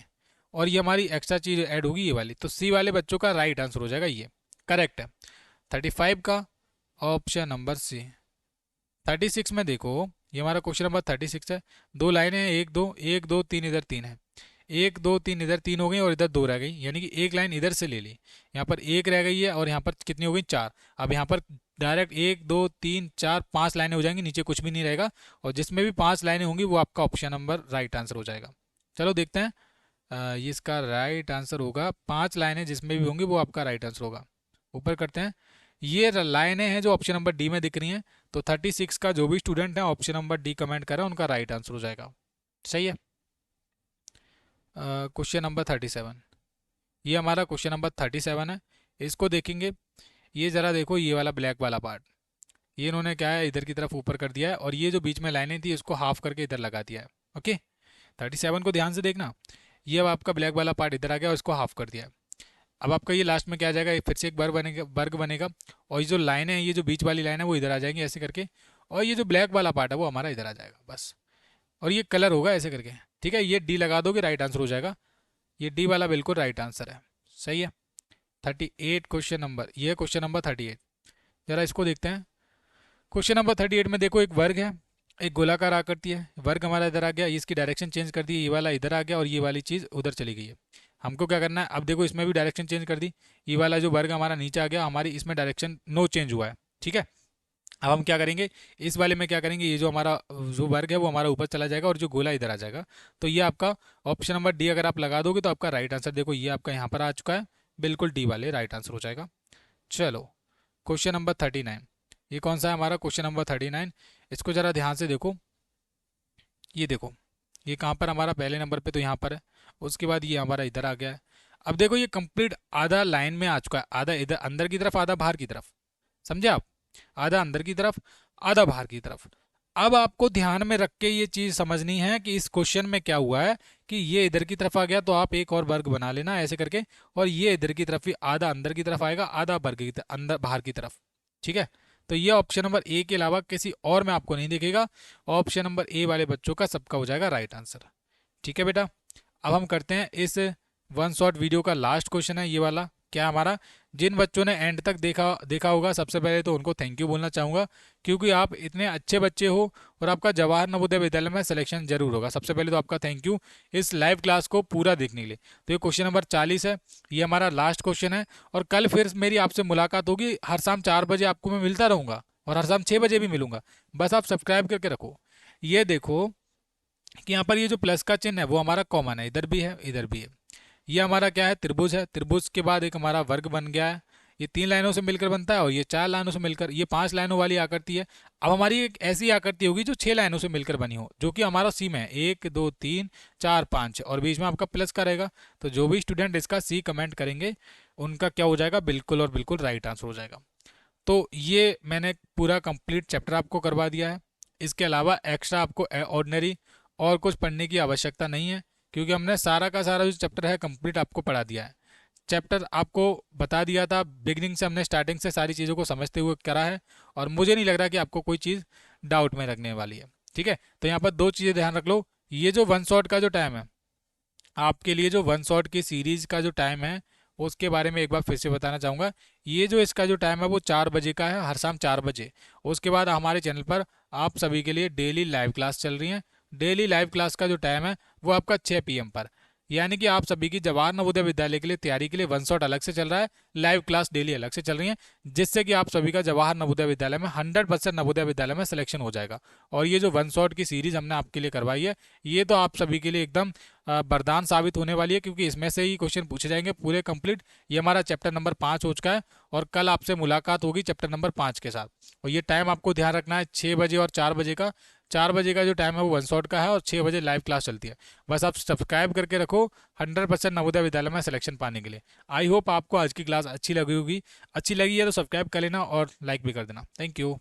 Speaker 1: और ये हमारी एक्स्ट्रा चीज़ ऐड होगी ये वाली। तो सी वाले बच्चों का राइट आंसर हो जाएगा, ये करेक्ट है 35 का, ऑप्शन नंबर सी। 36 में देखो, ये हमारा क्वेश्चन नंबर 36 है। दो लाइनें हैं, एक दो, एक दो तीन, इधर तीन है, एक दो तीन, इधर तीन हो गई और इधर दो रह गई, यानी कि एक लाइन इधर से ले ली, यहाँ पर एक रह गई है और यहाँ पर कितनी हो गई, चार। अब यहाँ पर डायरेक्ट एक दो तीन चार पांच लाइनें हो जाएंगी, नीचे कुछ भी नहीं रहेगा, और जिसमें भी पांच लाइनें होंगी वो आपका ऑप्शन नंबर राइट आंसर हो जाएगा। चलो देखते हैं, ये इसका राइट आंसर होगा, पांच लाइनें जिसमें भी होंगी वो आपका राइट आंसर होगा। ऊपर करते हैं, ये लाइनें हैं जो ऑप्शन नंबर डी में दिख रही हैं। तो 36 का जो भी स्टूडेंट है ऑप्शन नंबर डी कमेंट करें, उनका राइट आंसर हो जाएगा। सही है। क्वेश्चन नंबर 37, ये हमारा क्वेश्चन नंबर 37 है। इसको देखेंगे, ये ज़रा देखो, ये वाला ब्लैक वाला पार्ट, ये इन्होंने क्या है इधर की तरफ ऊपर कर दिया है, और ये जो बीच में लाइनें थी इसको हाफ करके इधर लगा दिया है। ओके, 37 को ध्यान से देखना, ये अब आपका ब्लैक वाला पार्ट इधर आ गया और इसको हाफ कर दिया है। अब आपका ये लास्ट में क्या आ जाएगा, फिर से एक वर्ग बनेगा, वर्ग बनेगा, और ये जो लाइन है, ये जो बीच वाली लाइन है वो इधर आ जाएंगी ऐसे करके, और ये जो ब्लैक वाला पार्ट है वो हमारा इधर आ जाएगा बस। और ये कलर होगा ऐसे करके, ठीक है। ये डी लगा दोगे, राइट आंसर हो जाएगा। ये डी वाला बिल्कुल राइट आंसर है। सही है। 38 क्वेश्चन नंबर, ये क्वेश्चन नंबर 38, जरा इसको देखते हैं। क्वेश्चन नंबर 38 में देखो, एक वर्ग है, एक गोलाकार आकृति है, वर्ग हमारा इधर आ गया, इसकी डायरेक्शन चेंज कर दी, ये वाला इधर आ गया और ये वाली चीज़ उधर चली गई है। हमको क्या करना है, अब देखो इसमें भी डायरेक्शन चेंज कर दी, ये वाला जो वर्ग हमारा नीचे आ गया, हमारी इसमें डायरेक्शन नो चेंज हुआ है, ठीक है। अब हम क्या करेंगे, इस वाले में क्या करेंगे, ये जो हमारा जो वर्ग है वो हमारा ऊपर चला जाएगा और जो गोला इधर आ जाएगा। तो ये आपका ऑप्शन नंबर डी अगर आप लगा दोगे तो आपका राइट आंसर, देखो ये आपका यहाँ पर आ चुका है, बिल्कुल डी वाले राइट आंसर हो जाएगा। चलो क्वेश्चन नंबर 39, ये कौन सा है हमारा क्वेश्चन नंबर 39, इसको ज़रा ध्यान से देखो। ये देखो, ये कहाँ पर हमारा पहले नंबर पे तो यहाँ पर है, उसके बाद ये हमारा इधर आ गया है। अब देखो ये कंप्लीट आधा लाइन में आ चुका है, आधा इधर अंदर की तरफ, आधा बाहर की तरफ, समझे आप, आधा अंदर की तरफ, आधा बाहर की तरफ। अब आपको ध्यान में रख के ये चीज़ समझनी है कि इस क्वेश्चन में क्या हुआ है, कि ये इधर की तरफ आ गया तो आप एक और वर्ग बना लेना ऐसे करके, और ये इधर की तरफ भी आधा अंदर की तरफ आएगा, आधा वर्ग की अंदर बाहर की तरफ, ठीक है। तो ये ऑप्शन नंबर ए के अलावा किसी और में आपको नहीं दिखेगा, ऑप्शन नंबर ए वाले बच्चों का सबका हो जाएगा राइट आंसर, ठीक है बेटा। अब हम करते हैं इस वन शॉट वीडियो का लास्ट क्वेश्चन है ये वाला, क्या हमारा, जिन बच्चों ने एंड तक देखा होगा, सबसे पहले तो उनको थैंक यू बोलना चाहूँगा, क्योंकि आप इतने अच्छे बच्चे हो और आपका जवाहर नवोदय विद्यालय में सिलेक्शन जरूर होगा। सबसे पहले तो आपका थैंक यू इस लाइव क्लास को पूरा देखने के लिए। तो ये क्वेश्चन नंबर 40 है, ये हमारा लास्ट क्वेश्चन है, और कल फिर मेरी आपसे मुलाकात होगी। हर शाम 4 बजे आपको मैं मिलता रहूँगा, और हर शाम 6 बजे भी मिलूंगा, बस आप सब्सक्राइब करके रखो। ये देखो कि यहाँ पर ये जो प्लस का चिन्ह है वो हमारा कॉमन है, इधर भी है इधर भी है। ये हमारा क्या है, त्रिभुज है, त्रिभुज के बाद एक हमारा वर्ग बन गया है, ये 3 लाइनों से मिलकर बनता है, और ये 4 लाइनों से मिलकर, ये 5 लाइनों वाली आकृति है। अब हमारी एक ऐसी आकृति होगी जो 6 लाइनों से मिलकर बनी हो, जो कि हमारा सी में है, 1 2 3 4 5, और बीच में आपका प्लस का रहेगा। तो जो भी स्टूडेंट इसका सी कमेंट करेंगे उनका क्या हो जाएगा, बिल्कुल और बिल्कुल राइट आंसर हो जाएगा। तो ये मैंने पूरा कंप्लीट चैप्टर आपको करवा दिया है। इसके अलावा एक्स्ट्रा आपको ऑर्डिनरी और कुछ पढ़ने की आवश्यकता नहीं है, क्योंकि हमने सारा का सारा जो चैप्टर है कंप्लीट आपको पढ़ा दिया है। चैप्टर आपको बता दिया था बिगिनिंग से, हमने स्टार्टिंग से सारी चीज़ों को समझते हुए करा है, और मुझे नहीं लग रहा कि आपको कोई चीज़ डाउट में रखने वाली है, ठीक है। तो यहाँ पर 2 चीज़ें ध्यान रख लो, ये जो वन शॉट का जो टाइम है आपके लिए, जो वन शॉट की सीरीज़ का जो टाइम है उसके बारे में एक बार फिर से बताना चाहूँगा। ये जो इसका जो टाइम है वो 4 बजे का है, हर शाम 4 बजे। उसके बाद हमारे चैनल पर आप सभी के लिए डेली लाइव क्लास चल रही हैं। डेली लाइव क्लास का जो टाइम है वो आपका 6 PM पर, यानी कि आप सभी की जवाहर नवोदय विद्यालय के लिए तैयारी के लिए वन शॉट अलग से चल रहा है, लाइव क्लास डेली अलग से चल रही है, जिससे कि आप सभी का जवाहर नवोदय विद्यालय में 100% नवोदय विद्यालय में सिलेक्शन हो जाएगा। और ये जो वन शॉट की सीरीज हमने आपके लिए करवाई है, ये तो आप सभी के लिए एकदम वरदान साबित होने वाली है, क्योंकि इसमें से ही क्वेश्चन पूछे जाएंगे पूरे कंप्लीट। ये हमारा चैप्टर नंबर 5 हो चुका है और कल आपसे मुलाकात होगी चैप्टर नंबर 5 के साथ। और ये टाइम आपको ध्यान रखना है, 6 बजे और 4 बजे का। 4 बजे का जो टाइम है वो वन शॉट का है और 6 बजे लाइव क्लास चलती है। बस आप सब्सक्राइब करके रखो 100% नवोदय विद्यालय में सिलेक्शन पाने के लिए। आई होप आपको आज की क्लास अच्छी लगी होगी। अच्छी लगी है तो सब्सक्राइब कर लेना और लाइक भी कर देना। Thank you.